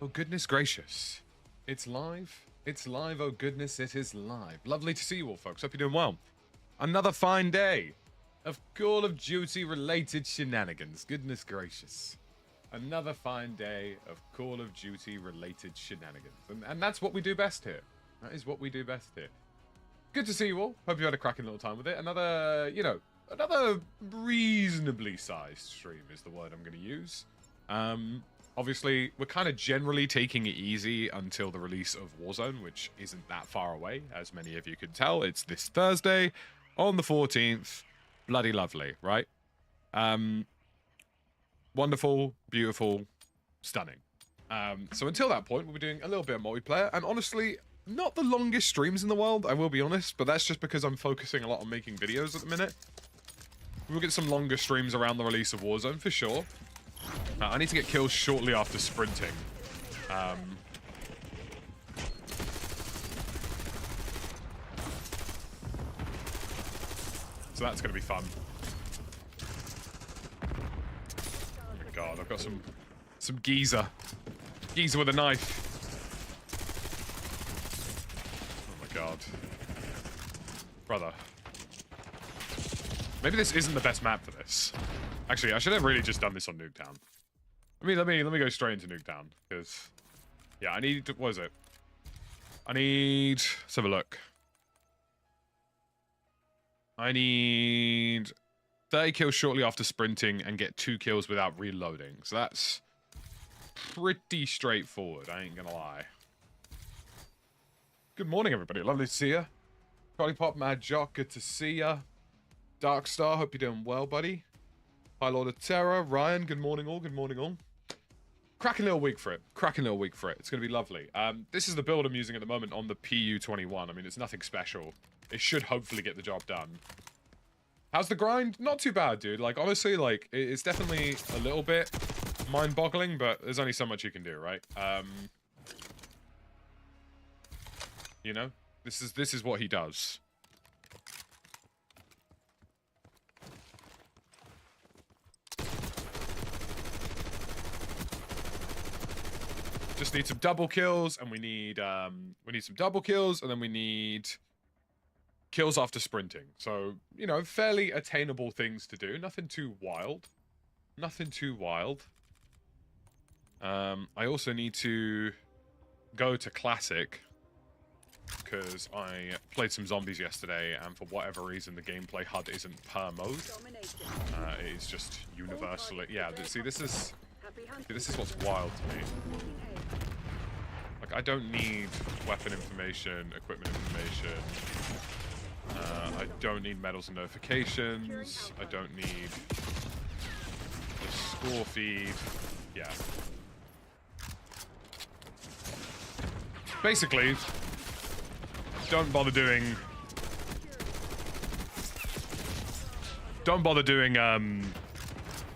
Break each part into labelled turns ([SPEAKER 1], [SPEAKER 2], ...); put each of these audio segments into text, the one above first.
[SPEAKER 1] Oh, goodness gracious. It's live. It's live. Oh, goodness, it is live. Lovely to see you all, folks. Hope you're doing well. Another fine day of Call of Duty-related shenanigans. Goodness gracious. Another fine day of Call of Duty-related shenanigans. And that's what we do best here. That is what we do best here. Good to see you all. Hope you had a cracking little time with it. Another, you know, another reasonably sized stream is the word I'm going to use. Obviously, we're kind of generally taking it easy until the release of Warzone, which isn't that far away, as many of you can tell. It's this Thursday on the 14th. Bloody lovely, right? Wonderful, beautiful, stunning. So until that point, we'll be doing a little bit of multiplayer, and honestly, not the longest streams in the world, I will be honest, but that's just because I'm focusing a lot on making videos at the minute. We'll get some longer streams around the release of Warzone, for sure. I need to get kills shortly after sprinting. So that's going to be fun. Oh my god, I've got some geezer. Geezer with a knife. Oh my god. Brother. Maybe this isn't the best map for this. Actually, I should have really just done this on Nuketown. Let me go straight into Nuketown, because yeah, I need, what is it? Let's have a look. I need 30 kills shortly after sprinting and get 2 kills without reloading. So that's pretty straightforward, I ain't gonna lie. Good morning, everybody. Lovely to see ya. Collie Pop, Mad Jock, good to see ya. Darkstar, hope you're doing well, buddy. Hi, Lord of Terror. Ryan, good morning all, good morning all. Cracking little week for it. Cracking little week for it. It's going to be lovely. This is the build I'm using at the moment on the PU-21. I mean, it's nothing special. It should hopefully get the job done. How's the grind? Not too bad, dude. Like, honestly, like, it's definitely a little bit mind-boggling, but there's only so much you can do, right? You know? This is what he does. Just need some double kills, and we need some double kills, and then we need kills after sprinting. So, you know, fairly attainable things to do. Nothing too wild. Nothing too wild. I also need to go to Classic, because I played some zombies yesterday, and for whatever reason, the gameplay HUD isn't per mode. It is just universally. Yeah, see, this is what's wild to me. Like, I don't need weapon information, equipment information. I don't need medals and notifications. I don't need the score feed. Yeah. Basically, don't bother doing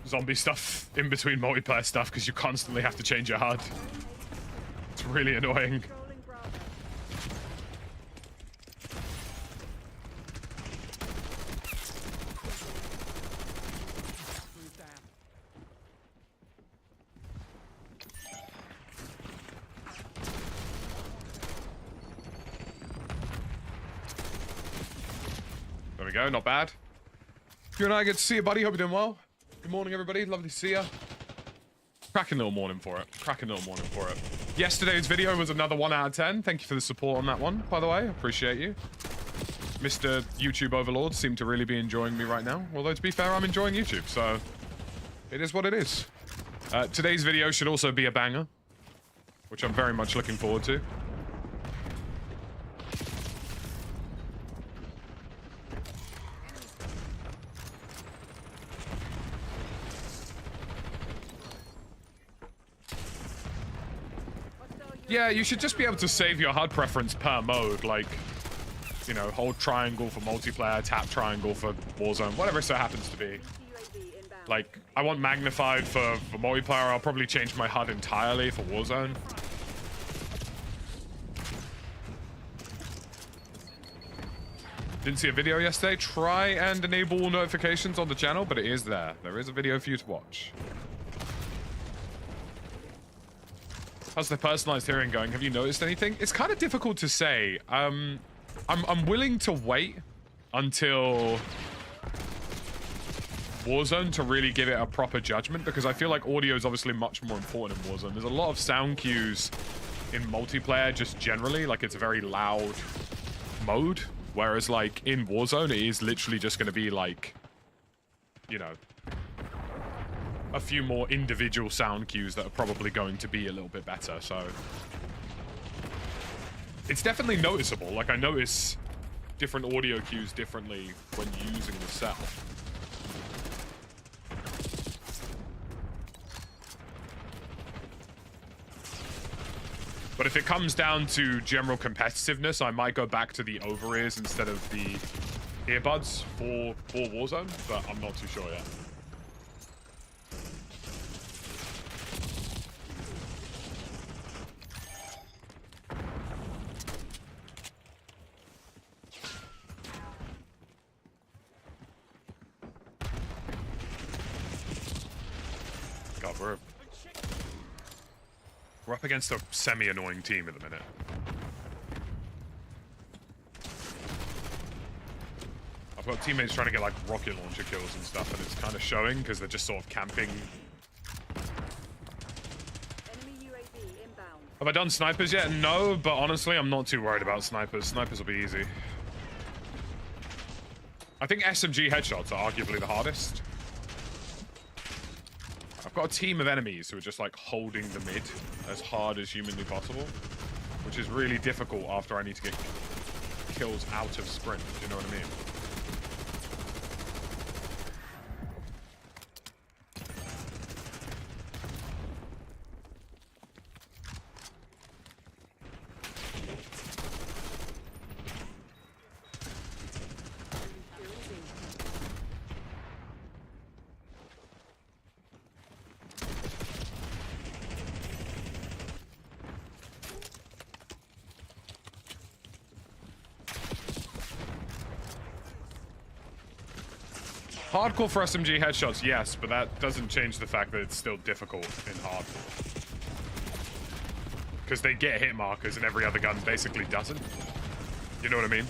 [SPEAKER 1] zombie stuff in between multiplayer stuff, because you constantly have to change your HUD. It's really annoying. There we go, not bad. You and I, good to see you, buddy. Hope you're doing well. Good morning, everybody. Lovely to see you. Cracking little morning for it. Cracking little morning for it. Yesterday's video was another 1 out of 10. Thank you for the support on that one, by the way. Appreciate you. Mr. YouTube Overlord seemed to really be enjoying me right now. Although, to be fair, I'm enjoying YouTube, so it is what it is. Today's video should also be a banger, which I'm very much looking forward to. Yeah, you should just be able to save your HUD preference per mode, like, you know, hold triangle for multiplayer, tap triangle for Warzone, whatever it so happens to be. Like, I want magnified for multiplayer. I'll probably change my HUD entirely for Warzone. Didn't see a video yesterday. Try and enable notifications on the channel, but it is there. There is a video for you to watch. How's the personalized hearing going? Have you noticed anything? It's kind of difficult to say. I'm willing to wait until Warzone to really give it a proper judgment, because I feel like audio is obviously much more important in Warzone. There's a lot of sound cues in multiplayer just generally, like it's a very loud mode, whereas like in Warzone it is literally just going to be like, you know, a few more individual sound cues that are probably going to be a little bit better. So it's definitely noticeable. Like I notice different audio cues differently when using the cell. But if it comes down to general competitiveness, I might go back to the over-ears instead of the earbuds for Warzone, but I'm not too sure yet. God, we're up against a semi-annoying team at the minute. I've got teammates trying to get like rocket launcher kills and stuff, and it's kind of showing because they're just sort of camping.
[SPEAKER 2] Enemy UAV inbound.
[SPEAKER 1] Have I done snipers yet? No, but honestly, I'm not too worried about snipers. Snipers will be easy. I think SMG headshots are arguably the hardest. I've got a team of enemies who are just like holding the mid as hard as humanly possible, which is really difficult after I need to get kills out of sprint. Do you know what I mean? Hardcore for SMG headshots, yes, but that doesn't change the fact that it's still difficult in hardcore. Because they get hit markers and every other gun basically doesn't. You know what I mean?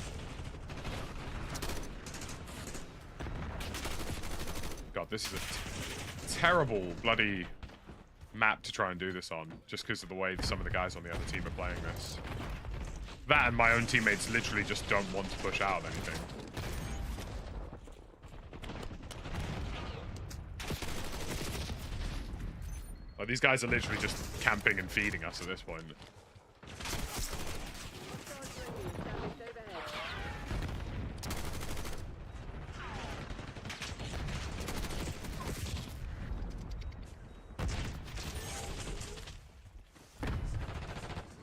[SPEAKER 1] God, this is a terrible bloody map to try and do this on, just because of the way some of the guys on the other team are playing this. That and my own teammates literally just don't want to push out anything. Oh, these guys are literally just camping and feeding us at this point.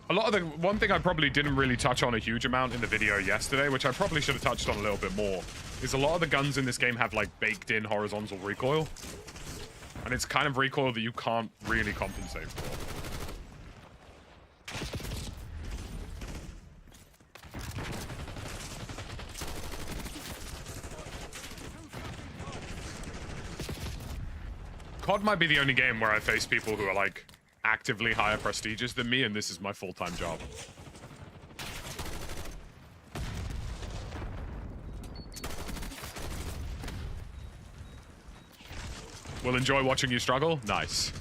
[SPEAKER 1] A lot of the one thing I probably didn't really touch on a huge amount in the video yesterday, which I probably should have touched on a little bit more, is a lot of the guns in this game have like baked in horizontal recoil. And it's kind of recoil that you can't really compensate for. COD might be the only game where I face people who are like actively higher prestigious than me, and this is my full-time job. We'll enjoy watching you struggle. Nice.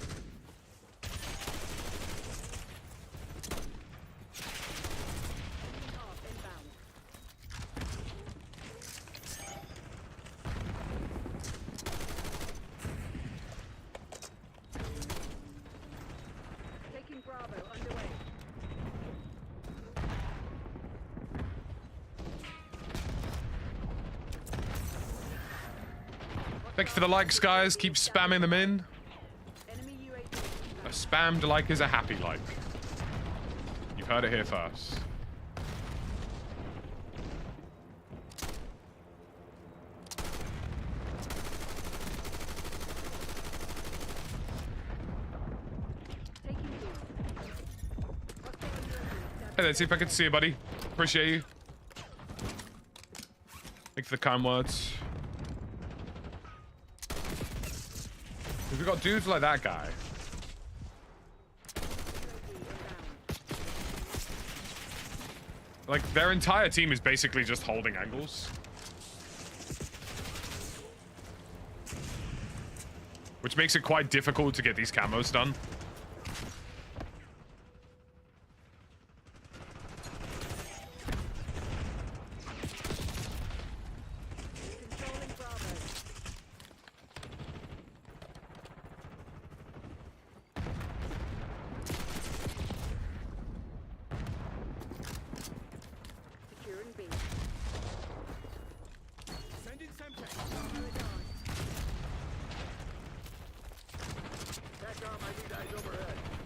[SPEAKER 2] Taking Bravo underway.
[SPEAKER 1] Thank you for the likes, guys. Keep spamming them in.
[SPEAKER 2] Enemy UAV.
[SPEAKER 1] A spammed like is a happy like. You've heard it here first.
[SPEAKER 2] Taking B.
[SPEAKER 1] Hey, let's see if I can see you, buddy. Appreciate you. Thank you for the kind words. We've got dudes like that guy. like, their entire team is basically just holding angles. Which makes it quite difficult to get these camos done.
[SPEAKER 2] Controlling Bravo. Securing B.
[SPEAKER 3] Sending Semtex.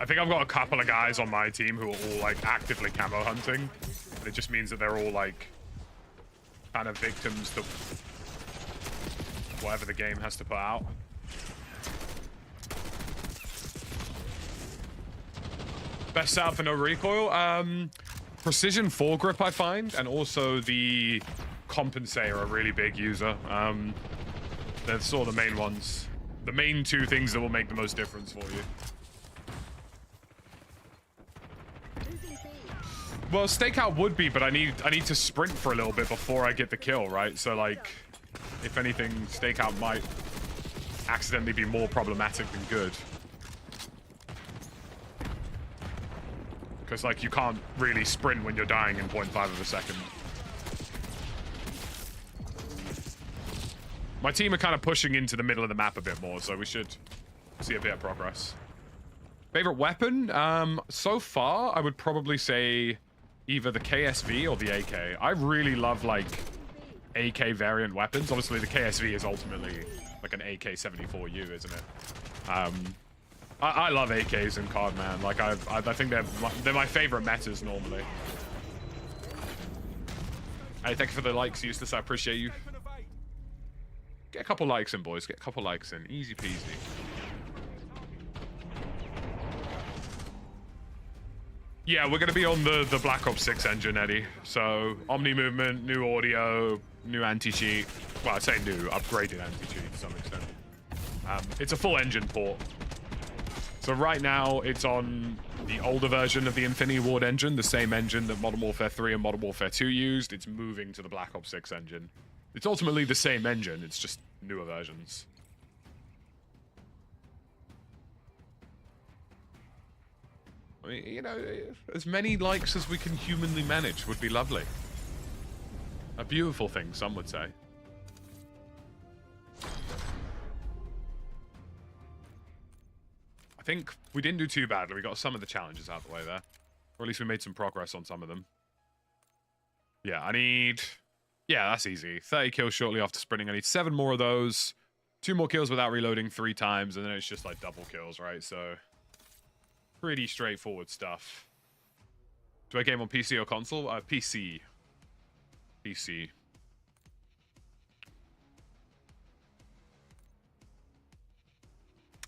[SPEAKER 1] I think I've got a couple of guys on my team who are all like actively camo hunting. And it just means that they're all like kind of victims to whatever the game has to put out. Best setup for no recoil? Precision foregrip, I find, and also the compensator, a really big user. They're sort of the main ones. The main two things that will make the most difference for you.
[SPEAKER 2] Losing B.
[SPEAKER 1] Well, stakeout would be, but I need to sprint for a little bit before I get the kill, right? So like, if anything, stakeout might accidentally be more problematic than good. Because like, you can't really sprint when you're dying in 0.5 of a second. My team are kind of pushing into the middle of the map a bit more, so we should see a bit of progress. Favorite weapon? So far, I would probably say either the KSV or the AK. I really love, like, AK variant weapons. Obviously, the KSV is ultimately like an AK-74U, isn't it? I love AKs in COD, man. Like, I think they're my favorite metas normally. Hey, thank you for the likes, Eustace. I appreciate you. Get a couple likes in, boys. Get a couple likes in. Easy peasy. Yeah, we're going to be on the Black Ops 6 engine, Eddie. So, Omni movement, new audio, new anti-cheat. Well, I say new, upgraded anti-cheat to some extent. It's a full engine port. So right now, it's on the older version of the Infinity Ward engine, the same engine that Modern Warfare 3 and Modern Warfare 2 used. It's moving to the Black Ops 6 engine. It's ultimately the same engine, it's just newer versions. I mean, you know, as many likes as we can humanly manage would be lovely. A beautiful thing, some would say. I think we didn't do too badly. We got some of the challenges out of the way there. Or at least we made some progress on some of them. Yeah, I need... Yeah, that's easy. 30 kills shortly after sprinting. I need 7 more of those. 2 more kills without reloading 3 times, and then it's just like double kills, right? So, pretty straightforward stuff. Do I game on PC or console? PC. PC.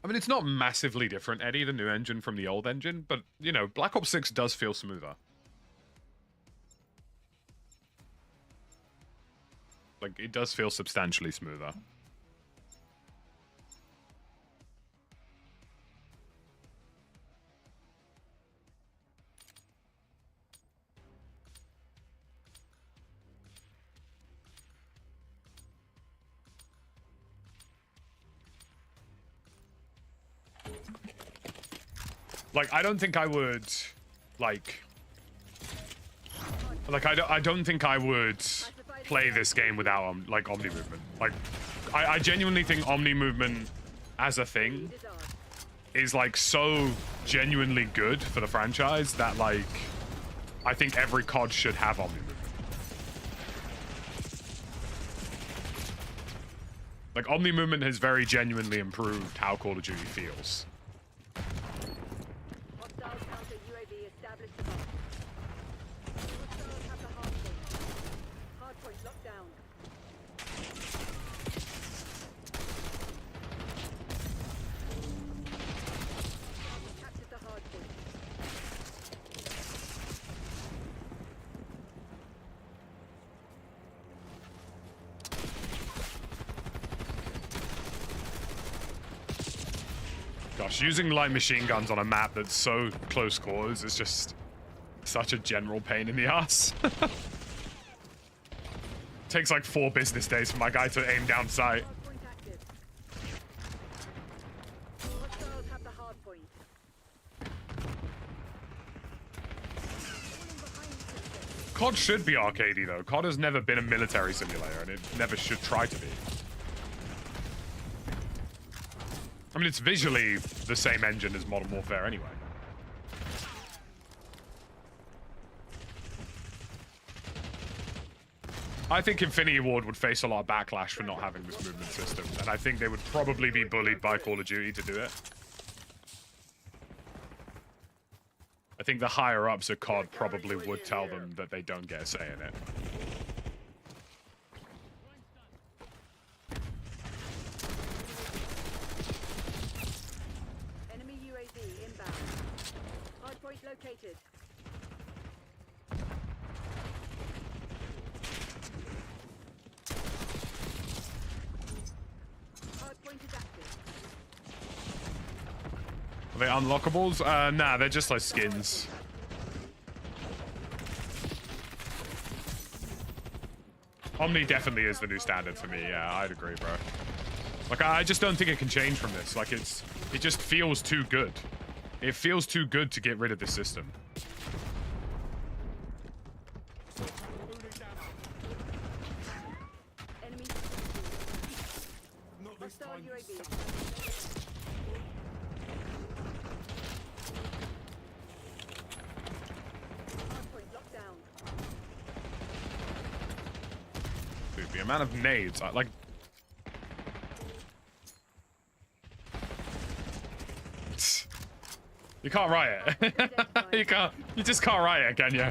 [SPEAKER 1] I mean, it's not massively different, Eddie, the new engine from the old engine, but, you know, Black Ops 6 does feel smoother. Like, it does feel substantially smoother. Like, I don't think I would, like I don't think I would play this game without, like, Omni movement. Like, I genuinely think Omni movement as a thing is, like, so genuinely good for the franchise that, like, I think every COD should have Omni movement. Like, Omni movement has very genuinely improved how Call of Duty feels.
[SPEAKER 2] Hostile counter UAV established above. Hostiles have the hard point locked down. Captured the hard point.
[SPEAKER 1] Gosh, using light machine guns on a map that's so close quarters is just Such a general pain in the ass. Takes like 4 business days for my guy to aim down sight.
[SPEAKER 2] Hardpoint active. Hostiles have the hard point.
[SPEAKER 1] COD should be arcadey though. COD has never been a military simulator, and it never should try to be. I mean, it's visually the same engine as Modern Warfare anyway. I think Infinity Ward would face a lot of backlash for not having this movement system, and I think they would probably be bullied by Call of Duty to do it. I think the higher-ups at COD probably would tell them that they don't get a say in it.
[SPEAKER 2] Enemy UAV inbound. Hardpoint located. Hardpoint is active.
[SPEAKER 1] Are they unlockables? Nah, they're just like skins. Omni definitely is the new standard for me. Yeah, I'd agree, bro. Like, I just don't think it can change from this. Like, it just feels too good. It feels too good to get rid of this system.
[SPEAKER 2] Enemy. Hostile UAV. Hardpoint locked down.
[SPEAKER 1] Dude, the amount of nades, like... You can't riot. You just can't riot, can you?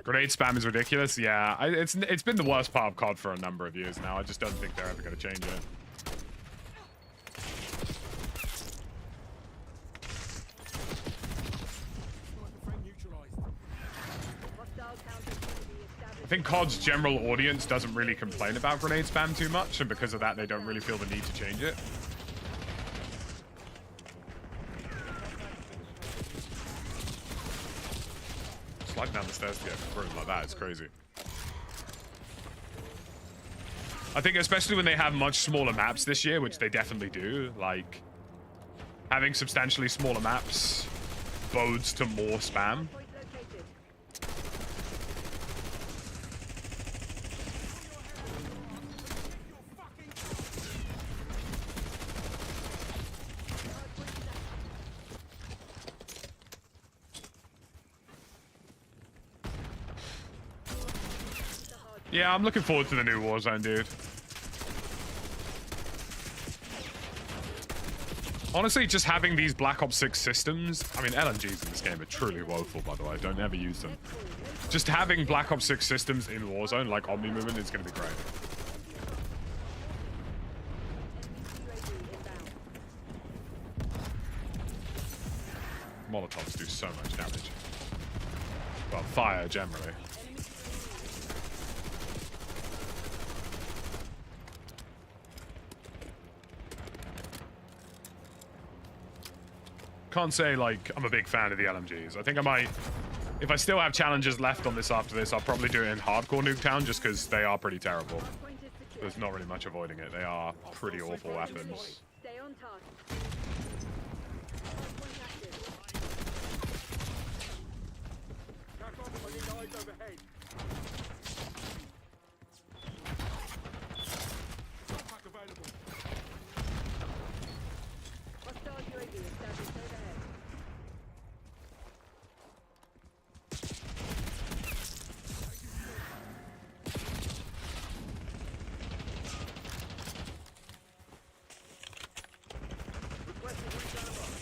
[SPEAKER 1] Grenade spam is ridiculous. Yeah, it's been the worst part of COD for a number of years now. I just don't think they're ever going to change it. I think COD's general audience doesn't really complain about grenade spam too much, and because of that, they don't really feel the need to change it. Sliding down the stairs to get through like that is crazy. I think especially when they have much smaller maps this year, which they definitely do, like having substantially smaller maps bodes to more spam. Yeah, I'm looking forward to the new Warzone, dude. Honestly, just having these Black Ops 6 systems... I mean, LMGs in this game are truly woeful, by the way. Don't ever use them. Just having Black Ops 6 systems in Warzone, like Omni Movement, is going to be great. Molotovs do so much damage. Well, fire, generally. Can't say like I'm a big fan of the LMGs. I think I might, if I still have challenges left on this after this, I'll probably do it in hardcore Nuketown just because they are pretty terrible. There's not really much avoiding it. They are pretty awful weapons.
[SPEAKER 2] Stay on task. Hostile UAV established overhead. Requesting recon above.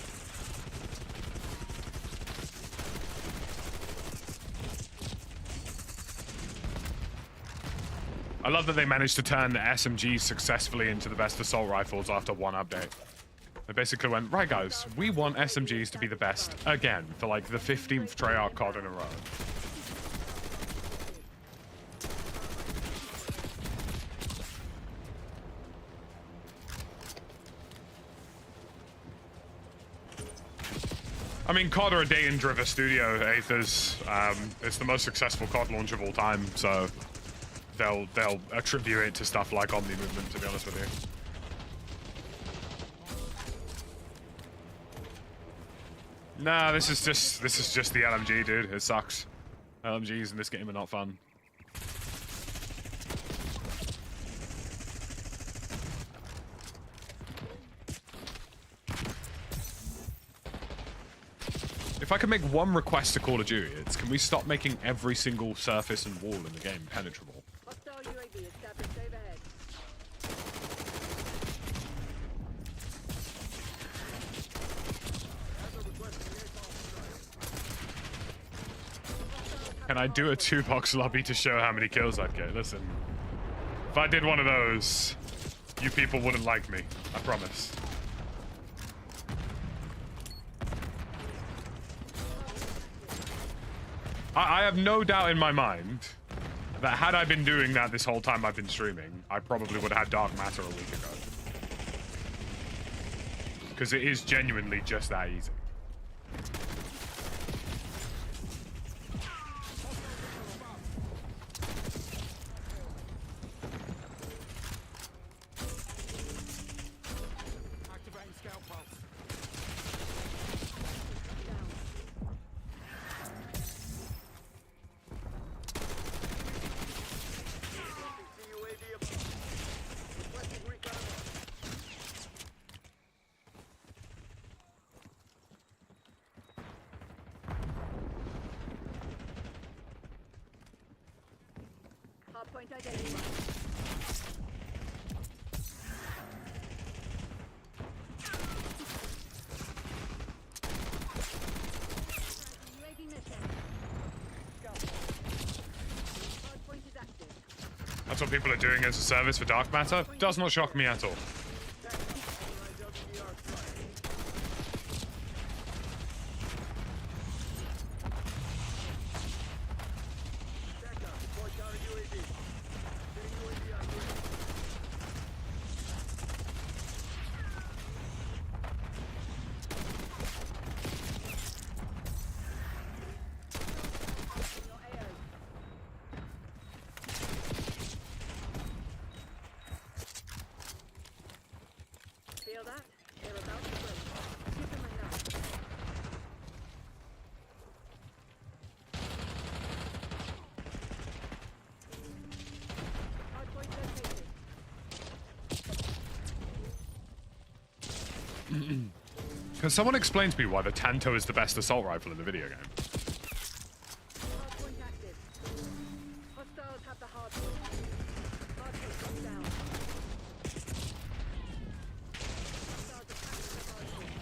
[SPEAKER 1] I love that they managed to turn the SMG successfully into the best assault rifles after one update. They basically went, right guys, we want SMGs to be the best again for like the 15th Treyarch COD in a row. I mean, COD are a Dayton-driven studio, Aethers. It's the most successful COD launch of all time, so they'll attribute it to stuff like Omni Movement, to be honest with you. Nah, this is just the LMG, dude. It sucks. LMGs in this game are not fun. If I could make one request to Call of Duty, it's can we stop making every single surface and wall in the game penetrable?
[SPEAKER 2] Hostile UAV established overhead.
[SPEAKER 1] Can I do a 2-box lobby to show how many kills I'd get? Listen, if I did one of those, you people wouldn't like me. I promise. I have no doubt in my mind that had I been doing that this whole time I've been streaming, I probably would have had Dark Matter a week ago. Because it is genuinely just that easy.
[SPEAKER 2] Hardpoint identified. UAV mission. Hardpoint is active.
[SPEAKER 1] That's what people are doing as a service for Dark Matter. Does not shock me at all.
[SPEAKER 2] Feel that? They're about to break. Give them enough. Hardpoint located.
[SPEAKER 1] Can someone explain to me why the Tanto is the best assault rifle in the video game?
[SPEAKER 2] Hardpoint active. Hostiles have the hardpoint. Hardpoint is down. Hostiles attacking the hardpoint.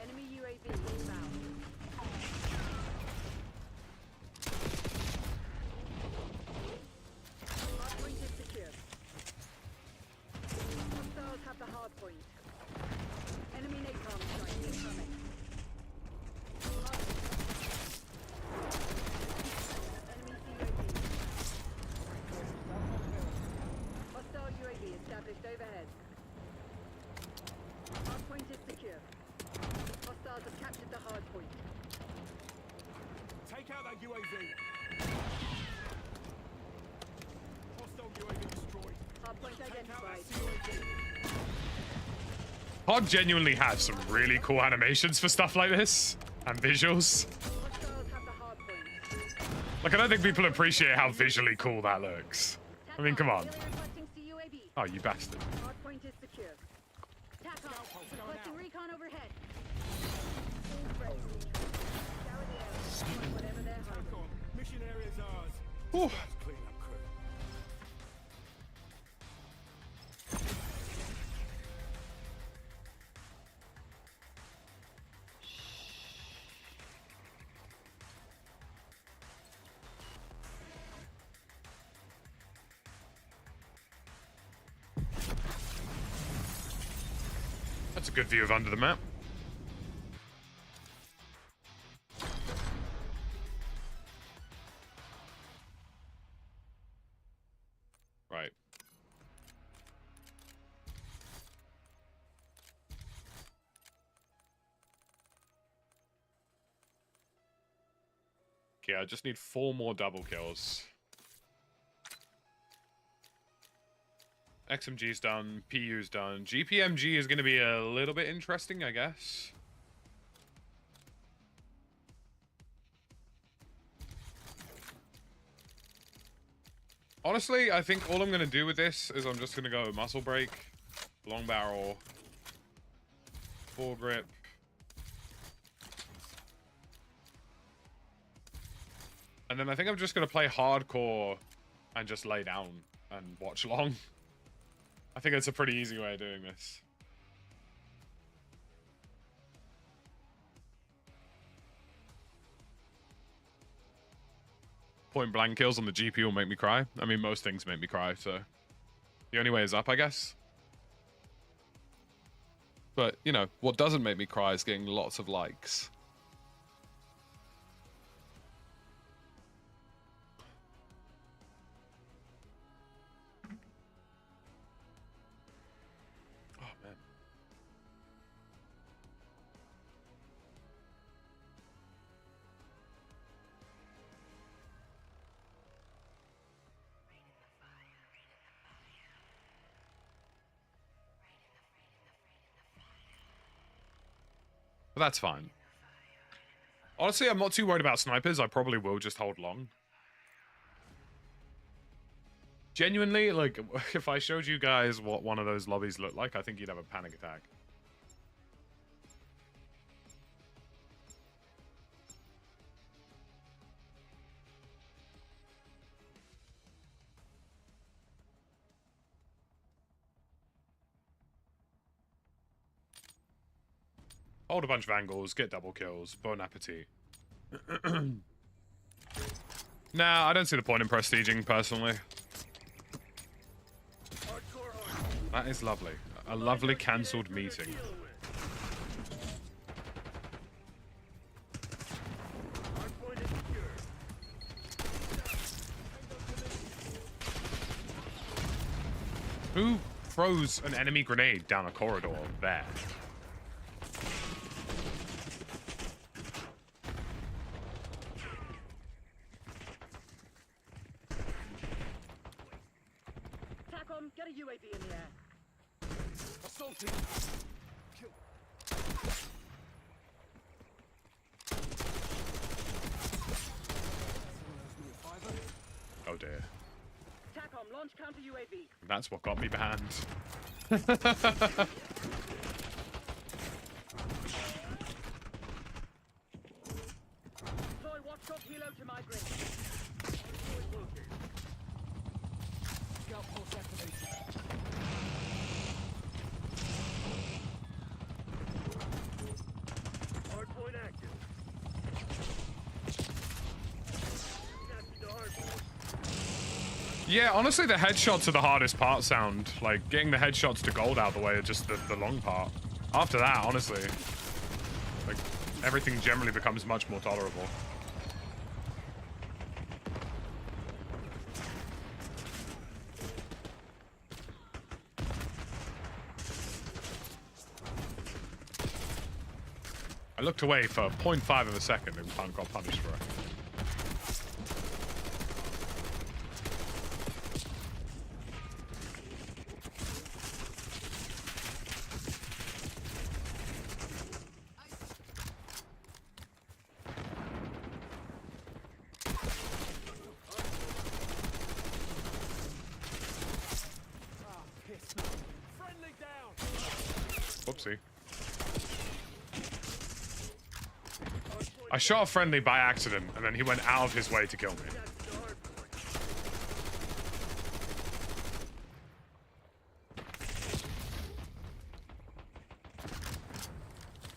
[SPEAKER 2] Enemy UAV inbound. Hardpoint is secure. Hostiles have the hardpoint. Enemy napalm strike incoming. Enemy UAV. Hostile UAV established overhead. Hardpoint is secure. Hostiles have captured the hardpoint.
[SPEAKER 3] Take out that UAV. Hostile UAV destroyed.
[SPEAKER 2] Hardpoint
[SPEAKER 3] Take out
[SPEAKER 2] identified.
[SPEAKER 3] that CUAV.
[SPEAKER 1] COD genuinely has some really cool animations for stuff like this and visuals.
[SPEAKER 2] Hostiles have the hardpoint.
[SPEAKER 1] Like, I don't think people appreciate how visually cool that looks. I mean, come on.
[SPEAKER 2] Artillery requesting CUAV.
[SPEAKER 1] Oh, you bastard.
[SPEAKER 2] Hardpoint is secure. TACOM. Requesting recon overhead. All friendly. Scour the area. Find whatever they're hiding.
[SPEAKER 3] TACOM. Mission area's ours.
[SPEAKER 1] Whew.
[SPEAKER 3] Clean up crew.
[SPEAKER 1] That's a good view of under the map. Right. Okay, I just need 4 more double kills. XMG's done, PU's done. GPMG is going to be a little bit interesting, I guess. Honestly, I think all I'm going to do with this is I'm just going to go muscle break, long barrel, foregrip. And then I think I'm just going to play hardcore and just lay down and watch long. I think it's a pretty easy way of doing this. Point blank kills on the GP will make me cry. I mean, most things make me cry, so the only way is up, I guess. But, you know, what doesn't make me cry is getting lots of likes. Oh, man. But that's fine. Honestly, I'm not too worried about snipers. I probably will just hold long. Genuinely, like, if I showed you guys what one of those lobbies looked like, I think you'd have a panic attack. Hold a bunch of angles, get double kills, bon appetit. Nah, I don't see the point in prestiging, personally. That is lovely. A lovely cancelled meeting. Who throws an enemy grenade down a corridor there?
[SPEAKER 2] Get a UAV in the air.
[SPEAKER 3] Assaulting. Kill.
[SPEAKER 1] Oh dear.
[SPEAKER 2] TACOM, launch counter UAV.
[SPEAKER 1] That's what got me banned.
[SPEAKER 2] Deploy watchdog helo to migrate.
[SPEAKER 3] Scout pulse activated. Hardpoint active.
[SPEAKER 1] Yeah, honestly, the headshots are the hardest part sound. Like, getting the headshots to gold out of the way are just the long part. After that, honestly, like, everything generally becomes much more tolerable. I looked away for 0.5 of a second and got punished for it.
[SPEAKER 3] Friendly down.
[SPEAKER 1] Whoopsie. I shot a friendly by accident, and then he went out of his way to kill me.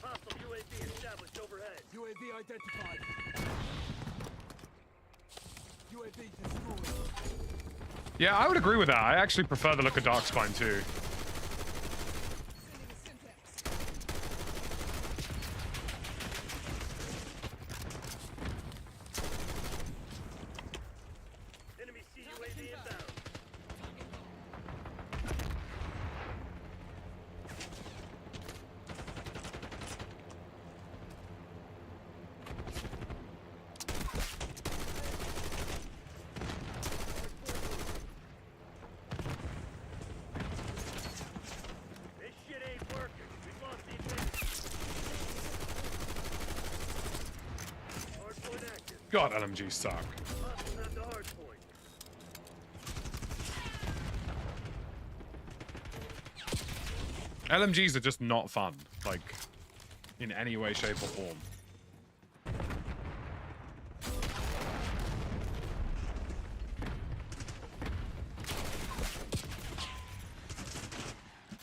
[SPEAKER 3] Hostile UAV established overhead. UAV identified. UAV destroyed.
[SPEAKER 1] Yeah, I would agree with that. I actually prefer the look of Dark Spine too. God, LMGs suck.
[SPEAKER 3] Hostiles have the hard point.
[SPEAKER 1] LMGs are just not fun, like, in any way, shape, or form.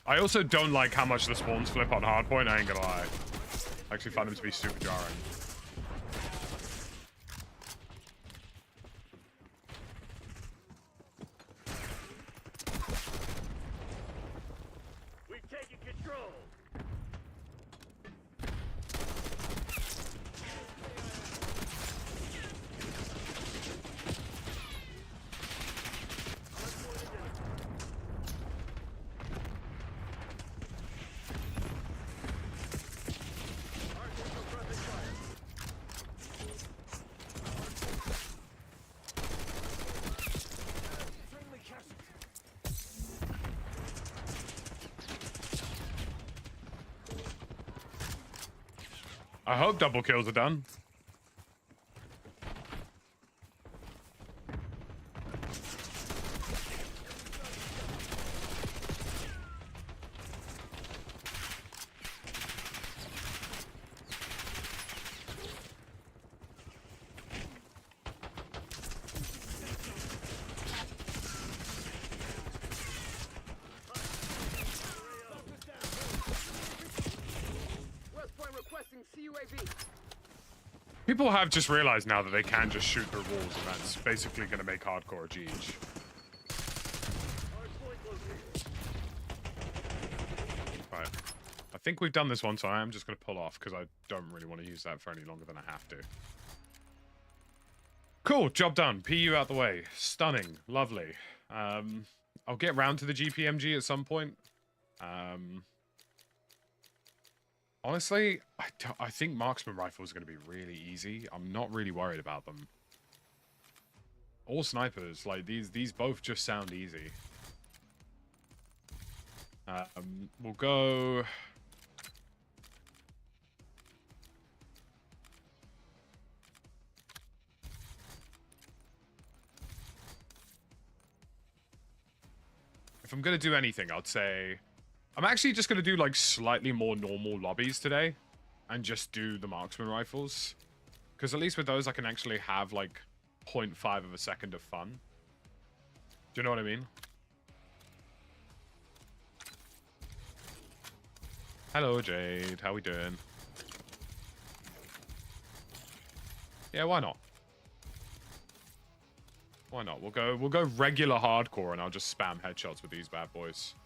[SPEAKER 1] I also don't like how much the spawns flip on hardpoint, I ain't gonna lie. I actually find them to be super jarring.
[SPEAKER 3] We've taken control. Friendly casualty.
[SPEAKER 1] I hope double kills are done.
[SPEAKER 2] West Point requesting CUAV.
[SPEAKER 1] People have just realized now that they can just shoot through walls, and that's basically going to make hardcore a GG.
[SPEAKER 3] Hard point located.
[SPEAKER 1] Right. I think we've done this one, so I am just going to pull off, because I don't really want to use that for any longer than I have to. Cool, job done. PU out the way. Stunning. Lovely. I'll get round to the GPMG at some point. Honestly, I think Marksman rifles are going to be really easy. I'm not really worried about them. All snipers, like these both just sound easy. We'll go... If I'm going to do anything, I'd say... I'm actually just going to do, like, slightly more normal lobbies today. And just do the Marksman rifles. Because at least with those, I can actually have, like, 0.5 of a second of fun. Do you know what I mean? Hello, Jade. How we doing? Yeah, why not? Why not? We'll go regular hardcore, and I'll just spam headshots with these bad boys.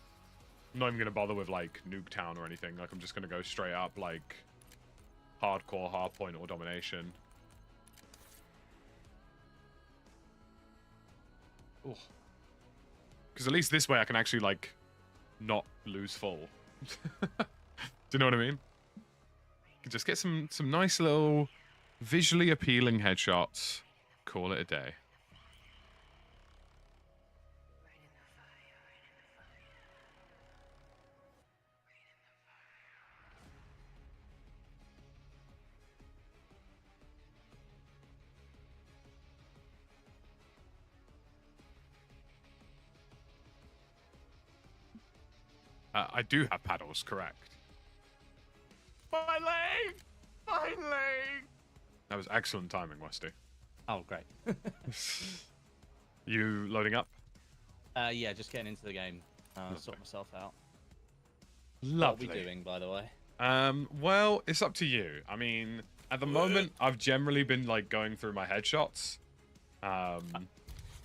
[SPEAKER 1] I'm not even gonna bother with like Nuketown or anything. Like I'm just gonna go straight up like hardcore, hardpoint, or domination. Because at least this way I can actually like not lose full. Do you know what I mean? Just get some nice little visually appealing headshots. Call it a day. I do have paddles, correct. My leg! My leg! That was excellent timing, Westy.
[SPEAKER 4] Oh, great.
[SPEAKER 1] You loading up?
[SPEAKER 4] Yeah, just getting into the game. Sort myself out.
[SPEAKER 1] Lovely.
[SPEAKER 4] What are we doing, by the way?
[SPEAKER 1] Well, it's up to you. I mean, at the moment, I've generally been, like, going through my headshots.
[SPEAKER 4] Yeah.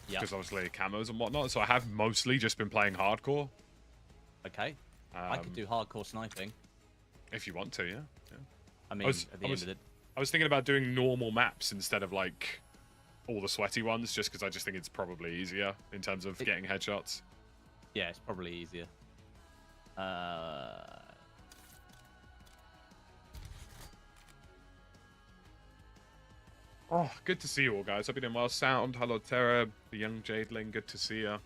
[SPEAKER 1] Because obviously camos and whatnot, so I have mostly just been playing hardcore.
[SPEAKER 4] Okay. I could do hardcore sniping.
[SPEAKER 1] If you want to, yeah.
[SPEAKER 4] I mean, at the end of the...
[SPEAKER 1] I was thinking about doing normal maps instead of, like, all the sweaty ones, just because I just think it's probably easier in terms of getting headshots.
[SPEAKER 4] Yeah, it's probably easier.
[SPEAKER 1] Oh, good to see you all, guys. Hope you're doing well. Sound, hello, Terra, the young Jadeling, good to see you.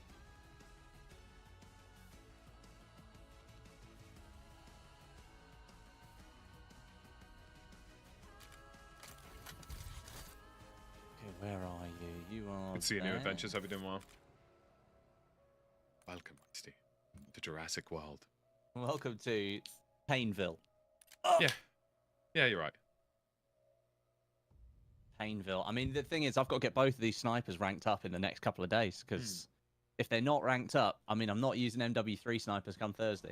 [SPEAKER 4] Where are you? You are.
[SPEAKER 1] Good to see you, new
[SPEAKER 4] there.
[SPEAKER 1] adventures. Hope you're doing well. Welcome, Misty, to Jurassic World.
[SPEAKER 4] Welcome to Painville.
[SPEAKER 1] Yeah. Yeah, you're right.
[SPEAKER 4] Painville. I mean, the thing is, I've got to get both of these snipers ranked up in the next couple of days, because if they're not ranked up, I mean, I'm not using MW3 snipers come Thursday.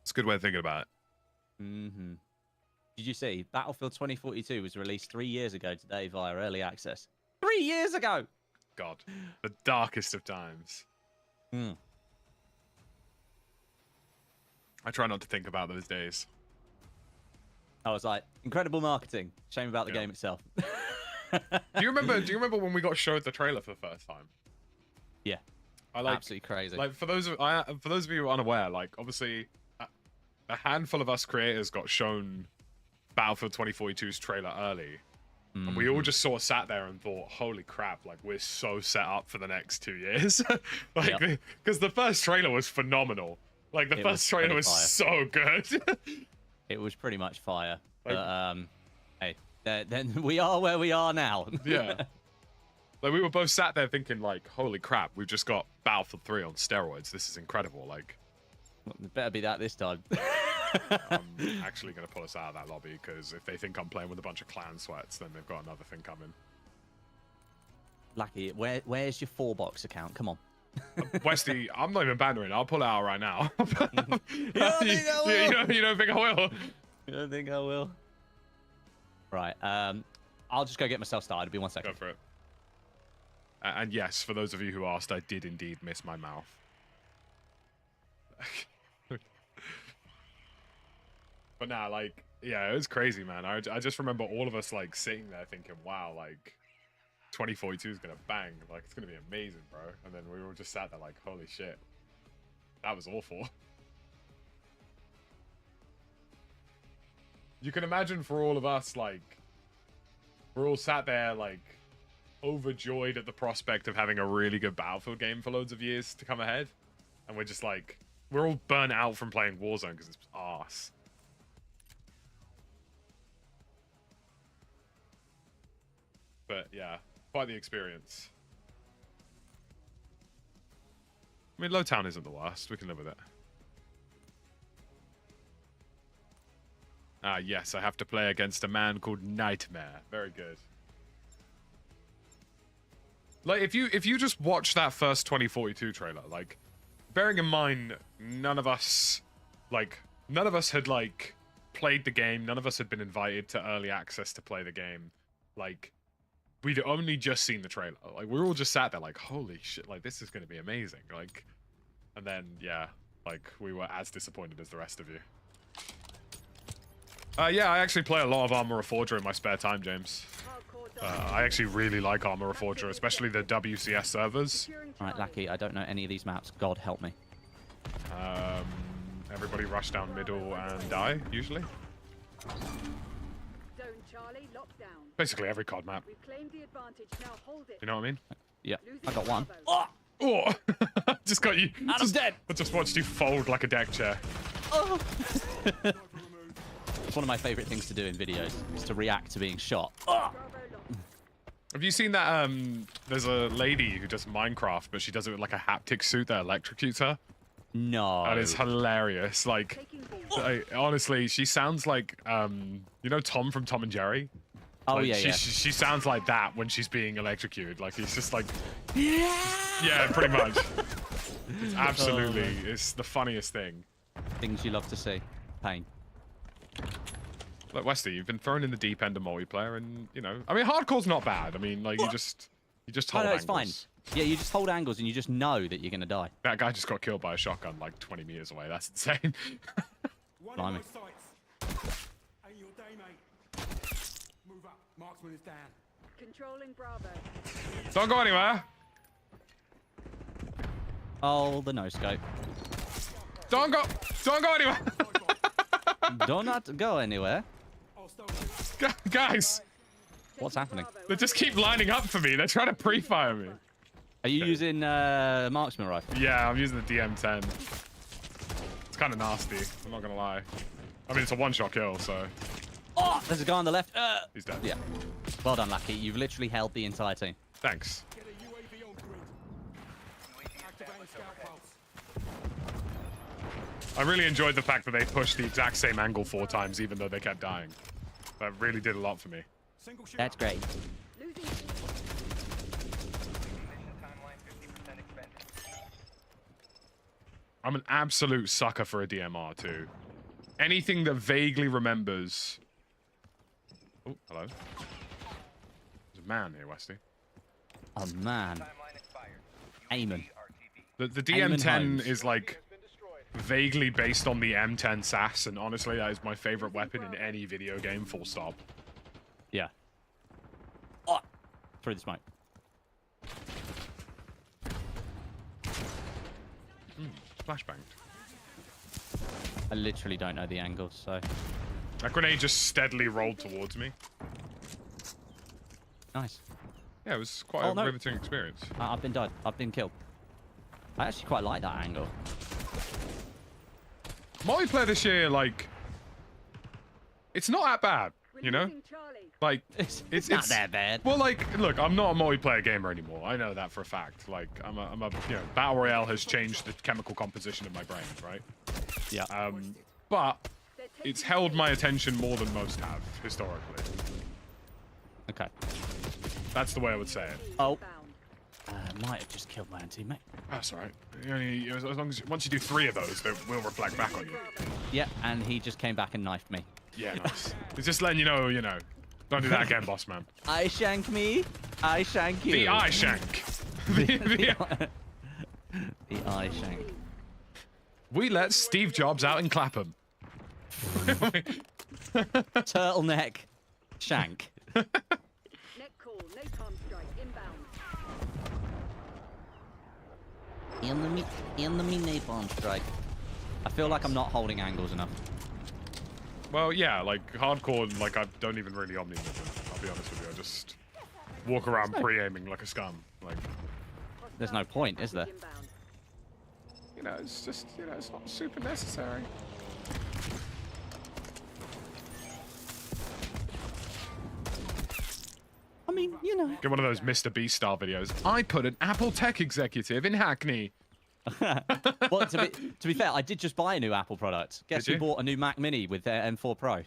[SPEAKER 1] It's a good way of thinking about it.
[SPEAKER 4] Mm-hmm. Did you see? Battlefield 2042 was released 3 years ago today via early access. 3 years ago!
[SPEAKER 1] God, the darkest of times.
[SPEAKER 4] Mm.
[SPEAKER 1] I try not to think about those days.
[SPEAKER 4] I was like, incredible marketing. Shame about the game itself.
[SPEAKER 1] Do you remember when we got showed the trailer for the first time?
[SPEAKER 4] Yeah. Absolutely crazy.
[SPEAKER 1] Like for those of you who are unaware, like obviously a handful of us creators got shown Battlefield 2042's trailer early. And we all just sort of sat there and thought, holy crap, like we're so set up for the next 2 years. Like, because the first trailer was phenomenal. Like the first trailer was so good.
[SPEAKER 4] It was pretty much fire. But, hey, then we are where we are now.
[SPEAKER 1] Yeah. Like we were both sat there thinking like, holy crap, we've just got Battlefield 3 on steroids. This is incredible. Like,
[SPEAKER 4] it better be that this time.
[SPEAKER 1] I'm actually going to pull us out of that lobby because if they think I'm playing with a bunch of clan sweats, then they've got another thing coming.
[SPEAKER 4] Lucky, where's your 4-box account? Come on.
[SPEAKER 1] Westy, I'm not even bantering. I'll pull it out right now.
[SPEAKER 4] You don't think I will?
[SPEAKER 1] You don't think I will?
[SPEAKER 4] You don't think I will? Right. I'll just go get myself started. It'll be 1 second.
[SPEAKER 1] Go for it. And yes, for those of you who asked, I did indeed miss my mouth. But now, like, yeah, it was crazy, man. I just remember all of us, like, sitting there thinking, wow, like, 2042 is going to bang. Like, it's going to be amazing, bro. And then we were just sat there like, holy shit. That was awful. You can imagine for all of us, like, we're all sat there, like, overjoyed at the prospect of having a really good Battlefield game for loads of years to come ahead. And we're just, like, we're all burnt out from playing Warzone because it's arse. But yeah, quite the experience. I mean, Lowtown isn't the worst. We can live with it. Ah, yes, I have to play against a man called Nightmare. Very good. Like, if you just watch that first 2042 trailer, like, bearing in mind, none of us had, like, played the game. None of us had been invited to early access to play the game. Like, we'd only just seen the trailer. Like, we were all just sat there like, holy shit, like, this is going to be amazing. Like, and then, yeah, like, we were as disappointed as the rest of you. Yeah, I actually play a lot of Arma Reforger in my spare time, James. I actually really like Arma Reforger, especially the WCS servers.
[SPEAKER 4] Alright, Lucky, I don't know any of these maps. God help me.
[SPEAKER 1] Everybody rush down middle and die, usually.
[SPEAKER 2] Zone Charlie locked down.
[SPEAKER 1] Basically every COD map.
[SPEAKER 2] We've claimed the advantage. Now hold it.
[SPEAKER 1] You know what I mean?
[SPEAKER 4] Yeah, I got one.
[SPEAKER 2] Oh!
[SPEAKER 1] Oh! Just got you.
[SPEAKER 4] I'm dead.
[SPEAKER 1] I just watched you fold like a deck chair.
[SPEAKER 4] Oh. It's one of my favorite things to do in videos, is to react to being shot. Oh.
[SPEAKER 1] Have you seen that, there's a lady who does Minecraft, but she does it with like a haptic suit that electrocutes her?
[SPEAKER 4] No.
[SPEAKER 1] That is hilarious. Like, honestly, she sounds like, you know Tom from Tom and Jerry?
[SPEAKER 4] Oh,
[SPEAKER 1] Like,
[SPEAKER 4] yeah.
[SPEAKER 1] She sounds like that when she's being electrocuted. Like, it's just like... Yeah, pretty much. It's absolutely... It's the funniest thing.
[SPEAKER 4] Things you love to see. Pain.
[SPEAKER 1] Like, Westy, you've been thrown in the deep end of multiplayer, and, you know... I mean, hardcore's not bad. I mean, like, you just hold
[SPEAKER 4] it's
[SPEAKER 1] angles.
[SPEAKER 4] fine. Yeah, you just hold angles and you just know that you're going to die.
[SPEAKER 1] That guy just got killed by a shotgun, like, 20 meters away. That's insane.
[SPEAKER 4] Blimey.
[SPEAKER 3] Ain't your day, mate. Move up. Marksman is down.
[SPEAKER 2] Controlling Bravo.
[SPEAKER 1] Don't go anywhere.
[SPEAKER 4] Oh, the no-scope.
[SPEAKER 1] Don't go anywhere.
[SPEAKER 4] Do not go anywhere.
[SPEAKER 1] Guys,
[SPEAKER 4] What's happening?
[SPEAKER 1] they just keep lining up for me. They're trying to pre-fire me.
[SPEAKER 4] Are you using Marksman rifle?
[SPEAKER 1] Yeah, I'm using the DM10. It's kind of nasty. I'm not gonna lie. I mean, it's a one-shot kill, so.
[SPEAKER 4] Oh, there's a guy on the left.
[SPEAKER 1] He's dead.
[SPEAKER 4] Yeah. Well done, Lucky. You've literally held the entire team.
[SPEAKER 1] Thanks.
[SPEAKER 3] Get a UAV on grid. Activating scout pulse.
[SPEAKER 1] I really enjoyed the fact that they pushed the exact same angle 4 times, even though they kept dying. That really did a lot for me.
[SPEAKER 3] Single shot.
[SPEAKER 4] That's great.
[SPEAKER 2] Losing.
[SPEAKER 1] I'm an absolute sucker for a DMR too. Anything that vaguely remembers. Oh, hello. There's a man here, Westy.
[SPEAKER 4] Oh, man. Aiming.
[SPEAKER 1] The
[SPEAKER 4] Aiming
[SPEAKER 1] DM10
[SPEAKER 4] homes.
[SPEAKER 1] is like vaguely based on the M10 SAS, and honestly, that is my favorite weapon in any video game. Full stop.
[SPEAKER 4] Yeah. Oh, through the smoke.
[SPEAKER 1] Flashbang.
[SPEAKER 4] I literally don't know the angle, so
[SPEAKER 1] That grenade just steadily rolled towards me.
[SPEAKER 4] nice.
[SPEAKER 1] Yeah, it was quite
[SPEAKER 4] Oh,
[SPEAKER 1] a
[SPEAKER 4] no.
[SPEAKER 1] riveting experience.
[SPEAKER 4] I've been done. I've been killed. I actually quite like that angle.
[SPEAKER 1] Multiplayer this year, like, it's not that bad, you know?
[SPEAKER 2] Releasing Charlie.
[SPEAKER 1] Like,
[SPEAKER 4] It's not that bad.
[SPEAKER 1] Well, like, look, I'm not a multiplayer gamer anymore. I know that for a fact. Like, I'm a, you know, Battle Royale has changed the chemical composition of my brain, right?
[SPEAKER 4] Yeah.
[SPEAKER 1] But
[SPEAKER 2] They're taking
[SPEAKER 1] it's held my attention more than most have, historically.
[SPEAKER 4] Okay.
[SPEAKER 1] That's the way I would say it.
[SPEAKER 4] Oh.
[SPEAKER 2] Bound.
[SPEAKER 4] Might have just killed my own teammate.
[SPEAKER 1] That's all right. As long as, once you do 3 of those, they will reflect back on you.
[SPEAKER 4] Yeah, and he just came back and knifed me.
[SPEAKER 1] Yeah, nice. It's just letting you know, don't do that again, boss man.
[SPEAKER 4] I shank me. I shank you.
[SPEAKER 1] The eye shank.
[SPEAKER 4] The eye shank.
[SPEAKER 1] We let Steve Jobs out in Clapham.
[SPEAKER 4] Turtleneck shank.
[SPEAKER 2] Net call. Napalm strike. Inbound.
[SPEAKER 4] Enemy napalm strike. I feel like I'm not holding angles enough.
[SPEAKER 1] Well, yeah, like hardcore, like I don't even really omni movement. I'll be honest with you. I just walk around pre-aiming like a scum. Like,
[SPEAKER 4] There's no point, is there?
[SPEAKER 2] Inbound.
[SPEAKER 1] it's just, it's not super necessary.
[SPEAKER 4] I mean, you know.
[SPEAKER 1] Get one of those Mr. Beast style videos. I put an Apple tech executive in Hackney.
[SPEAKER 4] Well, to be fair, I did just buy a new Apple product. Guess
[SPEAKER 1] Did
[SPEAKER 4] who
[SPEAKER 1] you?
[SPEAKER 4] bought a new Mac Mini with their M4 Pro?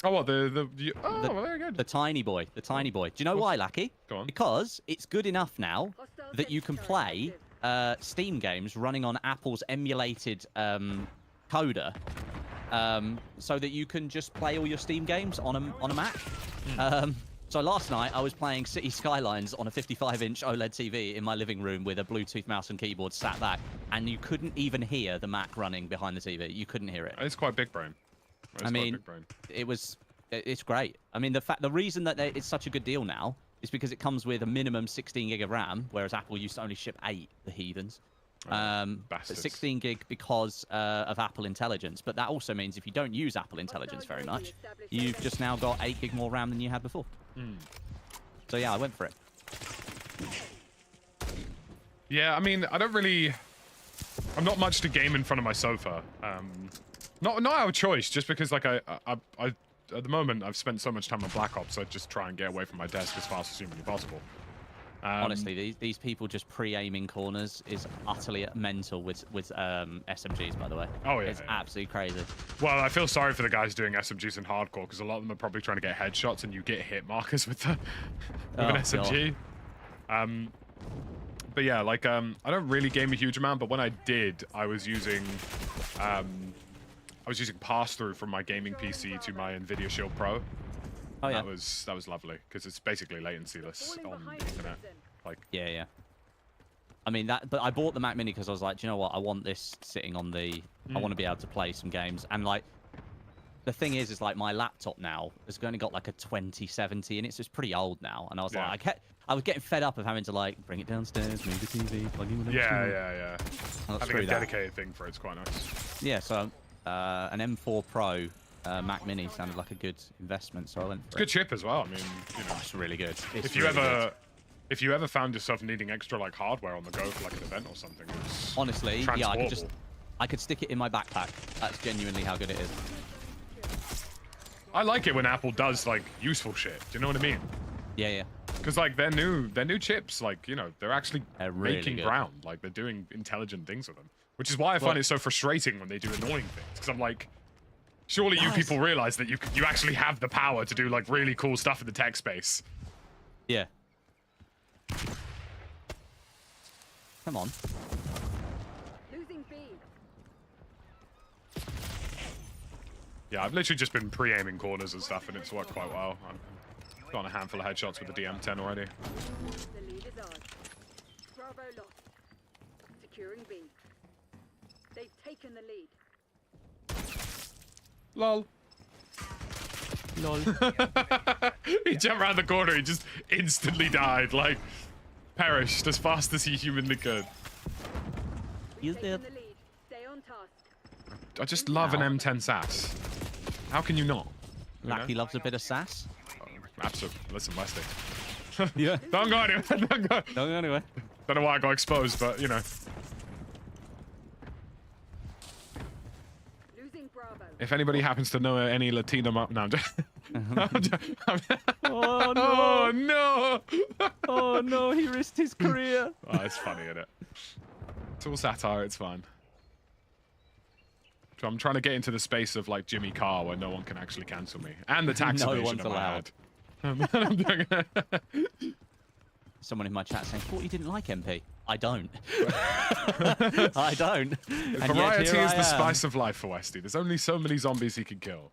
[SPEAKER 1] Oh, what oh, well, very good.
[SPEAKER 4] The tiny boy. The tiny boy. Do you know why, Lackey?
[SPEAKER 1] Go on.
[SPEAKER 4] Because it's good enough now
[SPEAKER 2] Hostile
[SPEAKER 4] that you can
[SPEAKER 2] sentry
[SPEAKER 4] play
[SPEAKER 2] active.
[SPEAKER 4] Steam games running on Apple's emulated coder, so that you can just play all your Steam games on a Mac. So last night I was playing City Skylines on a 55-inch OLED TV in my living room with a Bluetooth mouse and keyboard sat back, and you couldn't even hear the Mac running behind the TV. You couldn't hear it.
[SPEAKER 1] It's quite big brain.
[SPEAKER 4] I mean, it's great. I mean, the reason that it's such a good deal now is because it comes with a minimum 16 gig of RAM, whereas Apple used to only ship 8, the heathens. But
[SPEAKER 1] bastards.
[SPEAKER 4] 16 gig because of Apple Intelligence. But that also means if you don't use Apple Intelligence very much, you've just now got 8 gig more RAM than you had before. So yeah, I went for it.
[SPEAKER 1] Yeah, I mean, I'm not much to game in front of my sofa. Not out of choice, just because like I at the moment I've spent so much time on Black Ops, I just try and get away from my desk as fast as humanly possible.
[SPEAKER 4] Honestly, these people just pre-aiming corners is utterly mental with SMGs, by the way.
[SPEAKER 1] Oh, yeah,
[SPEAKER 4] It's
[SPEAKER 1] yeah.
[SPEAKER 4] absolutely crazy.
[SPEAKER 1] Well, I feel sorry for the guys doing SMGs in hardcore because a lot of them are probably trying to get headshots, and you get hit markers with an SMG. But yeah, like I don't really game a huge amount, but when I did, I was using pass-through from my gaming PC to my Nvidia Shield Pro.
[SPEAKER 4] Oh yeah.
[SPEAKER 1] That was lovely because it's basically latencyless
[SPEAKER 2] Falling
[SPEAKER 1] on
[SPEAKER 2] behind
[SPEAKER 1] the internet.
[SPEAKER 2] Crimson.
[SPEAKER 1] Like,
[SPEAKER 4] Yeah. I mean but I bought the Mac Mini because I was like, do you know what? I want this sitting on the. I want to be able to play some games, and like, the thing is like my laptop now has only got like a 2070 in it, so it's pretty old now. And I was
[SPEAKER 1] Yeah.
[SPEAKER 4] like, I was getting fed up of having to like bring it downstairs, move the TV, plug in.
[SPEAKER 1] yeah.
[SPEAKER 4] Oh,
[SPEAKER 1] Having
[SPEAKER 4] screw
[SPEAKER 1] a
[SPEAKER 4] that.
[SPEAKER 1] dedicated thing for it's quite nice.
[SPEAKER 4] Yeah, so an M4 Pro Mac Mini sounded like a good investment, so I went for
[SPEAKER 1] It's a good chip as well. I mean,
[SPEAKER 4] It's really good. It's
[SPEAKER 1] if you
[SPEAKER 4] really good.
[SPEAKER 1] if you ever found yourself needing extra like hardware on the go for like an event or something, it's
[SPEAKER 4] Honestly, yeah,
[SPEAKER 1] transportable.
[SPEAKER 4] I could stick it in my backpack. That's genuinely how good it is.
[SPEAKER 1] I like it when Apple does like useful shit. Do you know what I mean?
[SPEAKER 4] Yeah, yeah.
[SPEAKER 1] Because like their new chips, like, you know, they're actually
[SPEAKER 4] They're really
[SPEAKER 1] making
[SPEAKER 4] good.
[SPEAKER 1] ground. Like they're doing intelligent things with them, which is why I find it so frustrating when they do annoying things. Because I'm like, surely you people realize that you actually have the power to do like really cool stuff in the tech space.
[SPEAKER 4] Yeah. Come on.
[SPEAKER 2] Losing B.
[SPEAKER 1] Yeah, I've literally just been pre-aiming corners and stuff, and it's worked quite well. I've gotten a handful of headshots with the DM10 already.
[SPEAKER 2] The lead is ours. Bravo lost. Securing B. They've taken the lead.
[SPEAKER 1] Lol.
[SPEAKER 4] Lol.
[SPEAKER 1] He jumped around the corner, he just instantly died, like, perished as fast as he humanly could.
[SPEAKER 4] He's
[SPEAKER 2] Taken
[SPEAKER 4] dead.
[SPEAKER 2] the lead. Stay on task.
[SPEAKER 1] I just love an M10 sass. How can you not? You know?
[SPEAKER 4] Lackey loves a bit of sass.
[SPEAKER 1] Absolutely. Listen, Westy.
[SPEAKER 4] Yeah.
[SPEAKER 1] Don't go anywhere. Don't go.
[SPEAKER 4] Don't go anywhere.
[SPEAKER 1] Don't know why I got exposed, but, you know.
[SPEAKER 2] Losing Bravo.
[SPEAKER 1] If anybody happens to know any Latino... No, I'm just...
[SPEAKER 4] Oh no!
[SPEAKER 1] Oh, no!
[SPEAKER 4] Oh no! He risked his career.
[SPEAKER 1] Oh, it's funny, isn't it? It's all satire, it's fine. So I'm trying to get into the space of, like, Jimmy Carr, where no one can actually cancel me. And the tax
[SPEAKER 4] No
[SPEAKER 1] evasion
[SPEAKER 4] one's
[SPEAKER 1] in my
[SPEAKER 4] allowed.
[SPEAKER 1] head.
[SPEAKER 4] Someone in my chat saying, "Thought you didn't like MP." I don't. I don't. And yet
[SPEAKER 1] Variety
[SPEAKER 4] here
[SPEAKER 1] is
[SPEAKER 4] I
[SPEAKER 1] the
[SPEAKER 4] am.
[SPEAKER 1] spice of life for Westy. There's only so many zombies he can kill.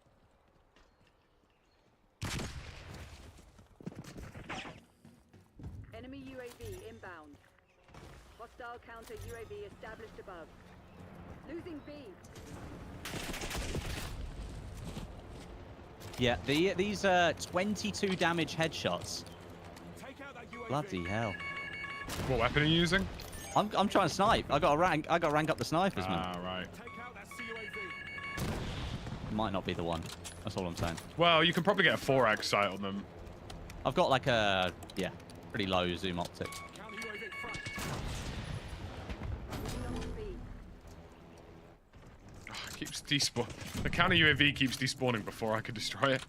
[SPEAKER 2] Enemy UAV inbound. Hostile counter UAV established above. Losing B.
[SPEAKER 4] Yeah, these 22 damage headshots.
[SPEAKER 3] Take out that UAV.
[SPEAKER 4] Bloody hell!
[SPEAKER 1] What weapon are you using?
[SPEAKER 4] I'm trying to snipe. I got to rank up the snipers, man.
[SPEAKER 1] Ah, right.
[SPEAKER 3] Take out that CUAV.
[SPEAKER 4] Might not be the one. That's all I'm saying.
[SPEAKER 1] Well, you can probably get a 4x sight on them.
[SPEAKER 4] I've got like a pretty low zoom optic.
[SPEAKER 3] Counter UAV front.
[SPEAKER 2] Moving on to B.
[SPEAKER 1] Oh, it keeps despawn. The counter UAV keeps despawning before I can destroy it.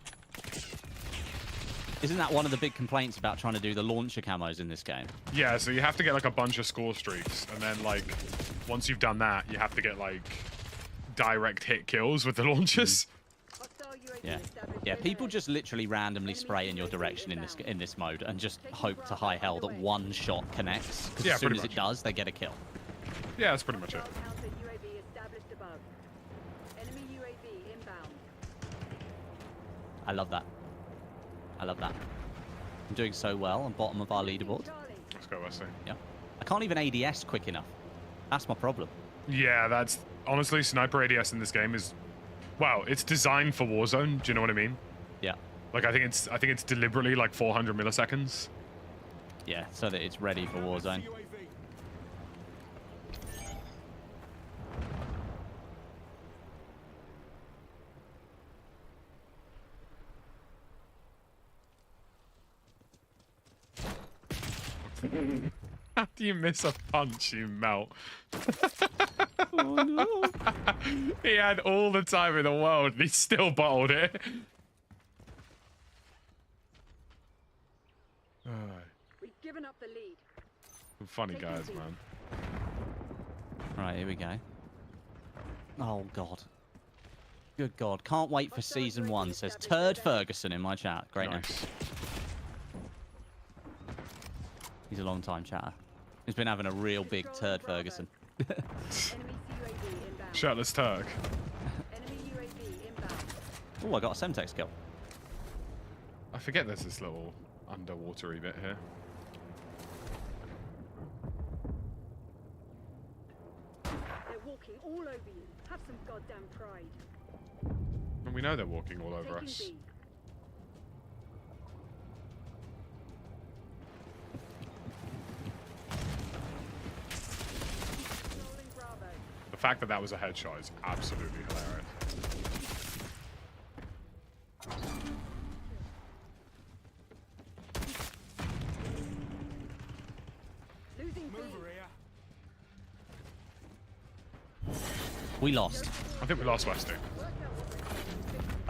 [SPEAKER 4] Isn't that one of the big complaints about trying to do the launcher camos in this game?
[SPEAKER 1] Yeah, so you have to get like a bunch of score streaks, and then like once you've done that, you have to get like direct hit kills with the launchers.
[SPEAKER 2] Hostile UAV
[SPEAKER 4] Yeah,
[SPEAKER 2] established
[SPEAKER 4] yeah. People
[SPEAKER 2] overhead.
[SPEAKER 4] just literally randomly spray in your direction in this mode and just hope to high hell that one shot connects. Because
[SPEAKER 1] Yeah,
[SPEAKER 4] as soon
[SPEAKER 1] pretty
[SPEAKER 4] as it
[SPEAKER 1] much.
[SPEAKER 4] does, they get a kill.
[SPEAKER 1] Yeah, that's pretty much it.
[SPEAKER 2] Hostile counter UAV established above. Enemy UAV inbound.
[SPEAKER 4] I love that. I love that. I'm doing so well on bottom of our leaderboard.
[SPEAKER 2] Charlie.
[SPEAKER 1] Let's go, Wesley.
[SPEAKER 4] Yeah. I can't even ADS quick enough. That's my problem.
[SPEAKER 1] Yeah, that's honestly sniper ADS in this game is, well, it's designed for Warzone. Do you know what I mean?
[SPEAKER 4] Yeah.
[SPEAKER 1] Like I think it's deliberately like 400 milliseconds.
[SPEAKER 4] Yeah, so that it's ready for Warzone.
[SPEAKER 3] CUAV.
[SPEAKER 1] How do you miss a punch, you melt?
[SPEAKER 4] Oh no.
[SPEAKER 1] He had all the time in the world, and he still bottled it.
[SPEAKER 2] We've given up the lead.
[SPEAKER 1] Some funny guys, man.
[SPEAKER 4] Right, here we go. Oh god. Good god. Can't wait for season 1, says Turd Ferguson in my chat. Great name.
[SPEAKER 1] Nice.
[SPEAKER 4] He's a long time chatter. He's been having a real big Turd Ferguson.
[SPEAKER 2] Enemy CUAV inbound.
[SPEAKER 1] Shirtless Turk.
[SPEAKER 2] Enemy UAV inbound.
[SPEAKER 4] Oh, I got a Semtex kill.
[SPEAKER 1] I forget there's this little underwatery bit here.
[SPEAKER 2] They're walking all over you. Have some goddamn pride.
[SPEAKER 1] And we know they're walking all over
[SPEAKER 2] Taking
[SPEAKER 1] us.
[SPEAKER 2] B. Controlling Bravo.
[SPEAKER 1] The fact that that was a headshot is absolutely hilarious.
[SPEAKER 2] Losing B.
[SPEAKER 3] Mover here.
[SPEAKER 4] We lost.
[SPEAKER 1] I think we lost Westy.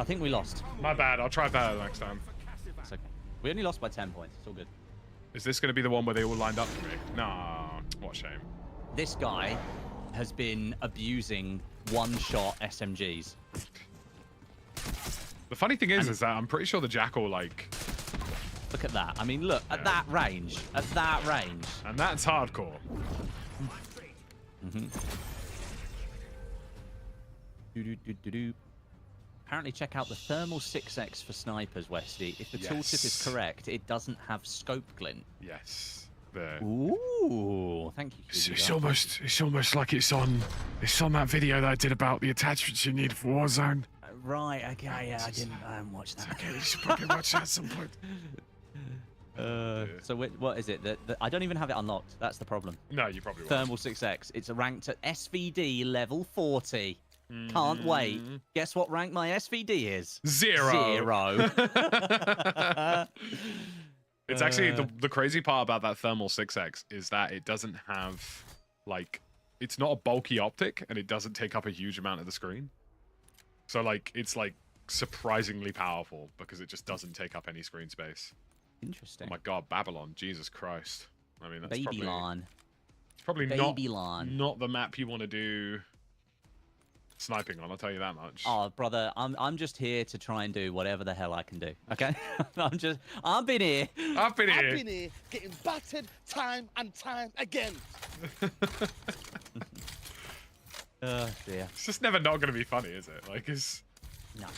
[SPEAKER 4] I think we lost.
[SPEAKER 1] My bad. I'll try better next time.
[SPEAKER 4] It's okay. We only lost by 10 points. It's all good.
[SPEAKER 1] Is this going to be the one where they all lined up for me? Nah, what a shame.
[SPEAKER 4] This guy has been abusing one-shot SMGs.
[SPEAKER 1] The funny thing is that I'm pretty sure the Jackal, like...
[SPEAKER 4] Look at that. I mean, look, at that range. At that range.
[SPEAKER 1] And that's hardcore.
[SPEAKER 4] Mm-hmm. Do-do-do-do-do. Apparently, check out the thermal 6x for snipers, Westy. If the tooltip is correct, it doesn't have scope glint.
[SPEAKER 1] Yes. There.
[SPEAKER 4] Ooh, thank you.
[SPEAKER 1] It's almost like it's on that video that I did about the attachments you need for Warzone.
[SPEAKER 4] Right. Okay. Yeah, I didn't watch that.
[SPEAKER 1] Okay, you should probably watch that at some point.
[SPEAKER 4] So what is it? I don't even have it unlocked. That's the problem.
[SPEAKER 1] No, you probably won't.
[SPEAKER 4] Thermal 6x. It's ranked at SVD level 40. Can't wait. Guess what rank my SVD is?
[SPEAKER 1] 0. It's actually the crazy part about that thermal 6x is that it doesn't have, like, it's not a bulky optic and it doesn't take up a huge amount of the screen. So, like, it's, like, surprisingly powerful because it just doesn't take up any screen space.
[SPEAKER 4] Interesting.
[SPEAKER 1] Oh my god, Babylon. Jesus Christ. I mean, that's
[SPEAKER 4] Babylon.
[SPEAKER 1] probably
[SPEAKER 4] Babylon.
[SPEAKER 1] not the map you want to do sniping on, I'll tell you that much.
[SPEAKER 4] Oh, brother, I'm just here to try and do whatever the hell I can do. Okay? I've been here
[SPEAKER 5] getting battered time and time again.
[SPEAKER 4] Oh, dear.
[SPEAKER 1] It's just never not going to be funny, is it? Like, it's...
[SPEAKER 4] No.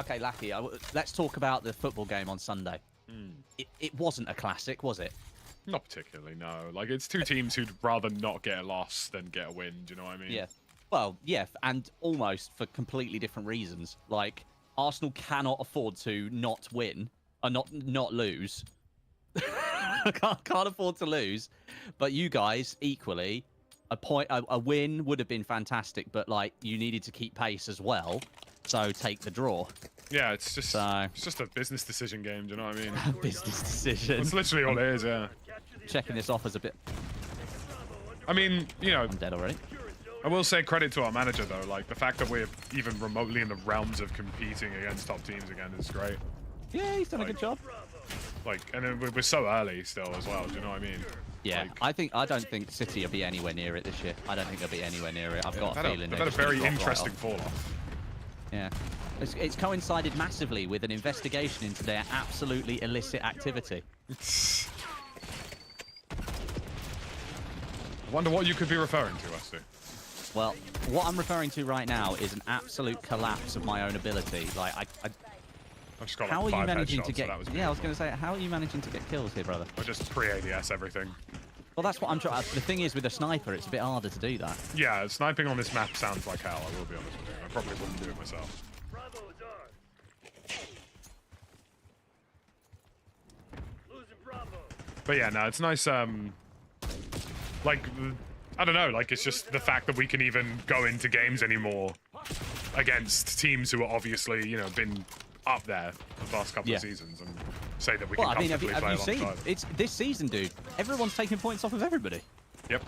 [SPEAKER 4] Okay, Lackey, let's talk about the football game on Sunday. It wasn't a classic, was it?
[SPEAKER 1] Not particularly, no. Like, it's two teams who'd rather not get a loss than get a win, do you know what I mean?
[SPEAKER 4] Yeah. Well, yeah, and almost for completely different reasons. Like, Arsenal cannot afford to not win, or not lose. can't afford to lose. But you guys, equally, a win would have been fantastic, but, like, you needed to keep pace as well. So take the draw.
[SPEAKER 1] Yeah, it's just a business decision game, do you know what I mean?
[SPEAKER 4] Business decision.
[SPEAKER 1] That's literally all it is, yeah.
[SPEAKER 4] Checking this off as a bit...
[SPEAKER 1] I mean, you know...
[SPEAKER 4] I'm dead already.
[SPEAKER 1] I will say credit to our manager, though. Like, the fact that we're even remotely in the realms of competing against top teams again is great.
[SPEAKER 4] Yeah, he's done a good job.
[SPEAKER 1] Like, and then we're so early still as well, do you know what I mean?
[SPEAKER 4] Yeah,
[SPEAKER 1] like,
[SPEAKER 4] I don't think City will be anywhere near it this year. I don't think they'll be anywhere near it. I've got a feeling
[SPEAKER 1] they've had a very interesting fall-off.
[SPEAKER 4] Yeah. It's coincided massively with an investigation into their absolutely illicit activity.
[SPEAKER 1] I wonder what you could be referring to, Westy.
[SPEAKER 4] Well, what I'm referring to right now is an absolute collapse of my own ability. Like,
[SPEAKER 1] I've just got
[SPEAKER 4] how
[SPEAKER 1] like
[SPEAKER 4] are you
[SPEAKER 1] 5
[SPEAKER 4] managing
[SPEAKER 1] headshots,
[SPEAKER 4] to get?
[SPEAKER 1] so that was
[SPEAKER 4] Yeah, I was going to say, how are you managing to get kills here, brother?
[SPEAKER 1] I just pre-ADS everything.
[SPEAKER 4] Well, that's what I'm trying. The thing is, with a sniper, it's a bit harder to do that.
[SPEAKER 1] Yeah, sniping on this map sounds like hell, I will be honest with you. I probably wouldn't do it myself. But yeah, no, it's nice, like, I don't know, like, it's just the fact that we can even go into games anymore against teams who are obviously, you know, been up there the past couple of seasons and say that we can comfortably play alongside.
[SPEAKER 4] Have you seen? It's this season, dude. Everyone's taking points off of everybody.
[SPEAKER 1] Yep.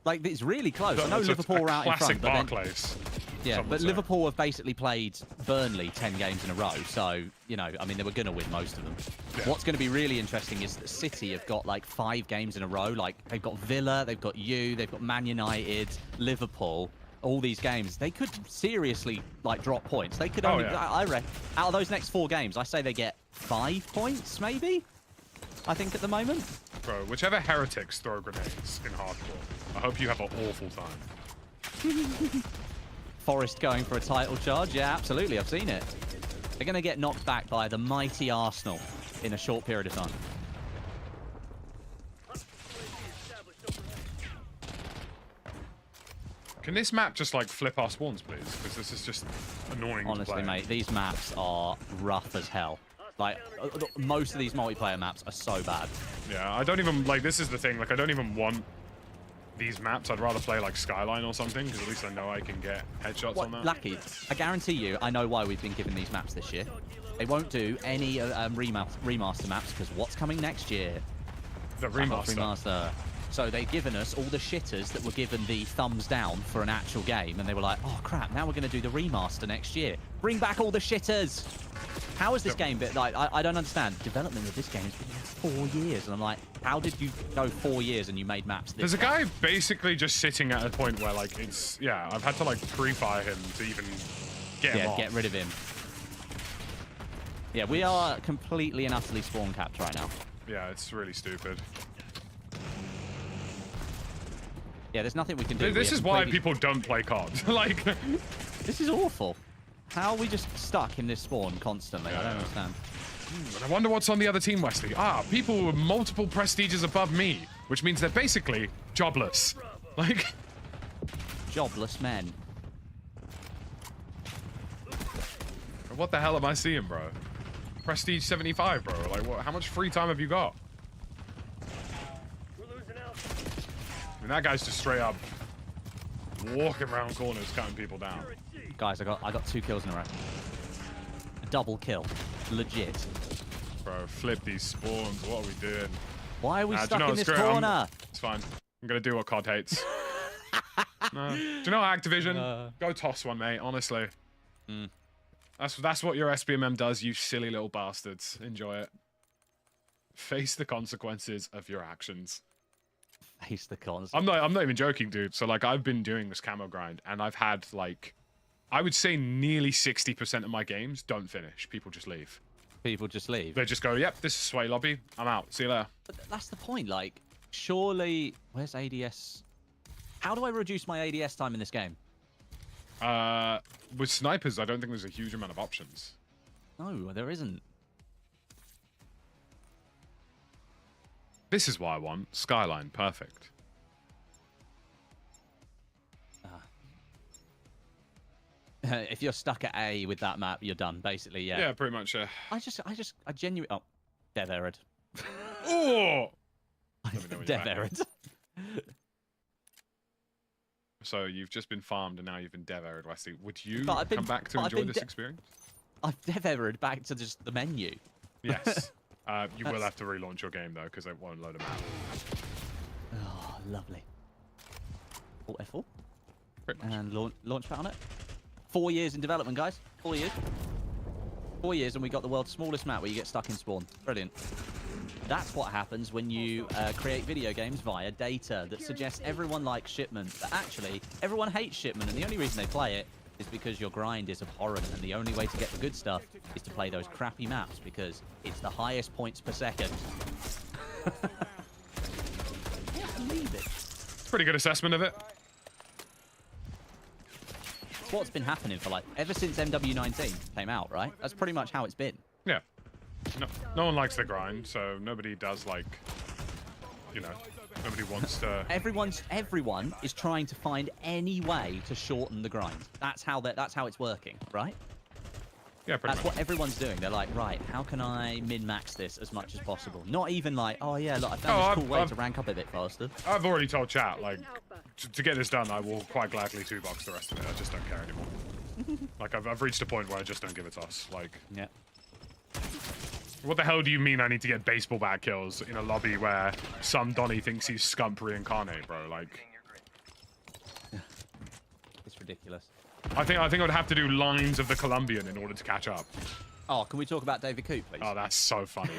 [SPEAKER 4] Like, it's really close. I know Liverpool are out in front, but
[SPEAKER 1] Barclays.
[SPEAKER 4] Yeah, but Liverpool have basically played Burnley 10 games in a row, so, you know, I mean, they were going to win most of them. Yeah. What's going to be really interesting is that City have got, like, 5 games in a row. Like, they've got Villa, they've got they've got Man United, Liverpool, all these games. They could seriously, like, drop points. They could only, I reckon, out of those next 4 games, I say they get 5 points, maybe? I think at the moment.
[SPEAKER 1] Bro, whichever heretics throw grenades in hardcore, I hope you have an awful time.
[SPEAKER 4] Forest going for a title charge. Yeah, absolutely. I've seen it. They're going to get knocked back by the mighty Arsenal in a short period of time.
[SPEAKER 1] Can this map just, like, flip our spawns, please? Because this is just annoying to
[SPEAKER 4] Honestly,
[SPEAKER 1] play.
[SPEAKER 4] mate, these maps are rough as hell. Like, most of these multiplayer maps are so bad.
[SPEAKER 1] Yeah, I don't even, like, this is the thing. Like, I don't even want these maps. I'd rather play, like, Skyline or something, because at least I know I can get headshots on that.
[SPEAKER 4] Lucky, I guarantee you, I know why we've been given these maps this year. They won't do any remaster maps, because what's coming next year?
[SPEAKER 1] The remaster.
[SPEAKER 4] So they'd given us all the shitters that were given the thumbs down for an actual game, and they were like, oh crap, now we're going to do the remaster next year. Bring back all the shitters. How has this game been? Like, I don't understand. Development of this game has been 4 years, and I'm like, how did you go 4 years and you made maps this
[SPEAKER 1] There's a guy basically just sitting at a point where, like, it's... Yeah, I've had to, like, pre-fire him to even get him off.
[SPEAKER 4] Get rid of him. Yeah, we are completely and utterly spawn capped right now.
[SPEAKER 1] Yeah, it's really stupid.
[SPEAKER 4] Yeah, there's nothing we can do.
[SPEAKER 1] This is why people don't play COD. Like...
[SPEAKER 4] This is awful. How are we just stuck in this spawn constantly? I don't understand.
[SPEAKER 1] And I wonder what's on the other team, Wesley. Ah, people with multiple prestiges above me, which means they're basically jobless. Like...
[SPEAKER 4] Jobless men.
[SPEAKER 1] What the hell am I seeing, bro? Prestige 75, bro. Like, what? How much free time have you got? I mean, that guy's just straight up walking around corners, cutting people down.
[SPEAKER 4] Guys, I got 2 kills in a row. A double kill. Legit.
[SPEAKER 1] Bro, flip these spawns. What are we doing?
[SPEAKER 4] Why are we
[SPEAKER 1] Do you
[SPEAKER 4] stuck
[SPEAKER 1] know
[SPEAKER 4] in
[SPEAKER 1] what's
[SPEAKER 4] this
[SPEAKER 1] great?
[SPEAKER 4] corner?
[SPEAKER 1] It's fine. I'm gonna do what COD hates. No. Do you know Activision? Go toss one, mate. Honestly. That's what your SBMM does, you silly little bastards. Enjoy it. Face the consequences of your actions.
[SPEAKER 4] Face the cons.
[SPEAKER 1] I'm not even joking, dude. So like I've been doing this camo grind and I've had like I would say nearly 60% of my games don't finish. People just leave.
[SPEAKER 4] People just leave.
[SPEAKER 1] They just go, yep, this is sway lobby. I'm out. See you later.
[SPEAKER 4] But that's the point. Like, surely, where's ADS? How do I reduce my ADS time in this game?
[SPEAKER 1] With snipers, I don't think there's a huge amount of options.
[SPEAKER 4] No, there isn't.
[SPEAKER 1] This is what I want. Skyline, perfect.
[SPEAKER 4] If you're stuck at A with that map, you're done, basically, yeah.
[SPEAKER 1] Yeah, pretty much, yeah.
[SPEAKER 4] I genuinely... Oh, dev errored.
[SPEAKER 1] Oh! Let me know when you're
[SPEAKER 4] Dev
[SPEAKER 1] back.
[SPEAKER 4] errored.
[SPEAKER 1] So you've just been farmed and now you've been dev errored, Wesley. Would you
[SPEAKER 4] But I've been-
[SPEAKER 1] come back to
[SPEAKER 4] but I've
[SPEAKER 1] enjoy
[SPEAKER 4] been
[SPEAKER 1] this experience?
[SPEAKER 4] I've dev errored back to just the menu.
[SPEAKER 1] Yes. You will have to relaunch your game, though, because it won't load a map.
[SPEAKER 4] Oh, lovely. Alt F4.
[SPEAKER 1] Pretty much.
[SPEAKER 4] And launch pad on it. 4 years in development, guys. 4 years. 4 years, and we got the world's smallest map where you get stuck in spawn. Brilliant. That's what happens when you create video games via data that suggests everyone likes shipment, but actually everyone hates shipment, and the only reason they play it is because your grind is abhorrent, and the only way to get the good stuff is to play those crappy maps because it's the highest points per second. I can't believe it.
[SPEAKER 1] Pretty good assessment of it.
[SPEAKER 4] It's what's been happening for like ever since MW19 came out, right? That's pretty much how it's been.
[SPEAKER 1] Yeah. No one likes the grind, so nobody does like, you know, nobody wants to.
[SPEAKER 4] Everyone is trying to find any way to shorten the grind. That's how it's working, right?
[SPEAKER 1] Yeah, pretty
[SPEAKER 4] That's
[SPEAKER 1] much.
[SPEAKER 4] what everyone's doing. They're like, right, how can I min-max this as much as possible? Not even like, oh yeah, look, I found this cool way to rank up a bit faster.
[SPEAKER 1] I've already told chat, like, to get this done, I will quite gladly 2-box the rest of it. I just don't care anymore. Like, I've reached a point where I just don't give a toss. Like,
[SPEAKER 4] Yeah.
[SPEAKER 1] what the hell do you mean I need to get baseball bat kills in a lobby where some Donny thinks he's Scump reincarnate, bro? Like,
[SPEAKER 4] It's ridiculous.
[SPEAKER 1] I think I would have to do lines of the Colombian in order to catch up.
[SPEAKER 4] Oh, can we talk about David Coop, please?
[SPEAKER 1] Oh, that's so funny,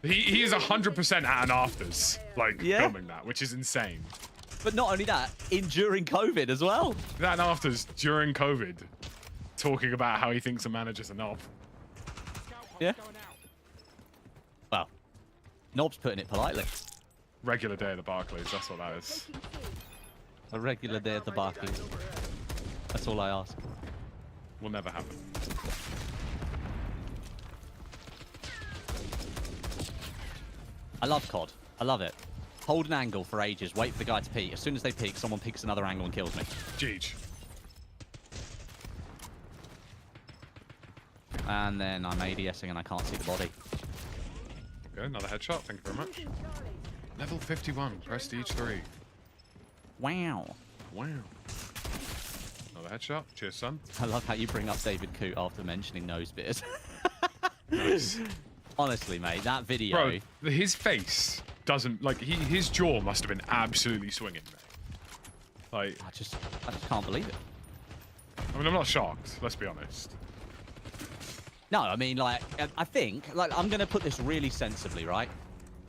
[SPEAKER 1] dude. He is 100% at an afters, like,
[SPEAKER 4] Yeah.
[SPEAKER 1] filming that, which is insane.
[SPEAKER 4] But not only that, during COVID as well.
[SPEAKER 1] That and afters during COVID, talking about how he thinks a manager's a knob.
[SPEAKER 4] Yeah. Well, Knob's putting it politely.
[SPEAKER 1] Regular day at the Barclays, that's what that is.
[SPEAKER 4] A regular day at the Barclays. That's all I ask.
[SPEAKER 1] Will never happen.
[SPEAKER 4] I love COD. I love it. Hold an angle for ages, wait for the guy to peek. As soon as they peek, someone picks another angle and kills me.
[SPEAKER 1] Jeej.
[SPEAKER 4] And then I'm ADSing and I can't see the body.
[SPEAKER 1] Okay, another headshot, thank you very much. Level 51, prestige 3.
[SPEAKER 4] Wow.
[SPEAKER 1] Wow. Another headshot, cheers son.
[SPEAKER 4] I love how you bring up David Coot after mentioning Nosebeard.
[SPEAKER 1] Nice.
[SPEAKER 4] Honestly, mate, that video...
[SPEAKER 1] Bro, his face doesn't like his jaw must have been absolutely swinging, mate. Like,
[SPEAKER 4] I just can't believe it.
[SPEAKER 1] I mean, I'm not shocked. Let's be honest.
[SPEAKER 4] No, I mean, like, I think, like, I'm going to put this really sensibly, right?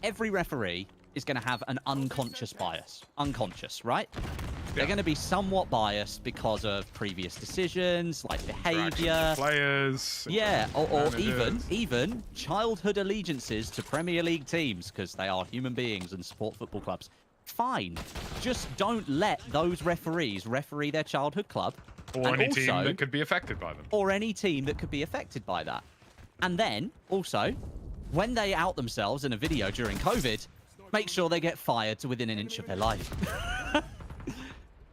[SPEAKER 4] Every referee is going to have an unconscious bias. Unconscious, right? They're going to be somewhat biased because of previous decisions, like behavior.
[SPEAKER 1] Players.
[SPEAKER 4] Yeah, or even childhood allegiances to Premier League teams, because they are human beings and support football clubs. Fine. Just don't let those referees referee their childhood club.
[SPEAKER 1] Or any team that could be affected by them.
[SPEAKER 4] Or any team that could be affected by that. And then, also, when they out themselves in a video during COVID, make sure they get fired to within an inch of their life.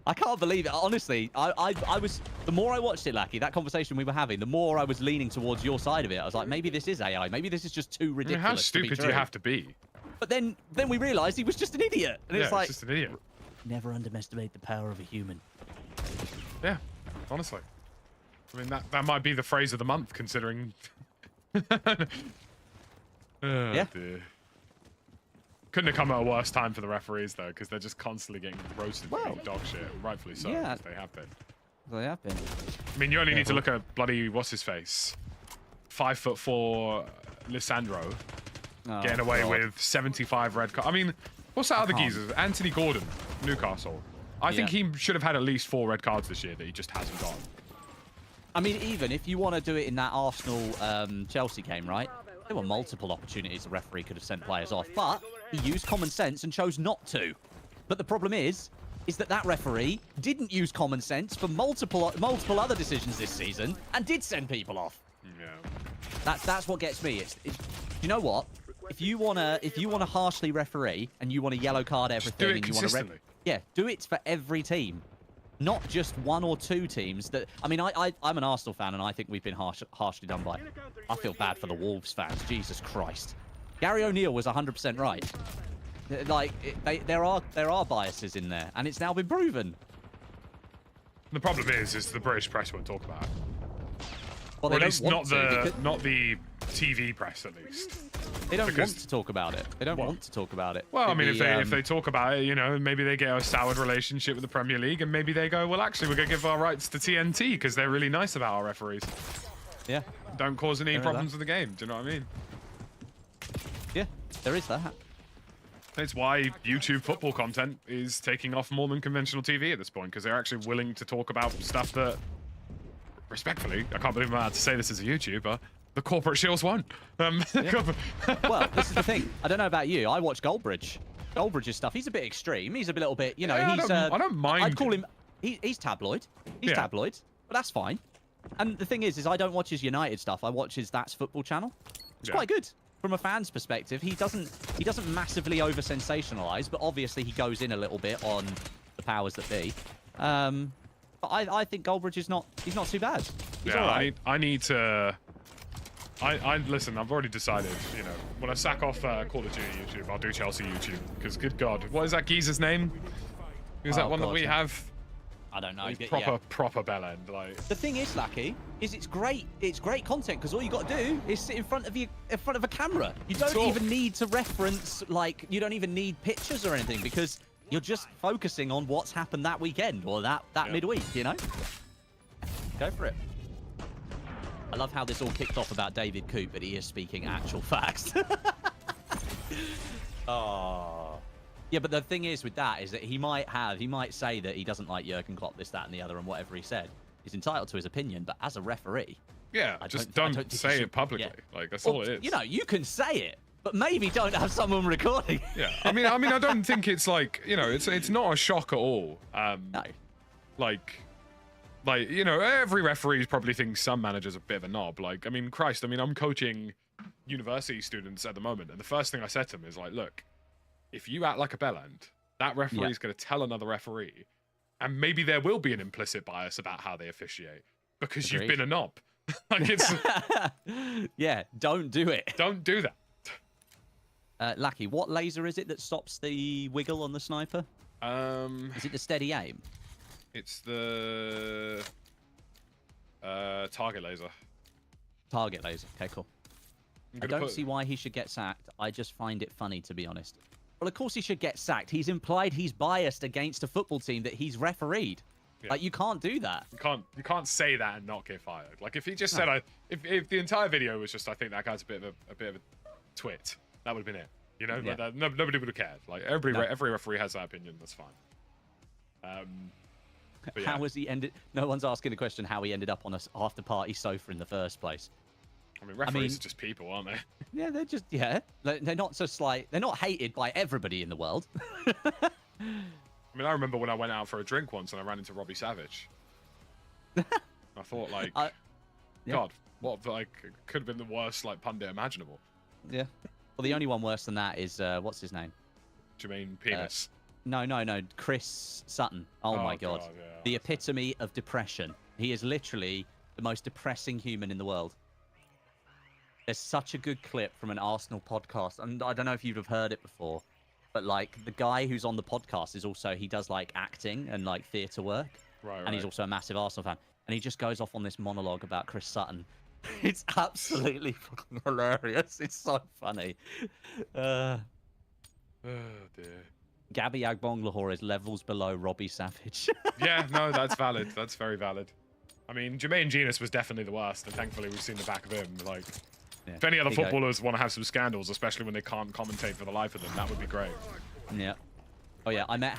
[SPEAKER 4] I can't believe it. Honestly, I was... The more I watched it, Lackey, that conversation we were having, the more I was leaning towards your side of it. I was like, maybe this is AI. Maybe this is just too ridiculous.
[SPEAKER 1] I mean, how stupid do you have to be?
[SPEAKER 4] But then we realised he was just an idiot. And
[SPEAKER 1] Yeah,
[SPEAKER 4] it's like...
[SPEAKER 1] just an idiot.
[SPEAKER 4] Never underestimate the power of a human.
[SPEAKER 1] Yeah, honestly. I mean, that might be the phrase of the month, considering... Oh,
[SPEAKER 4] Yeah.
[SPEAKER 1] dear. Couldn't have come at a worse time for the referees, though, because they're just constantly getting roasted for being dog shit, rightfully so,
[SPEAKER 4] Yeah.
[SPEAKER 1] as they have been.
[SPEAKER 4] They have been.
[SPEAKER 1] I mean, you only need to look at bloody what's-his-face. 5'4" Lissandro getting away
[SPEAKER 4] God.
[SPEAKER 1] with 75 red cards. I mean, what's that other geezer? Anthony Gordon, Newcastle. I think he should have had at least 4 red cards this year that he just hasn't got.
[SPEAKER 4] I mean, even if you want to do it in that Arsenal Chelsea game, right? There were multiple opportunities the referee could have sent players off, but he used common sense and chose not to. But the problem is that referee didn't use common sense for multiple other decisions this season and did send people off.
[SPEAKER 1] Yeah.
[SPEAKER 4] That's what gets me. It's you know what? If you wanna harshly referee and you want to yellow card everything,
[SPEAKER 1] do it
[SPEAKER 4] and you
[SPEAKER 1] consistently.
[SPEAKER 4] yeah, do it for every team. Not just 1 or 2 teams that... I mean, I'm an Arsenal fan, and I think we've been harshly done by. I feel bad for the Wolves fans. Jesus Christ. Gary O'Neill was 100% right. Like, there are biases in there, and it's now been proven.
[SPEAKER 1] The problem is the British press won't talk about it.
[SPEAKER 4] Well,
[SPEAKER 1] Or
[SPEAKER 4] they
[SPEAKER 1] at least
[SPEAKER 4] don't want
[SPEAKER 1] not the TV press, at least.
[SPEAKER 4] They don't want to talk about it. They don't
[SPEAKER 1] What?
[SPEAKER 4] want to talk about it.
[SPEAKER 1] Well, I mean,
[SPEAKER 4] The,
[SPEAKER 1] if they talk about it, you know, maybe they get a soured relationship with the Premier League, and maybe they go, well, actually, we're going to give our rights to TNT because they're really nice about our referees.
[SPEAKER 4] Yeah.
[SPEAKER 1] Don't cause any
[SPEAKER 4] There is
[SPEAKER 1] problems with the game. Do you know what I mean?
[SPEAKER 4] Yeah, there is that.
[SPEAKER 1] It's why YouTube football content is taking off more than conventional TV at this point, because they're actually willing to talk about stuff that, respectfully, I can't believe I'm allowed to say this as a YouTuber, the corporate shills won't.
[SPEAKER 4] Well, this is the thing. I don't know about you. I watch Goldbridge. Goldbridge's stuff. He's a bit extreme. He's a little bit, you know.
[SPEAKER 1] Yeah,
[SPEAKER 4] he's.
[SPEAKER 1] I don't mind.
[SPEAKER 4] I'd call him. He's tabloid. He's
[SPEAKER 1] Yeah.
[SPEAKER 4] tabloid, but that's fine. And the thing is I don't watch his United stuff. I watch his That's Football channel. It's
[SPEAKER 1] Yeah.
[SPEAKER 4] quite good from a fan's perspective. He doesn't massively over sensationalize, but obviously he goes in a little bit on the powers that be. But I think Goldbridge is not. He's not too bad. He's all right.
[SPEAKER 1] I need to. Listen, I've already decided, you know, when I sack off Call of Duty YouTube, I'll do Chelsea YouTube. Because, good God, what is that geezer's name? Who's that one that
[SPEAKER 4] God,
[SPEAKER 1] we
[SPEAKER 4] yeah.
[SPEAKER 1] have?
[SPEAKER 4] I don't know.
[SPEAKER 1] Like,
[SPEAKER 4] But yeah.
[SPEAKER 1] proper bell end. Like,
[SPEAKER 4] The thing is, Lucky, is it's great content because all you got to do is sit in front of a camera. You don't
[SPEAKER 1] Talk.
[SPEAKER 4] even need to reference, like, you don't even need pictures or anything because you're just focusing on what's happened that weekend or that midweek, you know? Go for it. I love how this all kicked off about David Coop, but he is speaking actual facts. Oh. Yeah, but the thing is with that is that he might say that he doesn't like Jurgen Klopp, this, that, and the other, and whatever he said. He's entitled to his opinion, but as a referee,
[SPEAKER 1] yeah,
[SPEAKER 4] I
[SPEAKER 1] just
[SPEAKER 4] don't
[SPEAKER 1] don't
[SPEAKER 4] think
[SPEAKER 1] say
[SPEAKER 4] you
[SPEAKER 1] it
[SPEAKER 4] should-
[SPEAKER 1] publicly.
[SPEAKER 4] yeah.
[SPEAKER 1] Like, that's
[SPEAKER 4] Well,
[SPEAKER 1] all it is.
[SPEAKER 4] you know, you can say it, but maybe don't have someone recording.
[SPEAKER 1] Yeah, I mean, I don't think it's like, you know, it's not a shock at all.
[SPEAKER 4] No.
[SPEAKER 1] Like, you know, every referee probably thinks some manager's a bit of a knob. Like, I mean, Christ, I mean, I'm coaching university students at the moment, and the first thing I said to them is like, look, if you act like a bellend, that referee's going to tell another referee, and maybe there will be an implicit bias about how they officiate because
[SPEAKER 4] Agreed.
[SPEAKER 1] you've been a knob. Like, it's
[SPEAKER 4] Yeah, don't do it.
[SPEAKER 1] don't do that.
[SPEAKER 4] Lucky, what laser is it that stops the wiggle on the sniper? Is it the steady aim?
[SPEAKER 1] It's the target laser.
[SPEAKER 4] Target laser. Okay, cool.
[SPEAKER 1] I'm
[SPEAKER 4] I
[SPEAKER 1] gonna
[SPEAKER 4] don't
[SPEAKER 1] put-
[SPEAKER 4] see why he should get sacked. I just find it funny, to be honest. well, of course he should get sacked. He's implied he's biased against a football team that he's refereed.
[SPEAKER 1] Yeah.
[SPEAKER 4] Like, you can't do that.
[SPEAKER 1] You can't say that and not get fired. Like, if he just said, if the entire video was just, I think that guy's a bit of a twit, that would have been it. You know,
[SPEAKER 4] Yeah.
[SPEAKER 1] like nobody would have cared. Like, every referee has that opinion. That's fine. But yeah.
[SPEAKER 4] How was he ended? No one's asking the question how he ended up on a after party sofa in the first place.
[SPEAKER 1] I mean, referees are just people, aren't they?
[SPEAKER 4] Yeah, they're just they're not just like they're not hated by everybody in the world.
[SPEAKER 1] I mean, I remember when I went out for a drink once and I ran into Robbie Savage. I thought, like, God, what, like, could have been the worst, like, pundit imaginable.
[SPEAKER 4] Yeah. Well, the only one worse than that is what's his name?
[SPEAKER 1] Jermaine Penis.
[SPEAKER 4] No, Chris Sutton. Oh my God.
[SPEAKER 1] Yeah,
[SPEAKER 4] The epitome of depression. He is literally the most depressing human in the world. There's such a good clip from an Arsenal podcast, and I don't know if you'd have heard it before, but like the guy who's on the podcast is also, he does like acting and like theatre work,
[SPEAKER 1] Right.
[SPEAKER 4] and he's also a massive Arsenal fan, and he just goes off on this monologue about Chris Sutton. It's absolutely fucking hilarious. It's so funny.
[SPEAKER 1] Oh dear.
[SPEAKER 4] Gabby Agbonglahor is levels below Robbie Savage.
[SPEAKER 1] Yeah, no, that's valid. That's very valid. I mean, Jermaine Genius was definitely the worst, and thankfully we've seen the back of him. Like,
[SPEAKER 4] Yeah,
[SPEAKER 1] if any other
[SPEAKER 4] there you go.
[SPEAKER 1] footballers want to have some scandals, especially when they can't commentate for the life of them, that would be great.
[SPEAKER 4] Yeah. Oh yeah, I met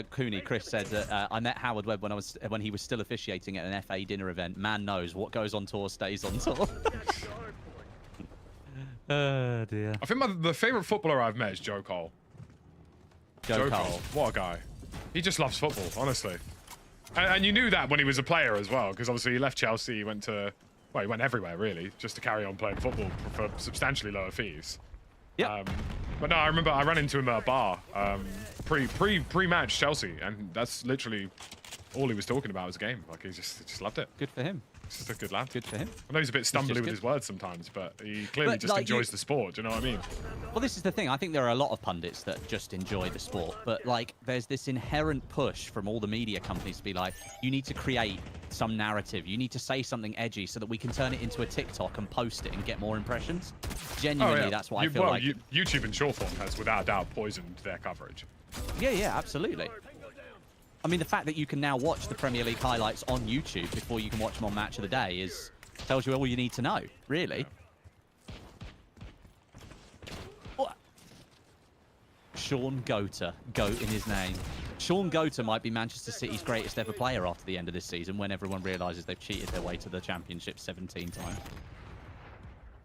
[SPEAKER 4] Cooney. Chris said that I met Howard Webb when he was still officiating at an FA dinner event. Man knows what goes on tour stays on tour. Oh dear.
[SPEAKER 1] I think the favorite footballer I've met is Joe Cole.
[SPEAKER 4] Joe Cole.
[SPEAKER 1] What a guy. He just loves football, honestly. And you knew that when he was a player as well, because obviously he left Chelsea, he went everywhere really, just to carry on playing football for substantially lower fees.
[SPEAKER 4] Yeah.
[SPEAKER 1] But no, I remember I ran into him at a bar pre-match Chelsea, and that's literally all he was talking about was the game. Like, he just loved it.
[SPEAKER 4] Good for him.
[SPEAKER 1] He's just a good lad.
[SPEAKER 4] Good for him.
[SPEAKER 1] I know he's a bit stumbly with
[SPEAKER 4] good.
[SPEAKER 1] his words sometimes, but he clearly
[SPEAKER 4] But,
[SPEAKER 1] just
[SPEAKER 4] like,
[SPEAKER 1] enjoys the sport. Do you know what I mean?
[SPEAKER 4] Well, this is the thing. I think there are a lot of pundits that just enjoy the sport, but like, there's this inherent push from all the media companies to be like, you need to create some narrative. You need to say something edgy so that we can turn it into a TikTok and post it and get more impressions. Genuinely, that's what I feel like.
[SPEAKER 1] YouTube in short form has without a doubt poisoned their coverage.
[SPEAKER 4] Yeah, absolutely. I mean, the fact that you can now watch the Premier League highlights on YouTube before you can watch them on Match of the Day tells you all you need to know, really. What? Sean Goater, goat in his name. Sean Goater might be Manchester City's greatest ever player after the end of this season, when everyone realises they've cheated their way to the Championship 17 times.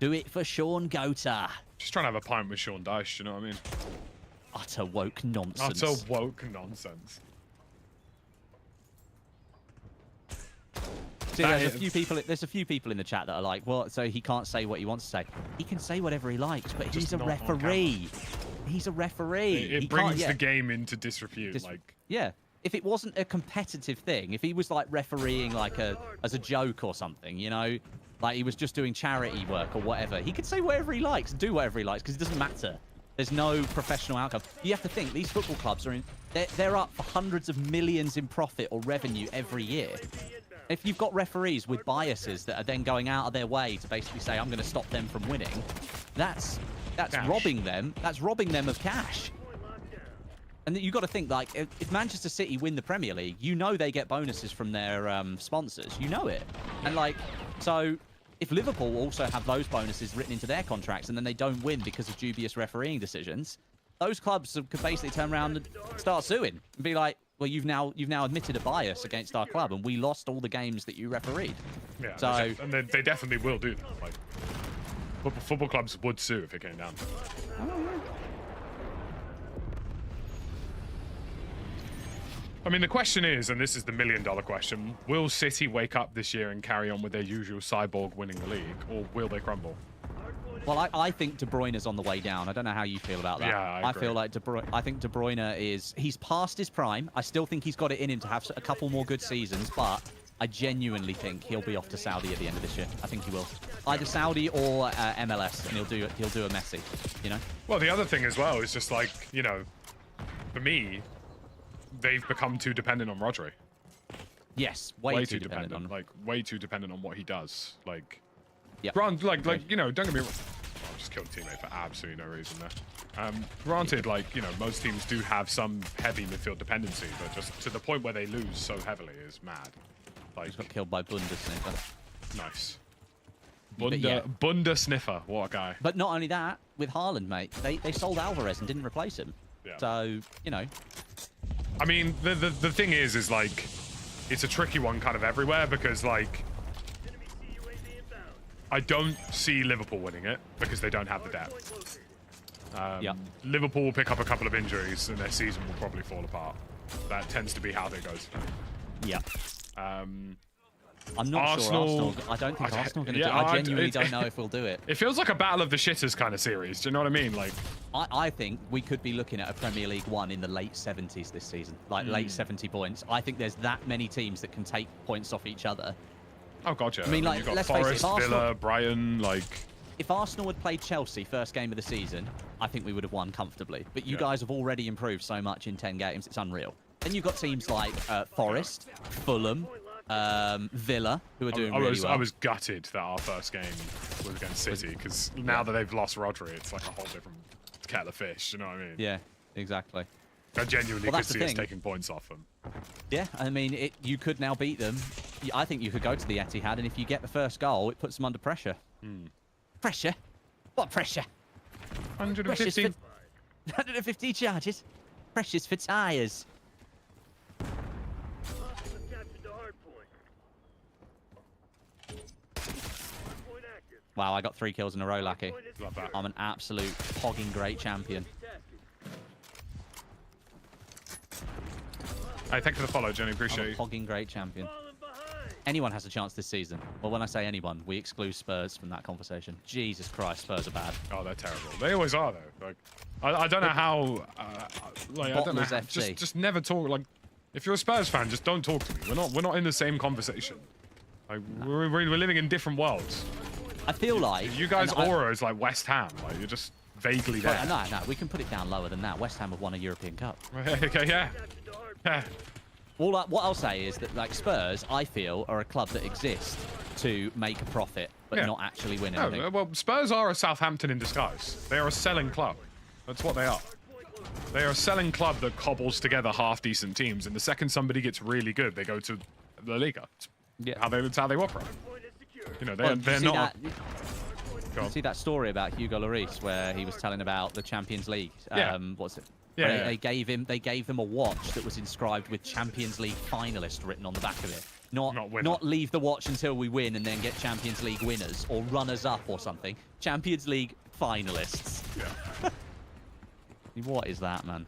[SPEAKER 4] Do it for Sean Goater.
[SPEAKER 1] Just trying to have a pint with Sean Dyche, you know what I mean?
[SPEAKER 4] Utter woke nonsense.
[SPEAKER 1] Utter woke nonsense.
[SPEAKER 4] See, there's a few people in the chat that are like, well, so he can't say what he wants to say. He can say whatever he likes, but
[SPEAKER 1] Just
[SPEAKER 4] he's a
[SPEAKER 1] not on
[SPEAKER 4] referee. He's a referee.
[SPEAKER 1] It brings the game into disrepute.
[SPEAKER 4] Yeah. If it wasn't a competitive thing, if he was like refereeing like as a joke or something, you know, like he was just doing charity work or whatever, he could say whatever he likes and do whatever he likes because it doesn't matter. There's no professional outcome. You have to think, these football clubs they're up for hundreds of millions in profit or revenue every year. If you've got referees with biases that are then going out of their way to basically say, I'm going to stop them from winning, that's robbing them. That's robbing them of cash. And you've got to think, like, if Manchester City win the Premier League, you know they get bonuses from their sponsors. You know it. And, like, so if Liverpool also have those bonuses written into their contracts and then they don't win because of dubious refereeing decisions, those clubs could basically turn around and start suing and be like, well, you've now admitted a bias against our club, and we lost all the games that you refereed.
[SPEAKER 1] Yeah,
[SPEAKER 4] so
[SPEAKER 1] and they definitely will do that. Like, football clubs would sue if it came down to it. I mean, the question is, and this is the million-dollar question, will City wake up this year and carry on with their usual cyborg winning the league, or will they crumble?
[SPEAKER 4] Well, I think De Bruyne is on the way down. I don't know how you feel about that.
[SPEAKER 1] Yeah, I agree.
[SPEAKER 4] feel like I think De Bruyne he's past his prime. I still think he's got it in him to have a couple more good seasons, but I genuinely think he'll be off to Saudi at the end of this year. I think he will. Either Saudi or MLS, and he'll do a Messi, you know?
[SPEAKER 1] Well, the other thing as well is just like, you know, for me, they've become too dependent on Rodri.
[SPEAKER 4] Yes, way too dependent on.
[SPEAKER 1] Like, way too dependent on what he does. Like,
[SPEAKER 4] Yep.
[SPEAKER 1] like, you know, don't get me wrong. just killed a teammate for absolutely no reason there. Granted, like, you know, most teams do have some heavy midfield dependency, but just to the point where they lose so heavily is mad. Like,
[SPEAKER 4] Just got killed by Bundesliga.
[SPEAKER 1] nice.
[SPEAKER 4] But yeah.
[SPEAKER 1] Bunda Sniffer, what a guy.
[SPEAKER 4] But not only that, with Haaland, mate, they sold Alvarez and didn't replace him.
[SPEAKER 1] Yeah.
[SPEAKER 4] So, you know.
[SPEAKER 1] I mean, the thing is like, it's a tricky one kind of everywhere because, like, I don't see Liverpool winning it because they don't have the depth.
[SPEAKER 4] Yeah.
[SPEAKER 1] Liverpool will pick up a couple of injuries and their season will probably fall apart. That tends to be how they go today.
[SPEAKER 4] Yeah. I'm not
[SPEAKER 1] Arsenal,
[SPEAKER 4] sure Arsenal. I don't think Arsenal are going to
[SPEAKER 1] yeah,
[SPEAKER 4] do it. I genuinely don't know if we'll do it.
[SPEAKER 1] It feels like a battle of the shitters kind of series. Do you know what I mean? Like,
[SPEAKER 4] I think we could be looking at a Premier League 1 in the late 70s this season. Like, late 70 points. I think there's that many teams that can take points off each other.
[SPEAKER 1] oh, gotcha.
[SPEAKER 4] I mean, like,
[SPEAKER 1] you've got
[SPEAKER 4] let's face it,
[SPEAKER 1] Forest,
[SPEAKER 4] if Arsenal-
[SPEAKER 1] Villa, Brighton, like...
[SPEAKER 4] If Arsenal had played Chelsea first game of the season, I think we would have won comfortably. But you
[SPEAKER 1] Yeah.
[SPEAKER 4] guys have already improved so much in 10 games, it's unreal. Then you've got teams like Forest, Fulham, Villa, who are doing really well.
[SPEAKER 1] I was gutted that our first game was against City because now that they've lost Rodri, it's like a whole different kettle of fish. You know what I mean?
[SPEAKER 4] Yeah, exactly.
[SPEAKER 1] I genuinely
[SPEAKER 4] Well,
[SPEAKER 1] could
[SPEAKER 4] that's the
[SPEAKER 1] see us
[SPEAKER 4] thing.
[SPEAKER 1] taking points off them.
[SPEAKER 4] Yeah, I mean, you could now beat them. I think you could go to the Etihad, and if you get the first goal, it puts them under pressure. Pressure? What pressure?
[SPEAKER 1] 150.
[SPEAKER 4] 150 charges. Pressures for tyres. Wow, I got 3 kills in a row, Lucky.
[SPEAKER 1] Love that.
[SPEAKER 4] I'm an absolute hogging great champion.
[SPEAKER 1] Hey, thank you for the follow, Johnny.
[SPEAKER 4] I'm
[SPEAKER 1] Appreciate
[SPEAKER 4] a
[SPEAKER 1] you.
[SPEAKER 4] hogging great champion. Anyone has a chance this season. Well, when I say anyone, we exclude Spurs from that conversation. Jesus Christ, Spurs are bad.
[SPEAKER 1] Oh, they're terrible. They always are, though. Like, I don't know how. Like, I don't know.
[SPEAKER 4] Bottlers
[SPEAKER 1] How,
[SPEAKER 4] FC.
[SPEAKER 1] just never talk. Like, if you're a Spurs fan, just don't talk to me. We're not in the same conversation. Like, we're living in different worlds.
[SPEAKER 4] I feel like...
[SPEAKER 1] You guys'
[SPEAKER 4] and I-
[SPEAKER 1] aura is like West Ham. Like, you're just vaguely there.
[SPEAKER 4] Well, no, we can put it down lower than that. West Ham have won a European Cup.
[SPEAKER 1] Okay, yeah. Yeah.
[SPEAKER 4] What I'll say is that, like, Spurs, I feel, are a club that exists to make a profit, but
[SPEAKER 1] Yeah.
[SPEAKER 4] not actually win
[SPEAKER 1] No,
[SPEAKER 4] anything.
[SPEAKER 1] well, Spurs are a Southampton in disguise. They are a selling club. That's what they are. They are a selling club that cobbles together half-decent teams, and the second somebody gets really good, they go to La Liga. It's
[SPEAKER 4] Yeah.
[SPEAKER 1] That's how they operate. You know,
[SPEAKER 4] Well,
[SPEAKER 1] they're
[SPEAKER 4] did you see
[SPEAKER 1] not...
[SPEAKER 4] that-
[SPEAKER 1] Go on.
[SPEAKER 4] See that story about Hugo Lloris where he was telling about the Champions League?
[SPEAKER 1] Yeah.
[SPEAKER 4] What's it?
[SPEAKER 1] Yeah,
[SPEAKER 4] Where
[SPEAKER 1] yeah.
[SPEAKER 4] They gave him a watch that was inscribed with Champions League finalist written on the back of it.
[SPEAKER 1] Not winner.
[SPEAKER 4] Not leave the watch until we win and then get Champions League winners or runners up or something. Champions League finalists.
[SPEAKER 1] Yeah.
[SPEAKER 4] What is that, man?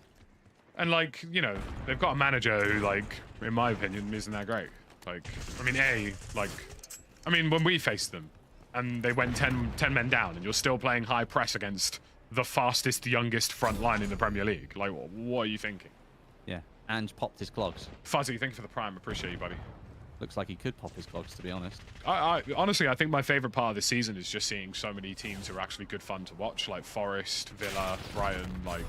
[SPEAKER 1] And, like, you know, they've got a manager who, like, in my opinion, isn't that great. Like, I mean, when we faced them, and they went 10 men down, and you're still playing high press against the fastest, youngest front line in the Premier League. Like, what are you thinking?
[SPEAKER 4] Yeah. Ange popped his clogs.
[SPEAKER 1] Fuzzy, thank you for the prime. Appreciate you, buddy.
[SPEAKER 4] Looks like he could pop his clogs, to be honest.
[SPEAKER 1] Honestly, I think my favorite part of the season is just seeing so many teams who are actually good fun to watch, like Forest, Villa, Brighton, like...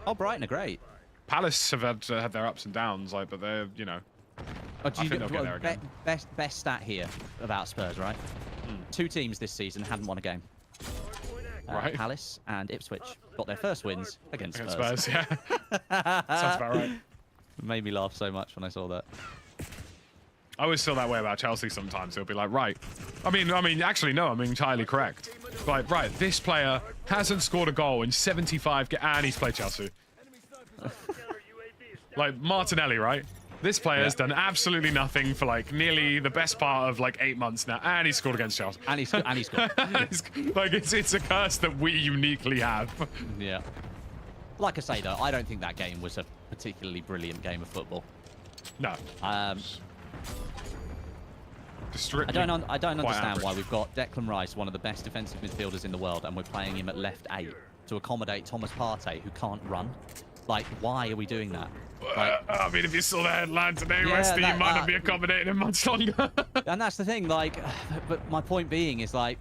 [SPEAKER 4] Oh, Brighton are great.
[SPEAKER 1] Palace have had their ups and downs, like, but they're, you know...
[SPEAKER 4] Oh, do
[SPEAKER 1] I
[SPEAKER 4] you
[SPEAKER 1] think they'll get there again.
[SPEAKER 4] best stat here about Spurs, right? 2 teams this season hadn't won a game.
[SPEAKER 1] Right.
[SPEAKER 4] Palace and Ipswich got their first wins against Spurs.
[SPEAKER 1] Against Spurs, yeah. Sounds about right.
[SPEAKER 4] It made me laugh so much when I saw that.
[SPEAKER 1] I always feel that way about Chelsea sometimes. It'll be like, right. I mean, actually, no, I'm entirely correct. Like, right, this player hasn't scored a goal in 75 and he's played Chelsea. Like, Martinelli, right? This player's done absolutely nothing for, like, nearly the best part of, like, 8 months now, and he scored against Chelsea.
[SPEAKER 4] And he's good.
[SPEAKER 1] Like, it's a curse that we uniquely have.
[SPEAKER 4] Yeah. Like I say, though, I don't think that game was a particularly brilliant game of football.
[SPEAKER 1] No.
[SPEAKER 4] I don't understand
[SPEAKER 1] average.
[SPEAKER 4] why we've got Declan Rice, one of the best defensive midfielders in the world, and we're playing him at left 8 to accommodate Thomas Partey, who can't run. Like, why are we doing that? Like,
[SPEAKER 1] I mean, if you saw the headline today,
[SPEAKER 4] Yeah,
[SPEAKER 1] Westy, you
[SPEAKER 4] that-
[SPEAKER 1] might not be accommodating him much longer.
[SPEAKER 4] and that's the thing, like, but my point being is, like,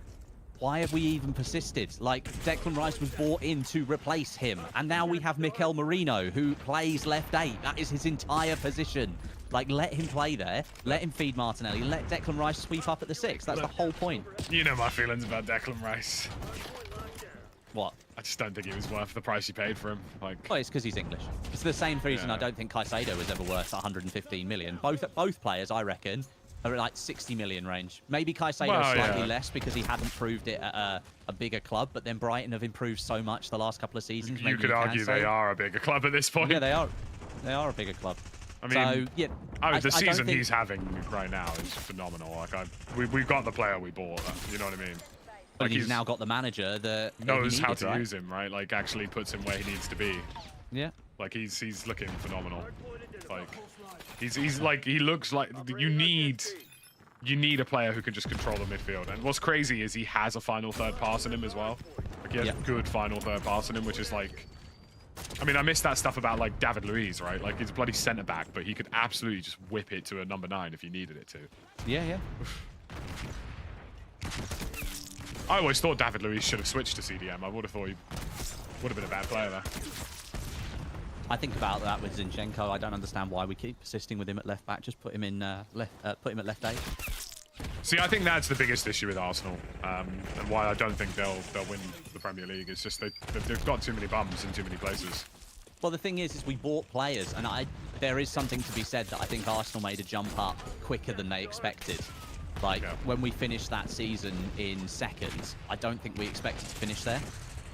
[SPEAKER 4] why have we even persisted? Like, Declan Rice was brought in to replace him, and now we have Mikel Merino, who plays left 8. That is his entire position. Like, let him play there, let him feed Martinelli, let Declan Rice sweep up at the 6. That's the whole point.
[SPEAKER 1] You know my feelings about Declan Rice.
[SPEAKER 4] What?
[SPEAKER 1] I just don't think he was worth the price you paid for him. Like,
[SPEAKER 4] Well, it's because he's English. It's the same reason
[SPEAKER 1] Yeah.
[SPEAKER 4] I don't think Caicedo was ever worth 115 million. Both players, I reckon, are at like 60 million range. Maybe Caicedo
[SPEAKER 1] Well,
[SPEAKER 4] slightly
[SPEAKER 1] yeah.
[SPEAKER 4] less because he hadn't proved it at a bigger club. But then Brighton have improved so much the last couple of seasons.
[SPEAKER 1] you
[SPEAKER 4] maybe
[SPEAKER 1] could
[SPEAKER 4] can
[SPEAKER 1] argue
[SPEAKER 4] say.
[SPEAKER 1] they are a bigger club at this point.
[SPEAKER 4] Yeah, they are. They are a bigger club.
[SPEAKER 1] I mean,
[SPEAKER 4] so yeah.
[SPEAKER 1] the
[SPEAKER 4] I don't
[SPEAKER 1] season
[SPEAKER 4] think-
[SPEAKER 1] he's having right now is phenomenal. Like, we've got the player we bought. You know what I mean?
[SPEAKER 4] But
[SPEAKER 1] Like,
[SPEAKER 4] he's now got the manager that he
[SPEAKER 1] knows how
[SPEAKER 4] needed,
[SPEAKER 1] to
[SPEAKER 4] right?
[SPEAKER 1] use him, right? Like, actually puts him where he needs to be.
[SPEAKER 4] Yeah.
[SPEAKER 1] Like, he's looking phenomenal. Like, he's like, he looks like you need a player who can just control the midfield. And what's crazy is he has a final third pass in him as well. Like, he has
[SPEAKER 4] Yeah.
[SPEAKER 1] good final third pass in him, which is like, I mean, I miss that stuff about like David Luiz, right? Like, he's a bloody centre back, but he could absolutely just whip it to a number 9 if you needed it to.
[SPEAKER 4] Yeah, yeah.
[SPEAKER 1] I always thought David Luiz should have switched to CDM. I would have thought he would have been a bad player there.
[SPEAKER 4] I think about that with Zinchenko. I don't understand why we keep persisting with him at left back. Just put him in put him at left 8.
[SPEAKER 1] See, I think that's the biggest issue with Arsenal, and why I don't think they'll win the Premier League. It's just they've got too many bums in too many places.
[SPEAKER 4] Well, the thing is we bought players, and there is something to be said that I think Arsenal made a jump up quicker than they expected. Like,
[SPEAKER 1] Yeah.
[SPEAKER 4] when we finished that season in second, I don't think we expected to finish there.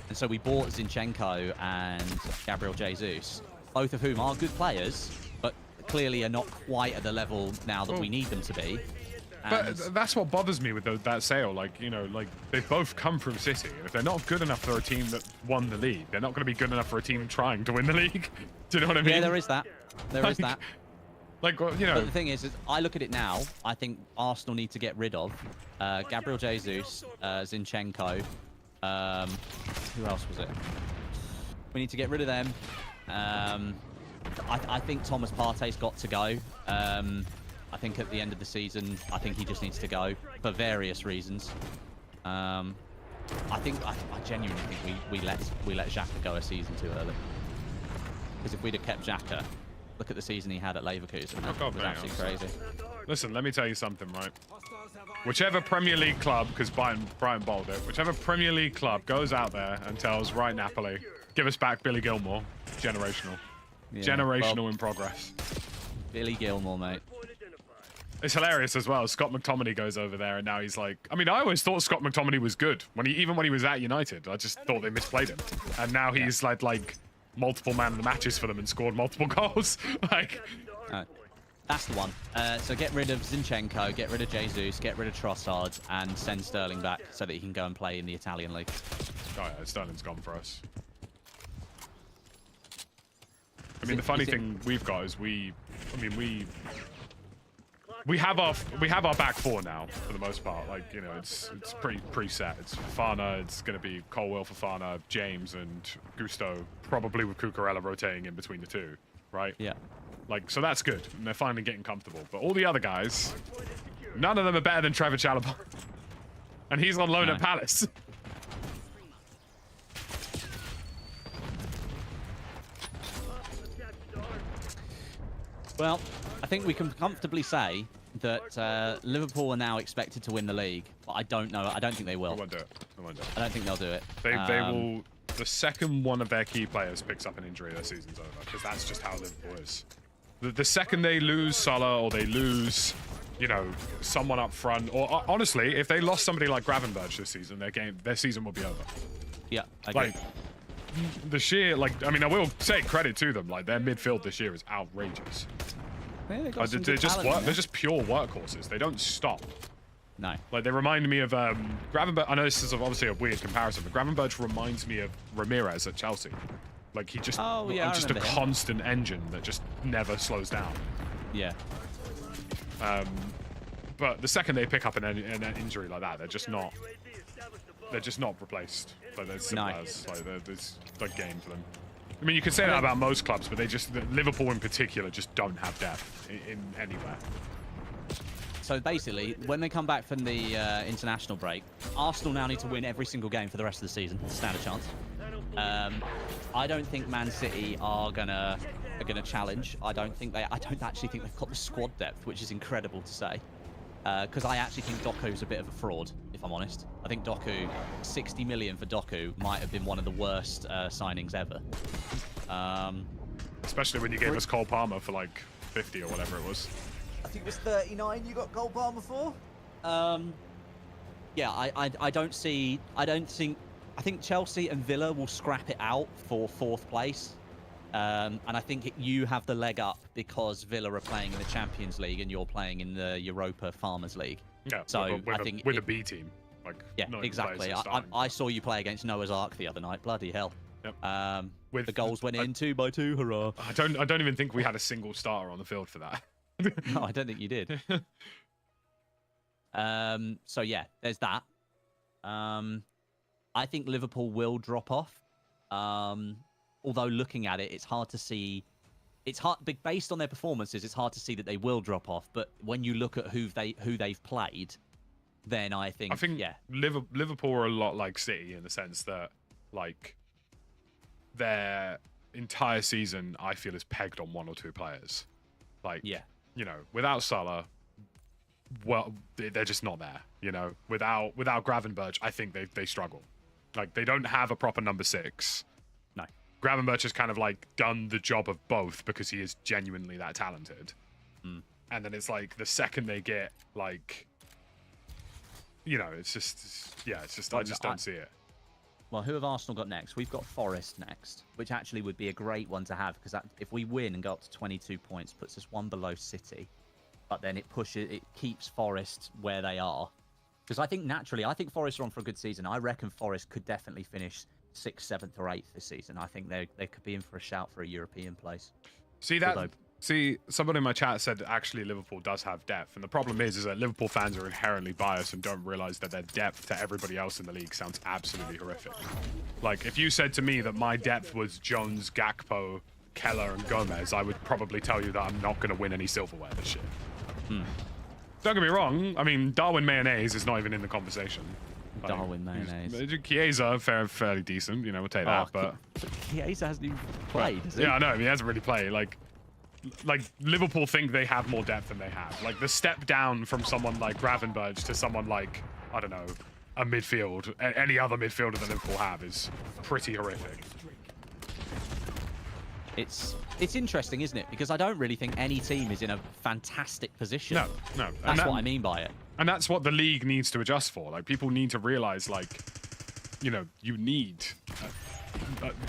[SPEAKER 4] And so we bought Zinchenko and Gabriel Jesus, both of whom are good players, but clearly are not quite at the level now that we need them to be.
[SPEAKER 1] But
[SPEAKER 4] And-
[SPEAKER 1] that's what bothers me with that sale. Like, you know, like they both come from City. If they're not good enough for a team that won the league, they're not going to be good enough for a team trying to win the league. Do you know what I mean?
[SPEAKER 4] yeah, there is that. There is that.
[SPEAKER 1] Like, well, you know,
[SPEAKER 4] But the thing is I look at it now, I think Arsenal need to get rid of Gabriel Jesus, Zinchenko, who else was it? We need to get rid of them. I think Thomas Partey's got to go. I think at the end of the season, I think he just needs to go for various reasons. I genuinely think we let Xhaka go a season too early. Because if we'd have kept Xhaka, look at the season he had at Leverkusen. That
[SPEAKER 1] God,
[SPEAKER 4] was
[SPEAKER 1] mate,
[SPEAKER 4] absolutely
[SPEAKER 1] honestly.
[SPEAKER 4] crazy.
[SPEAKER 1] listen, let me tell you something, right? Whichever Premier League club, because Brighton bowled it, whichever Premier League club goes out there and tells Right Napoli, give us back Billy Gilmore, generational.
[SPEAKER 4] Yeah,
[SPEAKER 1] Generational
[SPEAKER 4] well,
[SPEAKER 1] in progress.
[SPEAKER 4] Billy Gilmore, mate.
[SPEAKER 1] It's hilarious as well. Scott McTominay goes over there, and now he's like... I mean, I always thought Scott McTominay was good. Even when he was at United, I just thought they misplayed him. And now he's like multiple man of the matches for them and scored multiple goals. Like...
[SPEAKER 4] That's the one. So get rid of Zinchenko, get rid of Jesus, get rid of Trossard, and send Sterling back so that he can go and play in the Italian league.
[SPEAKER 1] Oh yeah, Sterling's gone for us. I mean, the funny thing we've got is we have our back four now for the most part. Like, you know, it's pretty set. It's Fafana. It's going to be Colwell, Fafana, James, and Gusto. Probably with Cucurella rotating in between the two, right?
[SPEAKER 4] Yeah.
[SPEAKER 1] Like, so that's good. And they're finally getting comfortable. But all the other guys, none of them are better than Trevor Chalobah. And he's on loan at Palace.
[SPEAKER 4] Well, I think we can comfortably say that Liverpool are now expected to win the league, but I don't know. I don't think they will.
[SPEAKER 1] They won't do it. They won't do it.
[SPEAKER 4] I don't think they'll do it.
[SPEAKER 1] They will. The second one of their key players picks up an injury, their season's over. Because that's just how Liverpool is. The second they lose Salah or they lose, you know, someone up front, or honestly, if they lost somebody like Gravenberch this season, their season will be over.
[SPEAKER 4] Yeah, I agree.
[SPEAKER 1] Like, the sheer, like, I mean, I will say credit to them. Like, their midfield this year is outrageous.
[SPEAKER 4] Yeah, they've got some
[SPEAKER 1] They're
[SPEAKER 4] good
[SPEAKER 1] just
[SPEAKER 4] talent in there.
[SPEAKER 1] they're just pure workhorses. They don't stop.
[SPEAKER 4] No.
[SPEAKER 1] Like, they remind me of Gravenberch. I know this is obviously a weird comparison, but Gravenberch reminds me of Ramirez at Chelsea. Like, he just,
[SPEAKER 4] Oh, yeah, I
[SPEAKER 1] just a
[SPEAKER 4] remember him.
[SPEAKER 1] constant engine that just never slows down.
[SPEAKER 4] Yeah.
[SPEAKER 1] But the second they pick up an injury like that, they're just not replaced. Like, they're simple
[SPEAKER 4] No.
[SPEAKER 1] as, like, there's no game for them. I mean, you could say that about most clubs, but Liverpool in particular just don't have depth in anywhere.
[SPEAKER 4] So basically, when they come back from the international break, Arsenal now need to win every single game for the rest of the season to stand a chance. I don't think Man City are gonna challenge. I don't actually think they've got the squad depth, which is incredible to say. because I actually think Doku's a bit of a fraud, if I'm honest. I think Doku, 60 million for Doku might have been one of the worst signings ever.
[SPEAKER 1] Especially when you gave us Cole Palmer for like 50 or whatever it was.
[SPEAKER 4] I think it was 39 you got Cole Palmer for. Yeah, I don't think Chelsea and Villa will scrap it out for 4th place. And I think you have the leg up because Villa are playing in the Champions League and you're playing in the Europa Farmers League.
[SPEAKER 1] Yeah,
[SPEAKER 4] so
[SPEAKER 1] with
[SPEAKER 4] I think
[SPEAKER 1] with a B team. Like,
[SPEAKER 4] yeah, exactly. I saw you play against Noah's Ark the other night. Bloody hell.
[SPEAKER 1] Yep.
[SPEAKER 4] The goals went in 2-2. Hurrah!
[SPEAKER 1] I don't even think we had a single starter on the field for that.
[SPEAKER 4] No, I don't think you did. So yeah, there's that. I think Liverpool will drop off. Although looking at it, it's hard to see. It's hard based on their performances. It's hard to see that they will drop off. But when you look at who they've played, then I think yeah,
[SPEAKER 1] Liverpool are a lot like City in the sense that like their entire season I feel is pegged on 1 or 2 players. Like
[SPEAKER 4] yeah,
[SPEAKER 1] you know, without Salah, well, they're just not there. You know, without Gravenberch, I think they struggle. Like they don't have a proper number 6.
[SPEAKER 4] No.
[SPEAKER 1] Gravenberch has kind of like done the job of both because he is genuinely that talented. And then it's like the second they get like, you know, it's just I just don't see it.
[SPEAKER 4] Well, who have Arsenal got next? We've got Forest next, which actually would be a great one to have because if we win and go up to 22 points, puts us 1 below City, but then it keeps Forest where they are. Because I think naturally, I think Forest are on for a good season. I reckon Forest could definitely finish 6th, 7th, or 8th this season. I think they could be in for a shout for a European place.
[SPEAKER 1] See, someone in my chat said actually Liverpool does have depth, and the problem is that Liverpool fans are inherently biased and don't realize that their depth to everybody else in the league sounds absolutely horrific. Like if you said to me that my depth was Jones, Gakpo, Keller, and Gomez, I would probably tell you that I'm not going to win any silverware this year. Don't get me wrong. I mean, Darwin Mayonnaise is not even in the conversation. Like,
[SPEAKER 4] Darwin Mayonnaise.
[SPEAKER 1] Chiesa, fairly decent. You know, we'll take that. But
[SPEAKER 4] Chiesa hasn't even played, has he?
[SPEAKER 1] Yeah, I know. He hasn't really played. Like Liverpool think they have more depth than they have. Like the step down from someone like Gravenberch to someone like, I don't know, a midfield, any other midfielder that Liverpool have is pretty horrific.
[SPEAKER 4] It's interesting, isn't it? Because I don't really think any team is in a fantastic position.
[SPEAKER 1] No.
[SPEAKER 4] That's what I mean by it.
[SPEAKER 1] And that's what the league needs to adjust for. Like people need to realize, like, you know, you need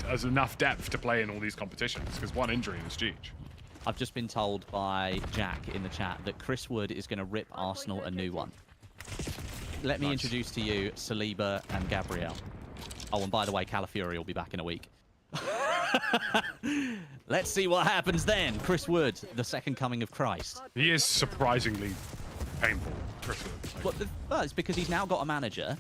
[SPEAKER 1] as enough depth to play in all these competitions because one injury is huge.
[SPEAKER 4] I've just been told by Jack in the chat that Chris Wood is going to rip Arsenal a new one. Let me introduce to you Saliba and Gabriel. Oh, and by the way, Calafiori will be back in a week. Let's see what happens then. Chris Wood, the second coming of Christ.
[SPEAKER 1] He is surprisingly painful, Chris Wood.
[SPEAKER 4] Well, it's because he's now got a manager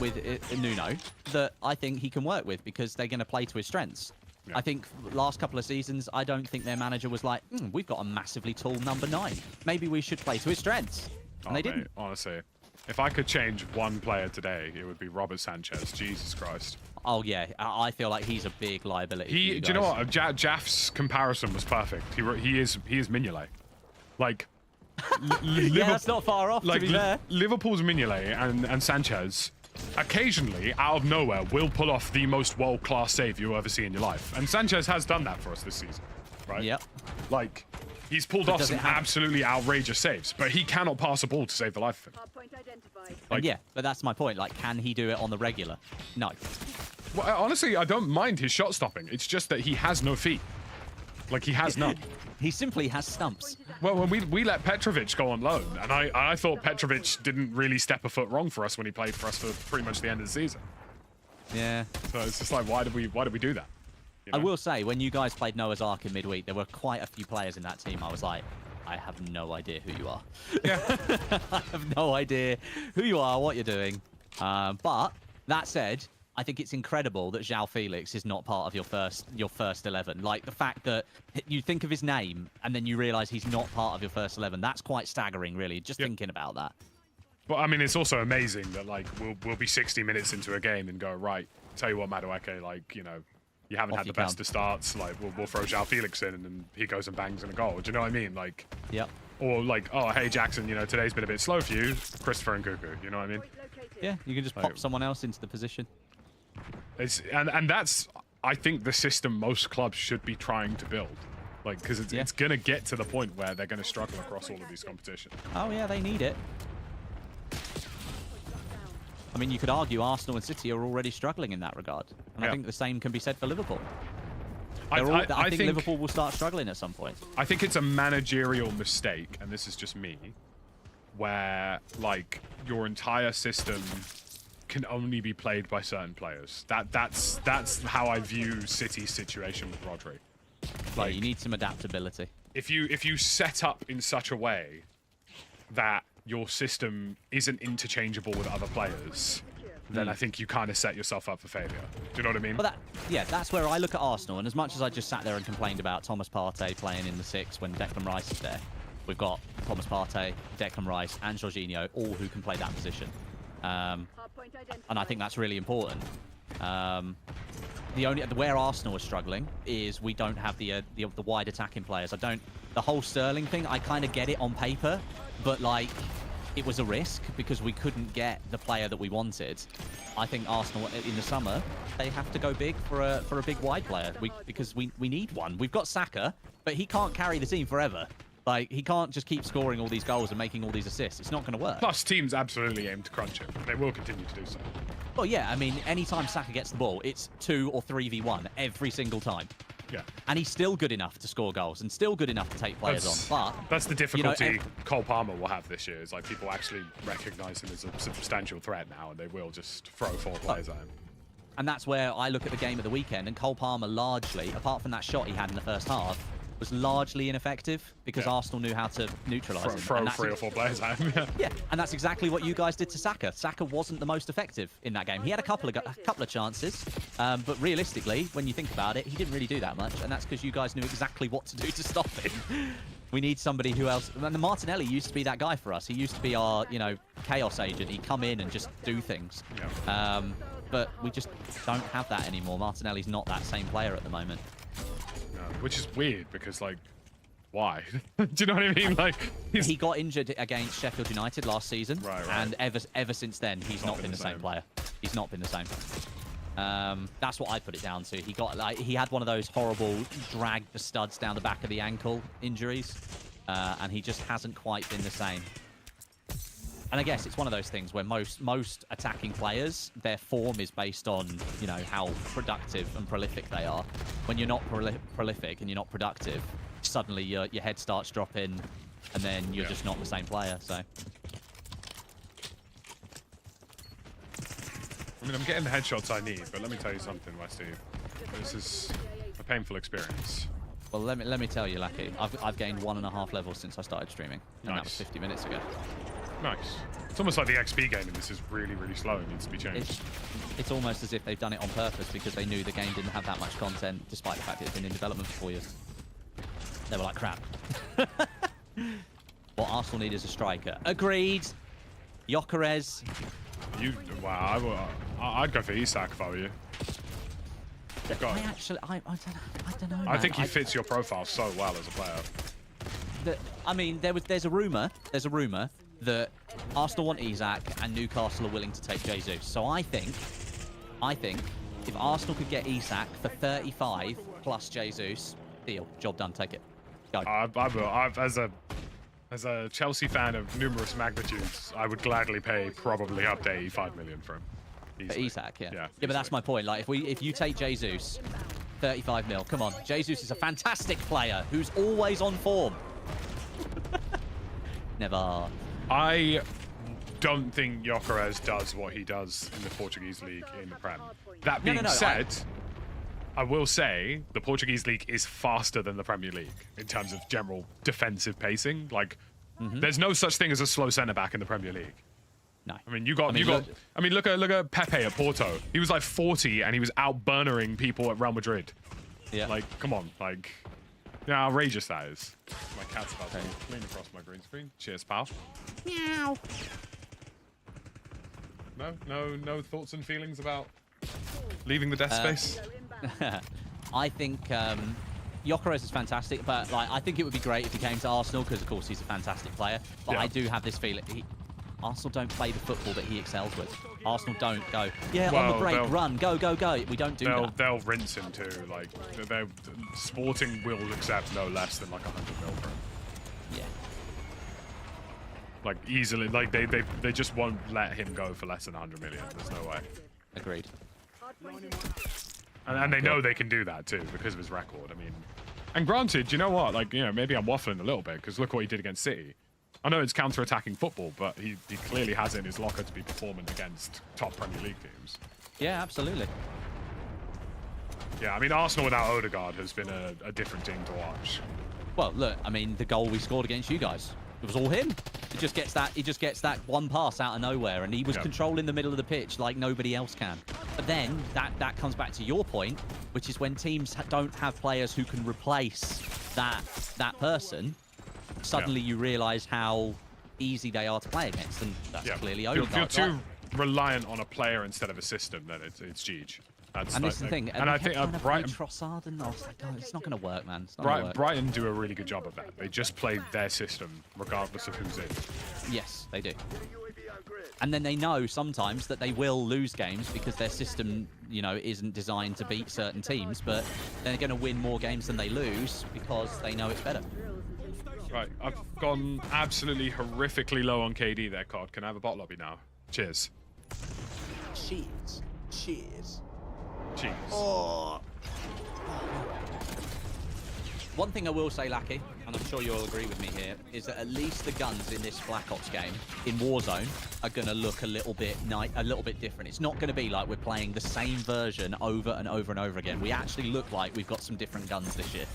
[SPEAKER 4] with Nuno that I think he can work with because they're going to play to his strengths. Yeah. I think last couple of seasons, I don't think their manager was like, we've got a massively tall number 9. Maybe we should play to his strengths. And they didn't.
[SPEAKER 1] Honestly, if I could change one player today, it would be Robert Sanchez. Jesus Christ.
[SPEAKER 4] Oh, yeah. I feel like he's a big liability.
[SPEAKER 1] Do you know what? Jaff's comparison was perfect. He is Mignolet. Like,
[SPEAKER 4] yeah, that's not far off, to be fair.
[SPEAKER 1] Liverpool's Mignolet and Sanchez occasionally, out of nowhere, will pull off the most world-class save you'll ever see in your life. And Sanchez has done that for us this season, right?
[SPEAKER 4] Yep.
[SPEAKER 1] Like, he's pulled off some absolutely outrageous saves, but he cannot pass a ball to save the life of him.
[SPEAKER 2] Hardpoint identified.
[SPEAKER 4] Like, yeah, but that's my point. Like, can he do it on the regular? No.
[SPEAKER 1] Well, honestly, I don't mind his shot stopping. It's just that he has no feet. Like, he has none.
[SPEAKER 4] He simply has stumps.
[SPEAKER 1] Well, when we let Petrovic go on loan, and I thought Petrovic didn't really step a foot wrong for us when he played for us for pretty much the end of the season.
[SPEAKER 4] Yeah.
[SPEAKER 1] So it's just like, why did we do that? You know?
[SPEAKER 4] I will say, when you guys played Noah's Ark in midweek, there were quite a few players in that team. I was like, I have no idea who you are.
[SPEAKER 1] Yeah.
[SPEAKER 4] I have no idea who you are, what you're doing. But that said, I think it's incredible that João Felix is not part of your first 11. Like the fact that you think of his name and then you realise he's not part of your first 11. That's quite staggering, really. Just thinking about that.
[SPEAKER 1] But I mean, it's also amazing that like we'll be 60 minutes into a game and go, right, tell you what, Madueke, like, you know, you haven't had the best of starts. Like we'll throw João Felix in and then he goes and bangs in a goal. Do you know what I mean? Like,
[SPEAKER 4] yep.
[SPEAKER 1] Or like, oh, hey Jackson, you know, today's been a bit slow for you, Christopher and Cuckoo. You know what I mean?
[SPEAKER 2] Point located.
[SPEAKER 4] Yeah, you can just pop someone else into the position.
[SPEAKER 1] And that's, I think, the system most clubs should be trying to build. Like, because it's gonna get to the point where they're gonna struggle across all of these competitions.
[SPEAKER 4] Oh yeah, they need it. I mean, you could argue Arsenal and City are already struggling in that regard, and I think the same can be said for Liverpool. I think Liverpool will start struggling at some point.
[SPEAKER 1] I think it's a managerial mistake, and this is just me, where like your entire system can only be played by certain players. That's how I view City's situation with Rodri.
[SPEAKER 4] Like, you need some adaptability.
[SPEAKER 1] If you set up in such a way that your system isn't interchangeable with other players, then I think you kind of set yourself up for failure. Do you know what I mean?
[SPEAKER 4] Well, that's where I look at Arsenal, and as much as I just sat there and complained about Thomas Partey playing in the 6 when Declan Rice is there, we've got Thomas Partey, Declan Rice, and Jorginho, all who can play that position. And I think that's really important. Where Arsenal is struggling is we don't have the wide attacking players. The whole Sterling thing, I kind of get it on paper, but like, it was a risk because we couldn't get the player that we wanted. I think Arsenal in the summer, they have to go big for a big wide player because we need one. We've got Saka, but he can't carry the team forever. Like, he can't just keep scoring all these goals and making all these assists. It's not going to work.
[SPEAKER 1] Plus, teams absolutely aim to crunch him. They will continue to do so.
[SPEAKER 4] Well, yeah, I mean, anytime Saka gets the ball, it's 2 or 3v1 every single time.
[SPEAKER 1] Yeah.
[SPEAKER 4] And he's still good enough to score goals and still good enough to take players on. But
[SPEAKER 1] that's the difficulty Cole Palmer will have this year. Is like people actually recognise him as a substantial threat now, and they will just throw 4 players at him.
[SPEAKER 4] And that's where I look at the game at the weekend, and Cole Palmer largely, apart from that shot he had in the first half, was largely ineffective because Arsenal knew how to neutralise him.
[SPEAKER 1] Throw 3 or 4 players at him.
[SPEAKER 4] Yeah, and that's exactly what you guys did to Saka. Saka wasn't the most effective in that game. He had a couple of chances, but realistically, when you think about it, he didn't really do that much, and that's because you guys knew exactly what to do to stop him. We need somebody who else. And the Martinelli used to be that guy for us. He used to be our, chaos agent. He'd come in and just do things.
[SPEAKER 1] Yeah.
[SPEAKER 4] But we just don't have that anymore. Martinelli's not that same player at the moment.
[SPEAKER 1] No, which is weird because, like, why? Do you know what I mean? Like,
[SPEAKER 4] he got injured against Sheffield United last season,
[SPEAKER 1] right.
[SPEAKER 4] And ever since then, he's not been the same player. He's not been the same. That's what I put it down to. He had one of those horrible drag the studs down the back of the ankle injuries, and he just hasn't quite been the same. And I guess it's one of those things where most attacking players, their form is based on, how productive and prolific they are. When you're not prolific and you're not productive, suddenly your head starts dropping, and then you're just not the same player. So.
[SPEAKER 1] I mean, I'm getting the headshots I need, but let me tell you something, Westy. This is a painful experience.
[SPEAKER 4] Well, let me tell you, Lucky. I've gained 1.5 levels since I started streaming, and that was 50 minutes ago.
[SPEAKER 1] Nice. It's almost like the XP game, and this is really, really slow. It needs to be changed.
[SPEAKER 4] It's almost as if they've done it on purpose because they knew the game didn't have that much content, despite the fact it had been in development for 4 years. They were like, crap. What Arsenal need is a striker. Agreed. Gyökeres.
[SPEAKER 1] Wow, I'd go for Isak if I were you.
[SPEAKER 4] I don't know.
[SPEAKER 1] I think he fits your profile so well as a player.
[SPEAKER 4] I mean, there's a rumor that Arsenal want Isak and Newcastle are willing to take Jesus. So I think if Arsenal could get Isak for 35 plus Jesus, deal, job done, take it. Go.
[SPEAKER 1] I will. As a Chelsea fan of numerous magnitudes, I would gladly pay probably up to 85 million for him.
[SPEAKER 4] For Isak, yeah.
[SPEAKER 1] Yeah,
[SPEAKER 4] but that's my point. Like, if you take Jesus, 35 mil, come on. Jesus is a fantastic player who's always on form. Never.
[SPEAKER 1] I don't think Gyökeres does what he does in the Portuguese league in the Prem. That being said, I will say the Portuguese league is faster than the Premier League in terms of general defensive pacing. Like, there's no such thing as a slow centre back in the Premier League.
[SPEAKER 4] No.
[SPEAKER 1] I mean, look at Pepe at Porto. He was like 40 and he was out-burnering people at Real Madrid.
[SPEAKER 4] Yeah.
[SPEAKER 1] Like, come on, like, how outrageous that is. My cat's about to lean across my green screen. Cheers, pal.
[SPEAKER 4] Meow.
[SPEAKER 1] No thoughts and feelings about leaving the death space?
[SPEAKER 4] I think Gyökeres is fantastic, but like I think it would be great if he came to Arsenal because, of course, he's a fantastic player. But
[SPEAKER 1] Yeah.
[SPEAKER 4] I do have this feeling Arsenal don't play the football that he excels with. Arsenal don't go, yeah, on
[SPEAKER 1] Well,
[SPEAKER 4] the break,
[SPEAKER 1] they'll-
[SPEAKER 4] run, go, go, go. We don't do that.
[SPEAKER 1] They'll rinse him too. Like, Sporting will accept no less than like 100 mil for him.
[SPEAKER 4] Yeah.
[SPEAKER 1] Like easily, like they just won't let him go for less than 100 million. There's no way.
[SPEAKER 4] Agreed.
[SPEAKER 1] And they know they can do that too because of his record. I mean, and granted, you know what? Like, you know, maybe I'm waffling a little bit because look what he did against City. I know it's counter-attacking football, but he clearly has it in his locker to be performing against top Premier League teams.
[SPEAKER 4] Yeah, absolutely.
[SPEAKER 1] Yeah, I mean, Arsenal without Odegaard has been a different team to watch.
[SPEAKER 4] Well, look, I mean, the goal we scored against you guys, it was all him. He just gets that one pass out of nowhere, and he was controlling the middle of the pitch like nobody else can. But then that comes back to your point, which is when teams don't have players who can replace that person. Suddenly you realise how easy they are to play against, and that's clearly Odegaard.
[SPEAKER 1] If you're too reliant on a player instead of a system, then it's Jeej.
[SPEAKER 4] And this is the thing.
[SPEAKER 1] And I think Brighton,
[SPEAKER 4] Trossard, and I was like, oh, it's not going to work, man. It's not gonna work.
[SPEAKER 1] Brighton do a really good job of that. They just play their system regardless of who's in.
[SPEAKER 4] Yes, they do. And then they know sometimes that they will lose games because their system, you know, isn't designed to beat certain teams, but they're going to win more games than they lose because they know it's better.
[SPEAKER 1] Right, I've gone absolutely horrifically low on KD there, COD. Can I have a bot lobby now? Cheers.
[SPEAKER 4] Cheers. Cheers.
[SPEAKER 1] Cheers.
[SPEAKER 4] Oh. One thing I will say, Lackey, and I'm sure you'll agree with me here, is that at least the guns in this Black Ops game in Warzone are going to look a little bit different. It's not going to be like we're playing the same version over and over and over again. We actually look like we've got some different guns this year.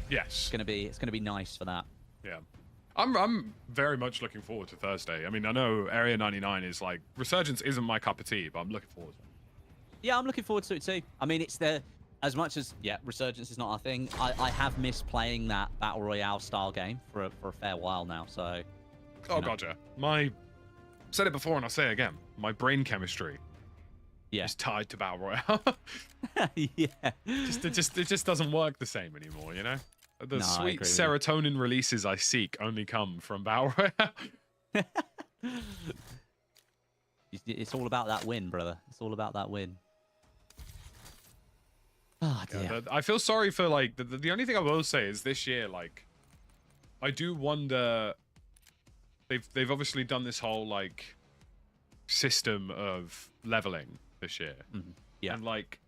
[SPEAKER 1] Yes.
[SPEAKER 4] It's going to be nice for that.
[SPEAKER 1] Yeah. I'm very much looking forward to Thursday. I mean, I know Area 99 is like, Resurgence isn't my cup of tea, but I'm looking forward to it.
[SPEAKER 4] Yeah, I'm looking forward to it too. I mean, it's as much as, yeah, Resurgence is not our thing, I have missed playing that Battle Royale style game for a fair while now, so...
[SPEAKER 1] Oh, gotcha. I've said it before and I'll say it again. My brain chemistry is tied to Battle Royale.
[SPEAKER 4] Yeah.
[SPEAKER 1] It just doesn't work the same anymore, you know? The
[SPEAKER 4] No,
[SPEAKER 1] sweet serotonin releases I seek only come from Battle Royale.
[SPEAKER 4] It's all about that win, brother. It's all about that win. Oh, dear.
[SPEAKER 1] Yeah, I feel sorry for, like, the only thing I will say is this year, like, I do wonder, they've obviously done this whole, like, system of leveling this year.
[SPEAKER 4] Mm-hmm. Yeah.
[SPEAKER 1] And, like,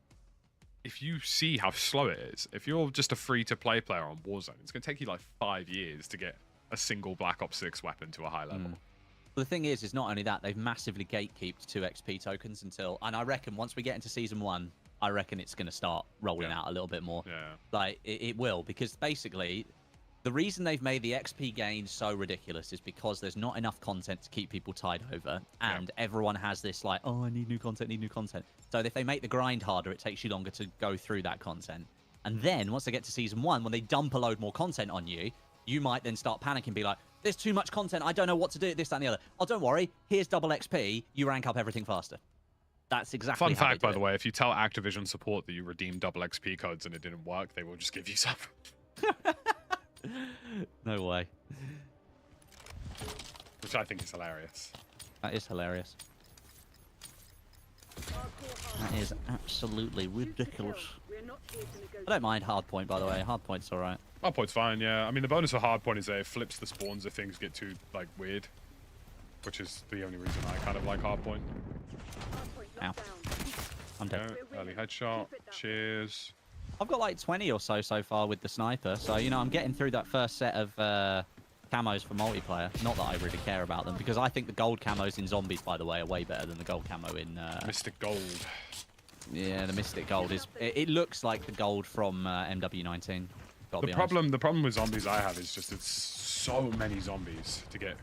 [SPEAKER 1] if you see how slow it is, if you're just a free-to-play player on Warzone, it's going to take you, like, 5 years to get a single Black Ops 6 weapon to a high level.
[SPEAKER 4] Well, the thing is not only that, they've massively gatekeeped 2 XP tokens until... And I reckon once we get into Season 1, I reckon it's going to start rolling out a little bit more.
[SPEAKER 1] Yeah.
[SPEAKER 4] Like, it will, because basically, the reason they've made the XP gain so ridiculous is because there's not enough content to keep people tied over, and everyone has this, like, oh, I need new content. So if they make the grind harder, it takes you longer to go through that content. And then, once they get to Season 1, when they dump a load more content on you, you might then start panicking and be like, there's too much content, I don't know what to do, this, that, and the other. Oh, don't worry, here's double XP, you rank up everything faster. That's exactly
[SPEAKER 1] Fun
[SPEAKER 4] how
[SPEAKER 1] fact,
[SPEAKER 4] they
[SPEAKER 1] by
[SPEAKER 4] do
[SPEAKER 1] the way, if you tell Activision support that you redeemed double XP codes and it didn't work, they will just give you some.
[SPEAKER 4] No way.
[SPEAKER 1] Which I think is hilarious.
[SPEAKER 4] That is hilarious. That is absolutely ridiculous. I don't mind hardpoint, by the way. Hardpoint's alright.
[SPEAKER 1] Hardpoint's fine, yeah. I mean, the bonus for hardpoint is that it flips the spawns if things get too, like, weird. Which is the only reason I kind of like hardpoint.
[SPEAKER 4] Ow. I'm dead.
[SPEAKER 1] Yeah, early headshot. Cheers.
[SPEAKER 4] I've got like 20 or so far with the sniper, so, you know, I'm getting through that first set of camos for multiplayer. Not that I really care about them, because I think the gold camos in zombies, by the way, are way better than the gold camo in...
[SPEAKER 1] Mystic Gold.
[SPEAKER 4] Yeah, the Mystic Gold is... It looks like the gold from MW19.
[SPEAKER 1] The problem with zombies I have is just it's so many zombies to get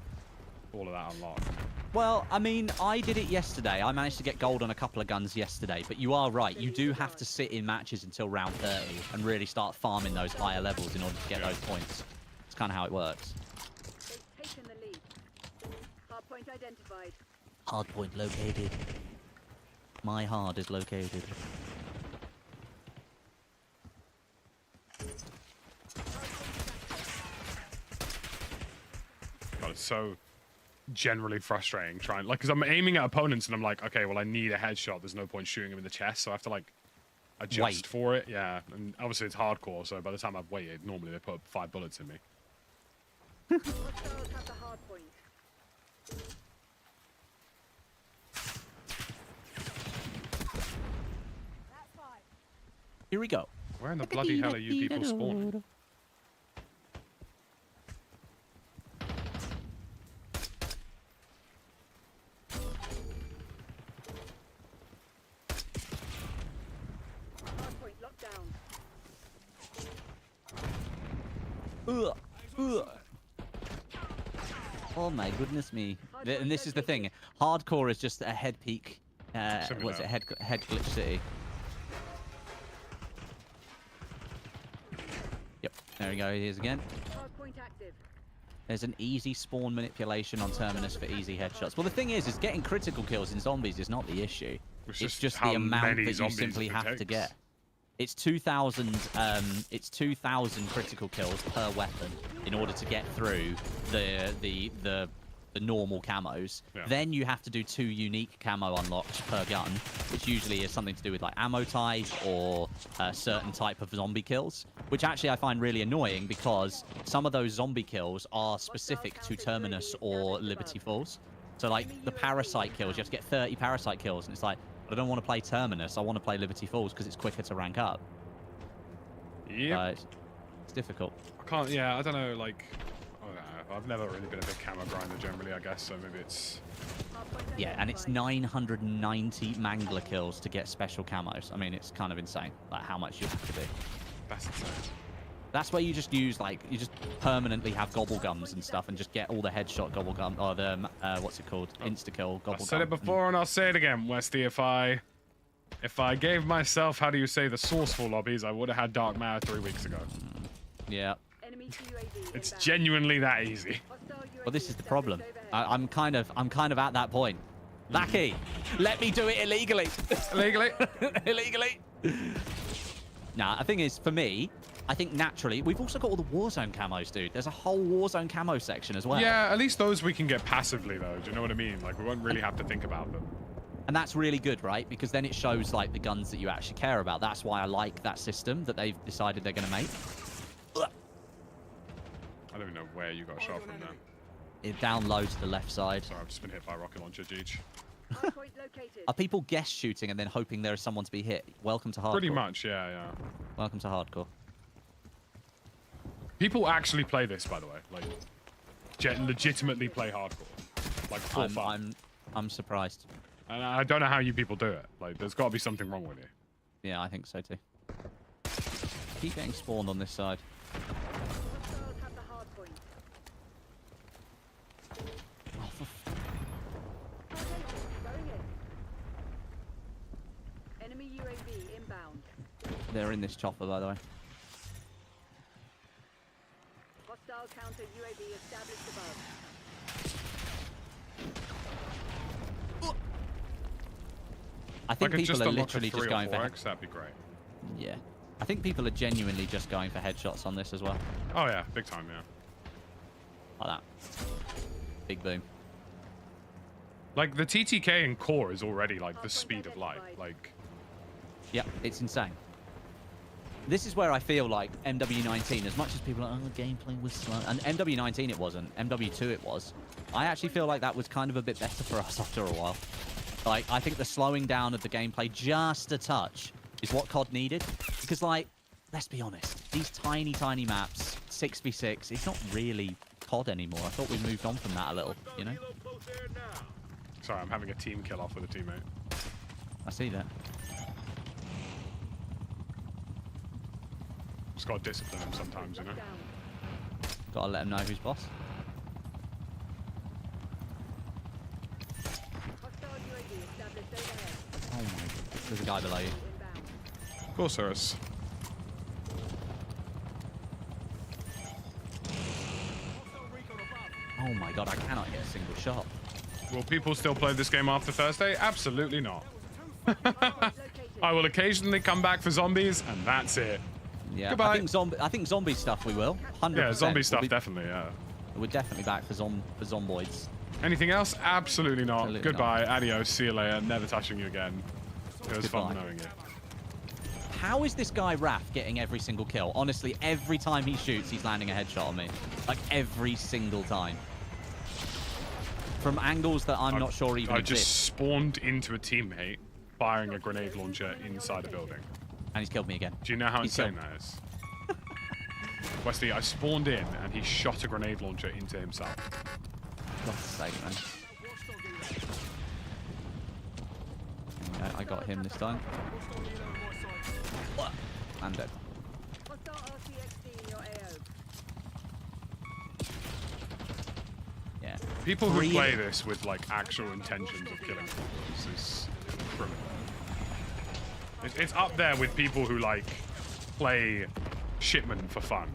[SPEAKER 1] all of that unlocked.
[SPEAKER 4] Well, I mean, I did it yesterday. I managed to get gold on a couple of guns yesterday, but you are right. You do have to sit in matches until round 30 and really start farming those higher levels in order to get those points. It's kind of how it works.
[SPEAKER 2] They've taken the lead. Hardpoint identified.
[SPEAKER 4] Hardpoint located. My hard is located.
[SPEAKER 1] so generally frustrating trying, like, because I'm aiming at opponents and I'm like, okay, well, I need a headshot. There's no point shooting him in the chest, so I have to like adjust
[SPEAKER 4] Wait.
[SPEAKER 1] for it. Yeah, and obviously it's hardcore, so by the time I've waited, normally they put 5 bullets in me.
[SPEAKER 2] Hostiles have the hard point. That's fine.
[SPEAKER 4] Here we go.
[SPEAKER 1] Where in the bloody hell are you people spawning?
[SPEAKER 2] Hard point locked down.
[SPEAKER 4] Ugh. Ugh. Oh my goodness me. And this is the thing. Hardcore is just a head peak. What's it? Head glitch city. Yep. There we go. Here's again.
[SPEAKER 2] Hard point active.
[SPEAKER 4] There's an easy spawn manipulation on Terminus for easy headshots. Well, the thing is getting critical kills in zombies is not the issue. It's just
[SPEAKER 1] how
[SPEAKER 4] the amount
[SPEAKER 1] many
[SPEAKER 4] that you
[SPEAKER 1] zombies
[SPEAKER 4] simply
[SPEAKER 1] it
[SPEAKER 4] have to
[SPEAKER 1] takes.
[SPEAKER 4] get. It's 2,000. It's 2,000 critical kills per weapon in order to get through the normal camos.
[SPEAKER 1] Yeah.
[SPEAKER 4] Then you have to do 2 unique camo unlocks per gun, which usually is something to do with like ammo type or a certain type of zombie kills, which actually I find really annoying because some of those zombie kills are specific to Terminus or Liberty Falls. So like the parasite kills, you have to get 30 parasite kills, and it's like, I don't want to play Terminus, I want to play Liberty Falls because it's quicker to rank up.
[SPEAKER 1] Yeah.
[SPEAKER 4] It's difficult.
[SPEAKER 1] I can't. Yeah, I don't know. Like, I don't know. I've never really been a big camo grinder generally, I guess. So maybe it's.
[SPEAKER 2] Hard point
[SPEAKER 4] Yeah, and it's 990 mangler kills to get special camos. I mean, it's kind of insane, like how much you have to do.
[SPEAKER 1] That's insane.
[SPEAKER 4] That's where you just use, like, you just permanently have gobble gums and stuff and just get all the headshot gobble gum, or the, what's it called? Insta-kill gobble gum.
[SPEAKER 1] I said it before and I'll say it again, Westy. If I gave myself, how do you say, the sourceful lobbies, I would have had Dark Matter 3 weeks ago.
[SPEAKER 4] Yeah.
[SPEAKER 2] Enemy UAV
[SPEAKER 1] It's
[SPEAKER 2] inbound.
[SPEAKER 1] genuinely that easy.
[SPEAKER 2] Hostile UAV
[SPEAKER 4] Well, this is the
[SPEAKER 2] established
[SPEAKER 4] problem.
[SPEAKER 2] overhead.
[SPEAKER 4] I'm kind of at that point. Lackey, let me do it illegally.
[SPEAKER 1] Illegally?
[SPEAKER 4] Illegally. Nah, the thing is, for me, I think naturally, we've also got all the Warzone camos, dude. There's a whole Warzone camo section as well.
[SPEAKER 1] Yeah, at least those we can get passively, though. Do you know what I mean? Like, we won't really have to think about them.
[SPEAKER 4] And that's really good, right? Because then it shows, like, the guns that you actually care about. That's why I like that system that they've decided they're going to make.
[SPEAKER 1] I don't even know where you got shot from there.
[SPEAKER 4] It down low to the left side.
[SPEAKER 1] Sorry, I've just been hit by a rocket launcher, Jeech.
[SPEAKER 2] Hard point located.
[SPEAKER 4] Are people guess shooting and then hoping there is someone to be hit? Welcome to hardcore.
[SPEAKER 1] Pretty much, yeah.
[SPEAKER 4] Welcome to hardcore.
[SPEAKER 1] People actually play this, by the way. Like, legitimately play hardcore. Like, for fun.
[SPEAKER 4] I'm surprised.
[SPEAKER 1] And I don't know how you people do it. Like, there's got to be something wrong with you.
[SPEAKER 4] Yeah, I think so too. Keep getting spawned on this side.
[SPEAKER 2] Hostiles have the hard point.
[SPEAKER 4] Oh, for
[SPEAKER 2] Targeting, going in. Enemy UAV inbound.
[SPEAKER 4] they're in this chopper, by the way.
[SPEAKER 2] Hostile counter UAV established above.
[SPEAKER 4] I think
[SPEAKER 1] Like,
[SPEAKER 4] people
[SPEAKER 1] just
[SPEAKER 4] are
[SPEAKER 1] unlock a
[SPEAKER 4] literally
[SPEAKER 1] 3
[SPEAKER 4] just
[SPEAKER 1] or
[SPEAKER 4] going for
[SPEAKER 1] 4x, that'd be great.
[SPEAKER 4] yeah. I think people are genuinely just going for headshots on this as well.
[SPEAKER 1] Oh, yeah. Big time, yeah.
[SPEAKER 4] Like that. Big boom.
[SPEAKER 1] Like, the TTK in core is already, like, the speed of light. Like,
[SPEAKER 4] Yep, it's insane. This is where I feel like MW19, as much as people are, oh, the gameplay was slow. And MW19 it wasn't. MW2 it was. I actually feel like that was kind of a bit better for us after a while. Like, I think the slowing down of the gameplay just a touch is what COD needed. Because, like, let's be honest, these tiny, tiny maps, 6v6, it's not really COD anymore. I thought we moved on from that a little, you know?
[SPEAKER 1] sorry, I'm having a team kill off with a teammate.
[SPEAKER 4] I see that.
[SPEAKER 1] Just gotta discipline him sometimes, you know?
[SPEAKER 4] Gotta let him know who's boss.
[SPEAKER 2] Hostile UAV established overhead.
[SPEAKER 4] Oh my god. There's a guy below you.
[SPEAKER 2] Inbound.
[SPEAKER 1] Of course there is.
[SPEAKER 4] Oh my god, I cannot hit a single shot.
[SPEAKER 1] Will people still play this game after Thursday? Absolutely not. I will occasionally come back for zombies, and that's it.
[SPEAKER 4] Yeah,
[SPEAKER 1] Goodbye.
[SPEAKER 4] I think zombie stuff we will. 100%.
[SPEAKER 1] Yeah, zombie stuff definitely, yeah.
[SPEAKER 4] We're definitely back for zomboids.
[SPEAKER 1] Anything else? Absolutely not.
[SPEAKER 4] Absolutely
[SPEAKER 1] Goodbye. Adios. See you later. Never touching you again. It was fun
[SPEAKER 4] Goodbye.
[SPEAKER 1] knowing you.
[SPEAKER 4] How is this guy Raph getting every single kill? Honestly, every time he shoots, he's landing a headshot on me. Like every single time. From angles that I'm not sure even
[SPEAKER 1] I
[SPEAKER 4] exist.
[SPEAKER 1] just spawned into a teammate firing a grenade launcher inside a building.
[SPEAKER 4] And he's killed me again.
[SPEAKER 1] Do you know how
[SPEAKER 4] He's
[SPEAKER 1] insane that is? Wesley, I spawned in and he shot a grenade launcher into himself.
[SPEAKER 4] God's sake, man. Okay, I got him this time. I'm dead.
[SPEAKER 2] Hostile RCXD in your AO.
[SPEAKER 4] Yeah.
[SPEAKER 1] People who play this with like actual intentions of killing people is criminal. It's up there with people who like play shipment for fun.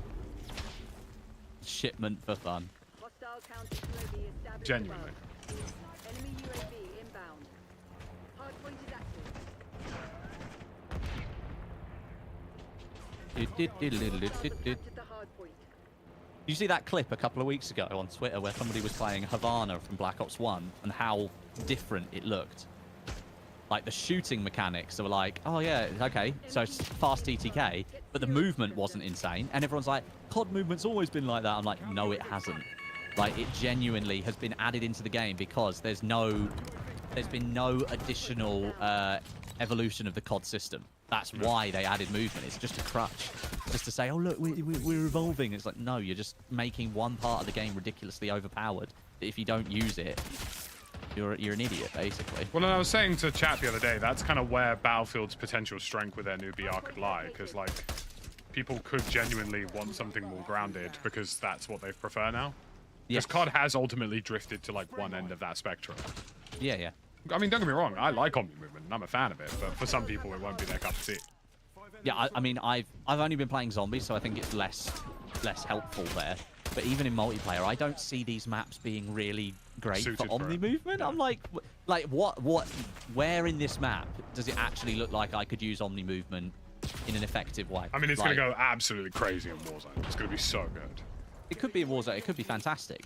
[SPEAKER 4] Shipment for fun.
[SPEAKER 2] Hostile counter UAV established
[SPEAKER 1] Genuinely.
[SPEAKER 2] above. Enemy UAV inbound. Hardpoint is active. Captured the hardpoint.
[SPEAKER 4] You see that clip a couple of weeks ago on Twitter where somebody was playing Havana from Black Ops 1 and how different it looked? Like the shooting mechanics, they were like, oh yeah, okay, so it's fast TTK, but the movement wasn't insane. And everyone's like, COD movement's always been like that. I'm like, no, it hasn't. Like, it genuinely has been added into the game because there's been no additional evolution of the COD system. That's why they added movement. It's just a crutch. Just to say, oh, look, we're evolving. It's like, no, you're just making one part of the game ridiculously overpowered. If you don't use it, you're an idiot, basically.
[SPEAKER 1] Well, and I was saying to chat the other day, that's kind of where Battlefield's potential strength with their new BR could lie, because like people could genuinely want something more grounded because that's what they prefer now. Because
[SPEAKER 4] Yes.
[SPEAKER 1] COD has ultimately drifted to like one end of that spectrum.
[SPEAKER 4] Yeah, yeah.
[SPEAKER 1] I mean, don't get me wrong, I like Omni movement and I'm a fan of it, but for some people it won't be their cup of tea.
[SPEAKER 4] Yeah, I mean, I've only been playing zombies, so I think it's less helpful there. But even in multiplayer, I don't see these maps being really great
[SPEAKER 1] Suited
[SPEAKER 4] for
[SPEAKER 1] for
[SPEAKER 4] Omni
[SPEAKER 1] it.
[SPEAKER 4] movement. I'm like where in this map does it actually look like I could use Omni movement in an effective way?
[SPEAKER 1] I mean, it's
[SPEAKER 4] Like,
[SPEAKER 1] going to go absolutely crazy in Warzone. It's going to be so good.
[SPEAKER 4] It could be a Warzone. It could be fantastic.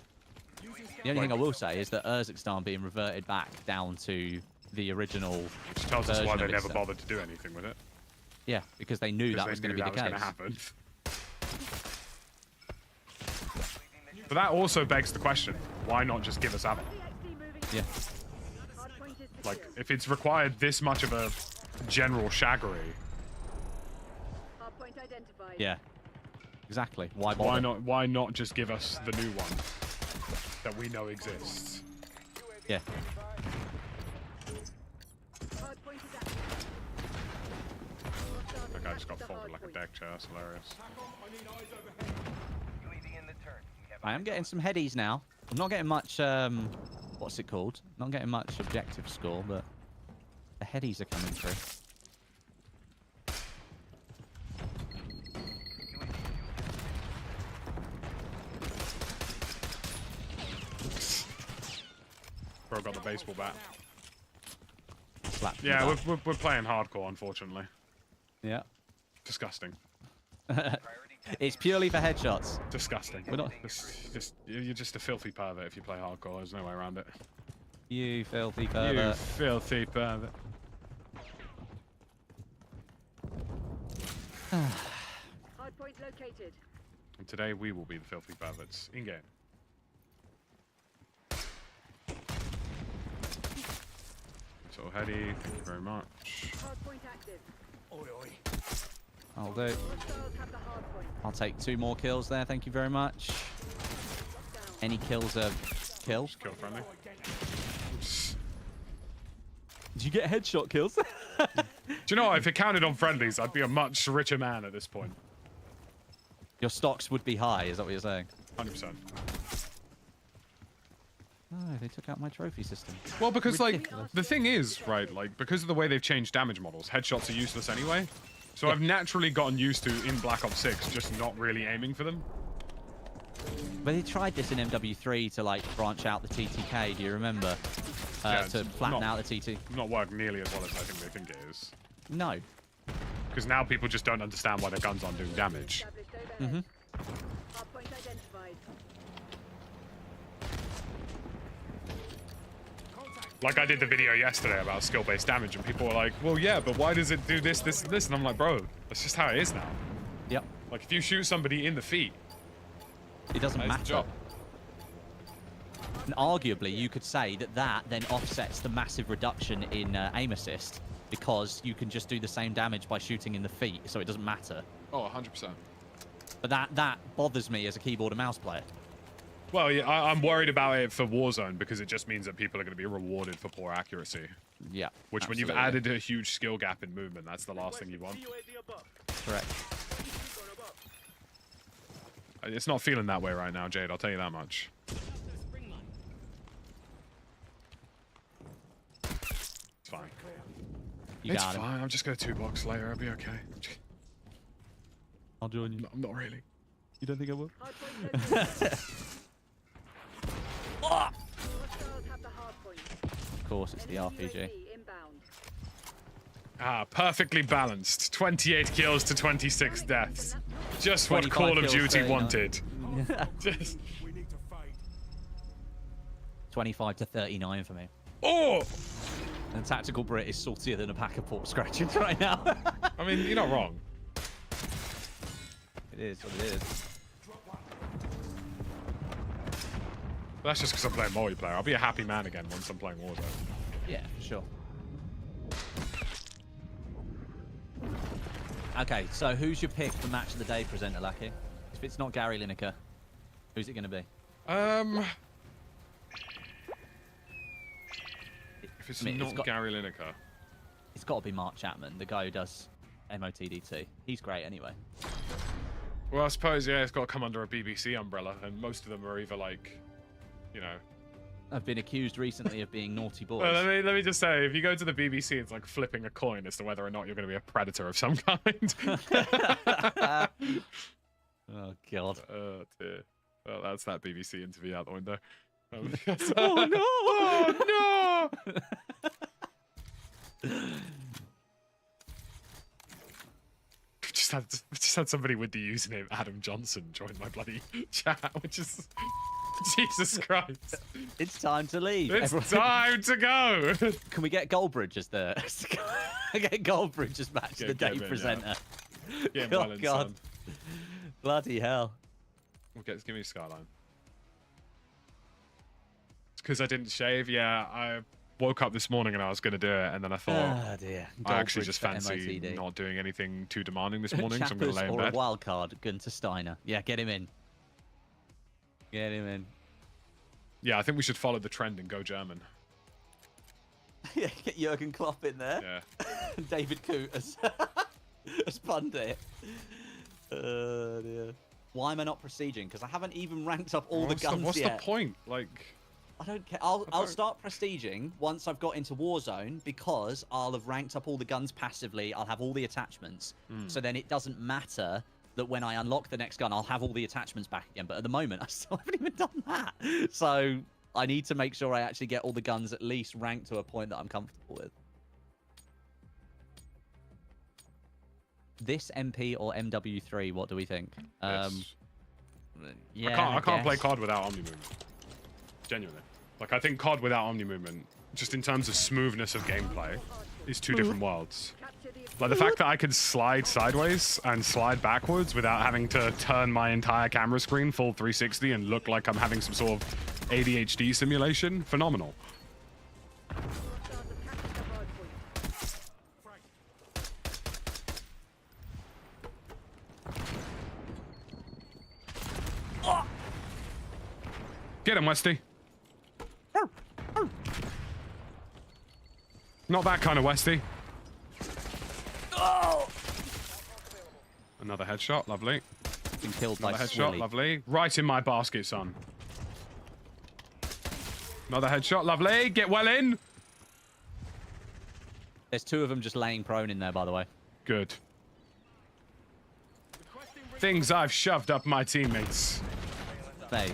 [SPEAKER 4] The only thing I will say is that Urzikstan being reverted back down to the original
[SPEAKER 1] Which tells us
[SPEAKER 4] version
[SPEAKER 1] why
[SPEAKER 4] of
[SPEAKER 1] they never
[SPEAKER 4] itself.
[SPEAKER 1] bothered to do anything with it.
[SPEAKER 4] Yeah, because they knew that
[SPEAKER 1] Because
[SPEAKER 4] was
[SPEAKER 1] they
[SPEAKER 4] going
[SPEAKER 1] knew
[SPEAKER 4] to be
[SPEAKER 1] that
[SPEAKER 4] the
[SPEAKER 1] was
[SPEAKER 4] case.
[SPEAKER 1] going to happen. But that also begs the question, why not just give us ammo?
[SPEAKER 2] RCXD moving.
[SPEAKER 4] Yeah.
[SPEAKER 2] Hardpoint is
[SPEAKER 1] Like,
[SPEAKER 2] secure.
[SPEAKER 1] if it's required this much of a general shaggery,
[SPEAKER 2] Hardpoint identified.
[SPEAKER 4] Yeah. Exactly. Why bother?
[SPEAKER 1] why not just give us the new one that we know exists?
[SPEAKER 4] Yeah.
[SPEAKER 2] Hardpoint is active. Hostiles
[SPEAKER 1] That guy just got
[SPEAKER 2] captured the
[SPEAKER 1] folded like a
[SPEAKER 2] hardpoint.
[SPEAKER 1] deck chair. That's hilarious.
[SPEAKER 4] I am getting some headies now. I'm not getting much, what's it called? Not getting much objective score, but the headies are coming through.
[SPEAKER 1] Bro got the baseball bat.
[SPEAKER 4] Slapped me
[SPEAKER 1] Yeah,
[SPEAKER 4] back.
[SPEAKER 1] we're playing hardcore, unfortunately.
[SPEAKER 4] Yeah.
[SPEAKER 1] Disgusting.
[SPEAKER 4] It's purely for headshots.
[SPEAKER 1] Disgusting.
[SPEAKER 4] We're not-
[SPEAKER 1] You're just a filthy pervert if you play hardcore. There's no way around it.
[SPEAKER 4] You filthy
[SPEAKER 1] You
[SPEAKER 4] pervert.
[SPEAKER 1] filthy pervert.
[SPEAKER 2] Hardpoint located.
[SPEAKER 1] And today we will be the filthy perverts in game. So Heady, thank you very much.
[SPEAKER 2] Hardpoint active.
[SPEAKER 4] I'll do.
[SPEAKER 2] Hostiles have the hardpoint.
[SPEAKER 4] I'll take 2 more kills there. Thank you very much. Any kills are kill.
[SPEAKER 1] Kill friendly.
[SPEAKER 4] Did you get headshot kills?
[SPEAKER 1] Do you know what? If it counted on friendlies, I'd be a much richer man at this point.
[SPEAKER 4] Your stocks would be high, is that what you're saying?
[SPEAKER 1] 100%.
[SPEAKER 4] Oh, they took out my trophy system.
[SPEAKER 1] Well, because
[SPEAKER 4] Ridiculous.
[SPEAKER 1] like the thing is, right? Like because of the way they've changed damage models, headshots are useless anyway. So
[SPEAKER 4] Yeah.
[SPEAKER 1] I've naturally gotten used to in Black Ops 6 just not really aiming for them.
[SPEAKER 4] But they tried this in MW3 to like branch out the TTK. Do you remember?
[SPEAKER 1] Yeah,
[SPEAKER 4] To
[SPEAKER 1] it's
[SPEAKER 4] flatten
[SPEAKER 1] not-
[SPEAKER 4] out the TT.
[SPEAKER 1] Not worked nearly as well as I think they think it is.
[SPEAKER 4] No.
[SPEAKER 1] Because now people just don't understand why their guns aren't doing damage.
[SPEAKER 2] Established overhead. Hardpoint identified.
[SPEAKER 1] Like I did the video yesterday about skill-based damage, and people were like, well, yeah, but why does it do this, this, and this? And I'm like, bro, that's just how it is now.
[SPEAKER 4] Yep.
[SPEAKER 1] Like, if you shoot somebody in the feet,
[SPEAKER 4] It doesn't
[SPEAKER 1] that's the
[SPEAKER 4] matter.
[SPEAKER 1] job.
[SPEAKER 4] And arguably, you could say that that then offsets the massive reduction in aim assist because you can just do the same damage by shooting in the feet, so it doesn't matter.
[SPEAKER 1] Oh, 100%.
[SPEAKER 4] But that bothers me as a keyboard and mouse player.
[SPEAKER 1] Well, yeah, I'm worried about it for Warzone because it just means that people are going to be rewarded for poor accuracy.
[SPEAKER 4] Yeah.
[SPEAKER 1] Which, when you've
[SPEAKER 4] absolutely.
[SPEAKER 1] added a huge skill gap in movement, that's the last thing you want.
[SPEAKER 4] Correct.
[SPEAKER 1] It's not feeling that way right now, Jade. I'll tell you that much. It's fine.
[SPEAKER 4] You
[SPEAKER 1] It's
[SPEAKER 4] got him.
[SPEAKER 1] fine. I'm just going to 2-box Slayer. I'll be okay.
[SPEAKER 4] I'll join you.
[SPEAKER 1] No, I'm not really.
[SPEAKER 4] You don't think I will?
[SPEAKER 2] Hostiles have the hard point.
[SPEAKER 4] Of course, it's the RPG.
[SPEAKER 2] UAV inbound.
[SPEAKER 1] Ah, perfectly balanced. 28 kills to 26 deaths. Just what
[SPEAKER 4] 25
[SPEAKER 1] Call of
[SPEAKER 4] kills,
[SPEAKER 1] Duty
[SPEAKER 4] 39.
[SPEAKER 1] wanted. Just...
[SPEAKER 3] We need to fight.
[SPEAKER 4] 25 to 39 for me.
[SPEAKER 1] Oh!
[SPEAKER 4] And Tactical Brit is saltier than a pack of pork scratchings right now.
[SPEAKER 1] I mean, you're not wrong.
[SPEAKER 4] It is what it is.
[SPEAKER 1] But that's just because I'm playing multiplayer. I'll be a happy man again once I'm playing Warzone.
[SPEAKER 4] Yeah, for sure. Okay, so who's your pick for match of the day, presenter Lucky? If it's not Gary Lineker, who's it going to be?
[SPEAKER 1] If it's
[SPEAKER 4] I mean, it's
[SPEAKER 1] not
[SPEAKER 4] got-
[SPEAKER 1] Gary Lineker.
[SPEAKER 4] It's got to be Mark Chapman, the guy who does MOTDT. He's great anyway.
[SPEAKER 1] Well, I suppose, yeah, it's got to come under a BBC umbrella, and most of them are either like, you know...
[SPEAKER 4] I've been accused recently of being naughty boys.
[SPEAKER 1] Well, let me just say, if you go to the BBC, it's like flipping a coin as to whether or not you're going to be a predator of some kind.
[SPEAKER 4] Oh, God.
[SPEAKER 1] Oh, dear. Well, that's that BBC interview out the window.
[SPEAKER 4] Oh, no!
[SPEAKER 1] Oh, no! just had somebody with the username Adam Johnson join my bloody chat, which is... Jesus Christ.
[SPEAKER 4] It's time to leave.
[SPEAKER 1] It's
[SPEAKER 4] Everyone-
[SPEAKER 1] time to go!
[SPEAKER 4] Can we get Goldbridge as the... get Goldbridge as match
[SPEAKER 1] Yeah,
[SPEAKER 4] the
[SPEAKER 1] get
[SPEAKER 4] day
[SPEAKER 1] him in, yeah.
[SPEAKER 4] presenter.
[SPEAKER 1] Get
[SPEAKER 4] Oh,
[SPEAKER 1] well in,
[SPEAKER 4] God.
[SPEAKER 1] son.
[SPEAKER 4] Bloody hell.
[SPEAKER 1] Okay, give me a Skyline. It's because I didn't shave. Yeah, I woke up this morning and I was going to do it, and then I thought,
[SPEAKER 4] Oh, dear.
[SPEAKER 1] I actually
[SPEAKER 4] Goldbridge
[SPEAKER 1] just
[SPEAKER 4] for
[SPEAKER 1] fancy
[SPEAKER 4] MOTD.
[SPEAKER 1] not doing anything too demanding this morning, so I'm going to
[SPEAKER 4] Chappers
[SPEAKER 1] lay in
[SPEAKER 4] or a
[SPEAKER 1] bed.
[SPEAKER 4] wild card, Gunter Steiner. Yeah, get him in. Get him in.
[SPEAKER 1] Yeah, I think we should follow the trend and go German.
[SPEAKER 4] Yeah, get Jurgen Klopp in there.
[SPEAKER 1] Yeah.
[SPEAKER 4] And David Coote as pundit. Dear. Why am I not prestiging? Because I haven't even ranked up all the guns
[SPEAKER 1] What's
[SPEAKER 4] yet.
[SPEAKER 1] the point? Like,
[SPEAKER 4] I don't care. I'll start prestiging once I've got into Warzone because I'll have ranked up all the guns passively. I'll have all the attachments. So then it doesn't matter that when I unlock the next gun, I'll have all the attachments back again. But at the moment, I still haven't even done that. So I need to make sure I actually get all the guns at least ranked to a point that I'm comfortable with. This MP or MW3, what do we think?
[SPEAKER 1] yes.
[SPEAKER 4] Yeah,
[SPEAKER 1] I can't play
[SPEAKER 4] guess.
[SPEAKER 1] COD without Omni Movement. Genuinely. Like, I think COD without Omni Movement, just in terms of smoothness of gameplay, is two different worlds.
[SPEAKER 2] Capture the
[SPEAKER 1] Like, the fact that I can slide sideways and slide backwards without having to turn my entire camera screen full 360 and look like I'm having some sort of ADHD simulation, phenomenal.
[SPEAKER 2] hostiles have captured the hard point.
[SPEAKER 1] Get him, Westy. Not that kind of Westy. Another headshot, lovely.
[SPEAKER 4] Been killed by
[SPEAKER 1] Another headshot,
[SPEAKER 4] Swilly.
[SPEAKER 1] lovely. Right in my basket, son. Another headshot, lovely. Get well in.
[SPEAKER 4] There's two of them just laying prone in there, by the way.
[SPEAKER 1] Good. Things I've shoved up my teammates.
[SPEAKER 4] Phase.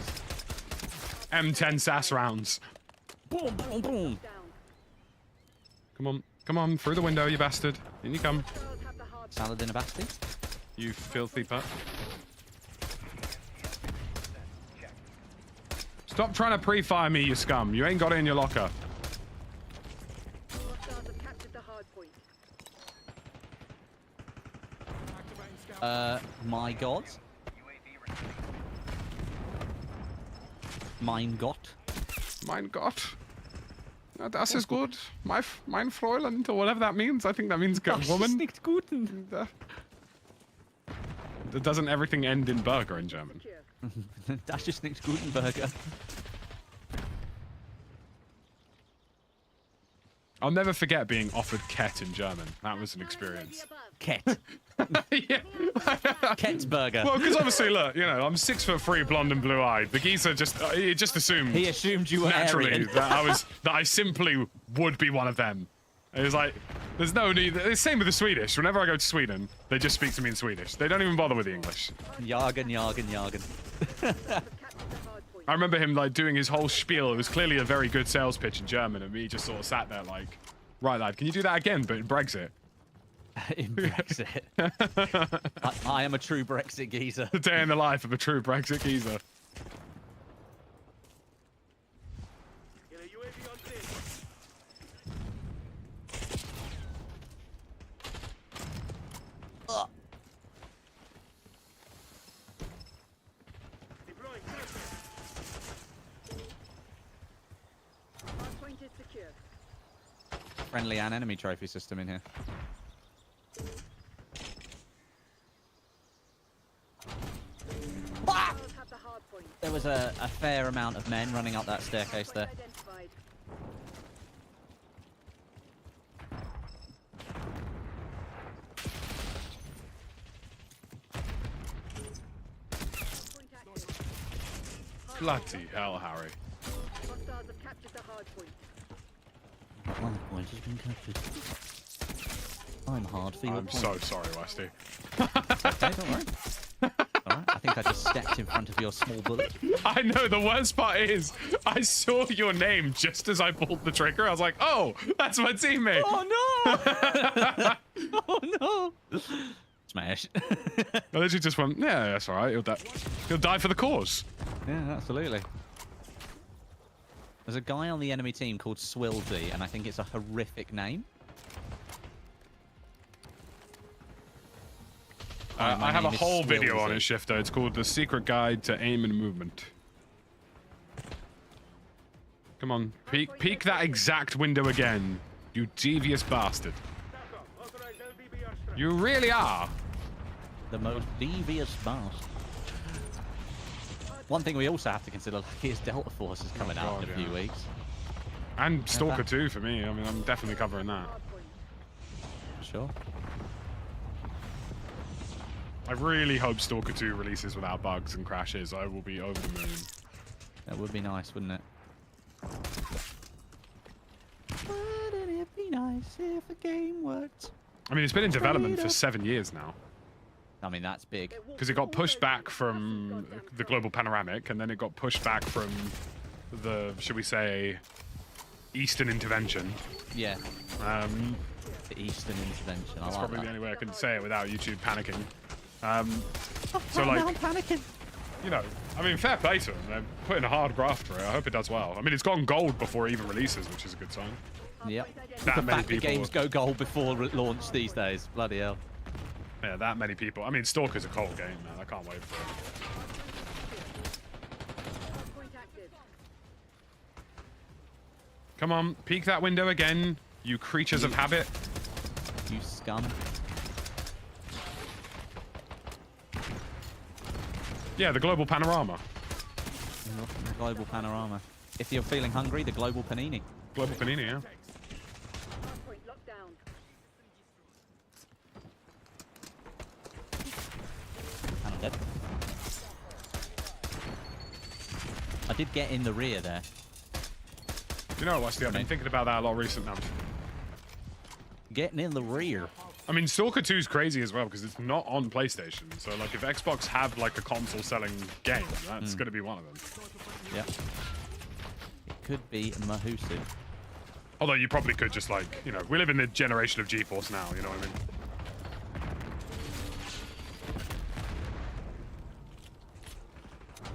[SPEAKER 1] M10 SAS rounds.
[SPEAKER 4] Boom, boom, boom.
[SPEAKER 2] Down.
[SPEAKER 1] Come on, come on, through the window, you bastard. In you come,
[SPEAKER 2] Hostiles have the hard point.
[SPEAKER 4] Saladin Abasti.
[SPEAKER 1] you filthy putt. Stop trying to pre-fire me, you scum. You ain't got it in your locker.
[SPEAKER 2] point.
[SPEAKER 3] Activating scout.
[SPEAKER 4] My God. Mein Gott.
[SPEAKER 1] Mein Gott. Ja, das ist gut. Mein Fräulein, or whatever that means. I think that means
[SPEAKER 4] Das
[SPEAKER 1] woman.
[SPEAKER 4] ist nicht guten.
[SPEAKER 1] Doesn't everything end in burger in German?
[SPEAKER 2] Secure.
[SPEAKER 4] Das ist nicht guten Burger.
[SPEAKER 1] I'll never forget being offered Ket in German. That was an experience.
[SPEAKER 4] Ket.
[SPEAKER 1] Yeah.
[SPEAKER 4] Ket's Burger.
[SPEAKER 1] Well, because obviously, look, you know, I'm 6'3", blonde and blue-eyed. The geezer just, he just assumed
[SPEAKER 4] He assumed you were
[SPEAKER 1] naturally
[SPEAKER 4] Aryan.
[SPEAKER 1] that I simply would be one of them. It was like, there's no need. It's same with the Swedish. Whenever I go to Sweden, they just speak to me in Swedish. They don't even bother with the English.
[SPEAKER 4] Jagen, jagen, jagen.
[SPEAKER 2] Captured the hard point.
[SPEAKER 1] I remember him like doing his whole spiel. It was clearly a very good sales pitch in German, and me just sort of sat there like, right, lad, can you do that again, but in Brexit?
[SPEAKER 4] In Brexit. I am a true Brexit geezer.
[SPEAKER 1] The day in the life of a true Brexit geezer.
[SPEAKER 3] Get a UAV on station. Deploying sensor.
[SPEAKER 2] Hard point is secure.
[SPEAKER 4] Friendly and enemy trophy system in here.
[SPEAKER 2] Hostiles have the hard point.
[SPEAKER 4] There was a fair amount of men running up that staircase there.
[SPEAKER 2] Point identified. Point active. Hard
[SPEAKER 1] Bloody hell, Harry.
[SPEAKER 2] Hostiles have captured the hard point.
[SPEAKER 4] One point has been captured. I'm hard for your
[SPEAKER 1] I'm
[SPEAKER 4] point.
[SPEAKER 1] so sorry, Westy.
[SPEAKER 4] Okay, don't worry. Alright, I think I just stepped in front of your small bullet.
[SPEAKER 1] I know, the worst part is, I saw your name just as I pulled the trigger. I was like, oh, that's my teammate.
[SPEAKER 4] Oh no! Oh no! Smash.
[SPEAKER 1] I literally just went, yeah, that's all right. He'll die for the cause.
[SPEAKER 4] Yeah, absolutely. There's a guy on the enemy team called Swilzy, and I think it's a horrific name. Hi, my
[SPEAKER 1] I have a
[SPEAKER 4] name is
[SPEAKER 1] whole video on
[SPEAKER 4] Swilzy.
[SPEAKER 1] it, Shifter. It's called The Secret Guide to Aim and Movement. Come on, peek that exact window again, you devious bastard.
[SPEAKER 3] Taco, authorized LBB airstrike.
[SPEAKER 1] You really are.
[SPEAKER 4] The most devious bastard. One thing we also have to consider is Delta Force is coming out in a
[SPEAKER 1] God,
[SPEAKER 4] few
[SPEAKER 1] yeah.
[SPEAKER 4] weeks.
[SPEAKER 1] And Stalker 2 for me. I mean, I'm definitely covering that.
[SPEAKER 2] Hard point.
[SPEAKER 4] Sure.
[SPEAKER 1] I really hope Stalker 2 releases without bugs and crashes. I will be over the moon.
[SPEAKER 4] That would be nice, wouldn't it? Wouldn't it be nice if a game worked?
[SPEAKER 1] I mean, it's been in development for 7 years now.
[SPEAKER 4] I mean, that's big.
[SPEAKER 1] Because it got pushed back from the global panoramic, and then it got pushed back from the, should we say, Eastern intervention.
[SPEAKER 4] Yeah,
[SPEAKER 1] Um,
[SPEAKER 4] the Eastern intervention. I
[SPEAKER 1] that's
[SPEAKER 4] like
[SPEAKER 1] probably
[SPEAKER 4] that.
[SPEAKER 1] the only way I can say it without YouTube panicking. So,
[SPEAKER 4] Oh, now I'm
[SPEAKER 1] like,
[SPEAKER 4] panicking.
[SPEAKER 1] you know, I mean, fair play to them. They're putting a hard graft for it. I hope it does well. I mean, it's gone gold before it even releases, which is a good sign.
[SPEAKER 4] Yep.
[SPEAKER 1] That
[SPEAKER 4] The
[SPEAKER 1] many
[SPEAKER 4] fact that
[SPEAKER 1] people.
[SPEAKER 4] games go gold before launch these days. Bloody hell.
[SPEAKER 1] Yeah, that many people. I mean, Stalker's a cold game, man. I can't wait for it.
[SPEAKER 2] Hard point active.
[SPEAKER 1] Come on, peek that window again, you creatures of habit.
[SPEAKER 4] You scum.
[SPEAKER 1] Yeah, the global panorama.
[SPEAKER 4] The global panorama. If you're feeling hungry, the global panini.
[SPEAKER 1] Global panini, yeah.
[SPEAKER 2] Hard point locked down.
[SPEAKER 4] And I'm dead. I did get in the rear there.
[SPEAKER 1] You know what, Westy, I've been thinking about that a lot recently.
[SPEAKER 4] Getting in the rear.
[SPEAKER 1] I mean, Stalker 2 is crazy as well because it's not on PlayStation. So, like, if Xbox have like a console-selling game, that's going to be one of them.
[SPEAKER 4] Yep. It could be Mahusid.
[SPEAKER 1] Although you probably could just like, you know, we live in the generation of GeForce now. You know what I mean?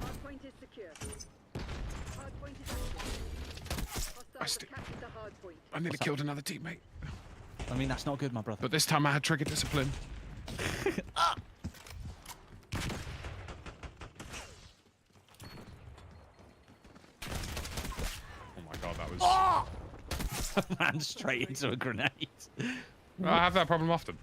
[SPEAKER 2] Hard point is secure. Hard point is active. Hostiles
[SPEAKER 1] Rusty.
[SPEAKER 2] have captured the hard point.
[SPEAKER 1] I nearly killed another teammate.
[SPEAKER 4] I mean, that's not good, my brother.
[SPEAKER 1] But this time I had trigger discipline.
[SPEAKER 4] Ah!
[SPEAKER 1] Oh my god, that was...
[SPEAKER 4] Oh! Man, straight into a grenade.
[SPEAKER 1] I have that problem often.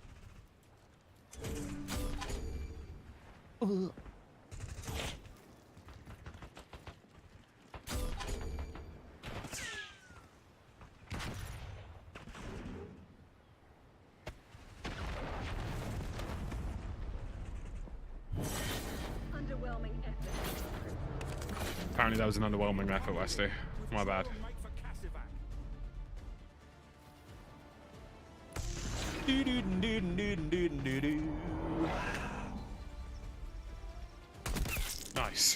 [SPEAKER 2] Underwhelming effort.
[SPEAKER 1] Apparently that was an underwhelming effort, Westy. My bad.
[SPEAKER 3] Make for Cassivac.
[SPEAKER 1] Nice.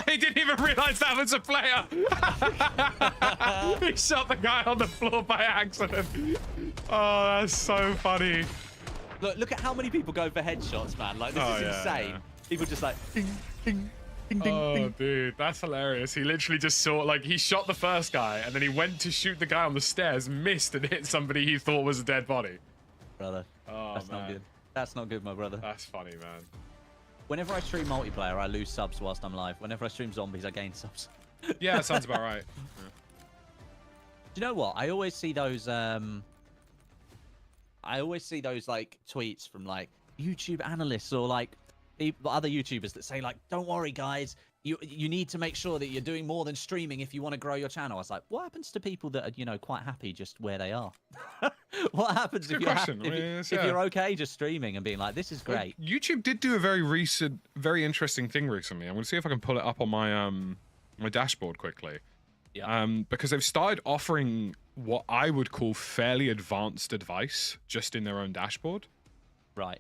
[SPEAKER 1] They didn't even realize that was a player. He shot the guy on the floor by accident. Oh, that's so funny.
[SPEAKER 4] Look at how many people go for headshots, man. Like, this
[SPEAKER 1] Oh,
[SPEAKER 4] is
[SPEAKER 1] yeah,
[SPEAKER 4] insane.
[SPEAKER 1] yeah.
[SPEAKER 4] People just like, ding, ding, ding, ding,
[SPEAKER 1] Oh,
[SPEAKER 4] ding.
[SPEAKER 1] dude, that's hilarious. He literally just saw, like, he shot the first guy, and then he went to shoot the guy on the stairs, missed, and hit somebody he thought was a dead body.
[SPEAKER 4] Brother,
[SPEAKER 1] Oh,
[SPEAKER 4] that's
[SPEAKER 1] man.
[SPEAKER 4] not good. That's not good, my brother.
[SPEAKER 1] That's funny, man.
[SPEAKER 4] Whenever I stream multiplayer, I lose subs whilst I'm live. Whenever I stream zombies, I gain subs.
[SPEAKER 1] Yeah, that sounds about right.
[SPEAKER 4] Do you know what? I always see those like tweets from like YouTube analysts or like other YouTubers that say like, "Don't worry, guys, you need to make sure that you're doing more than streaming if you want to grow your channel." I was like, what happens to people that are, you know, quite happy just where they are? What happens if
[SPEAKER 1] Good
[SPEAKER 4] you're
[SPEAKER 1] question.
[SPEAKER 4] happy,
[SPEAKER 1] I mean,
[SPEAKER 4] if you're okay just streaming and being like, this is great?
[SPEAKER 1] Well, YouTube did do a very interesting thing recently. I'm going to see if I can pull it up on my my dashboard quickly.
[SPEAKER 4] Yeah.
[SPEAKER 1] Because they've started offering what I would call fairly advanced advice just in their own dashboard.
[SPEAKER 4] Right.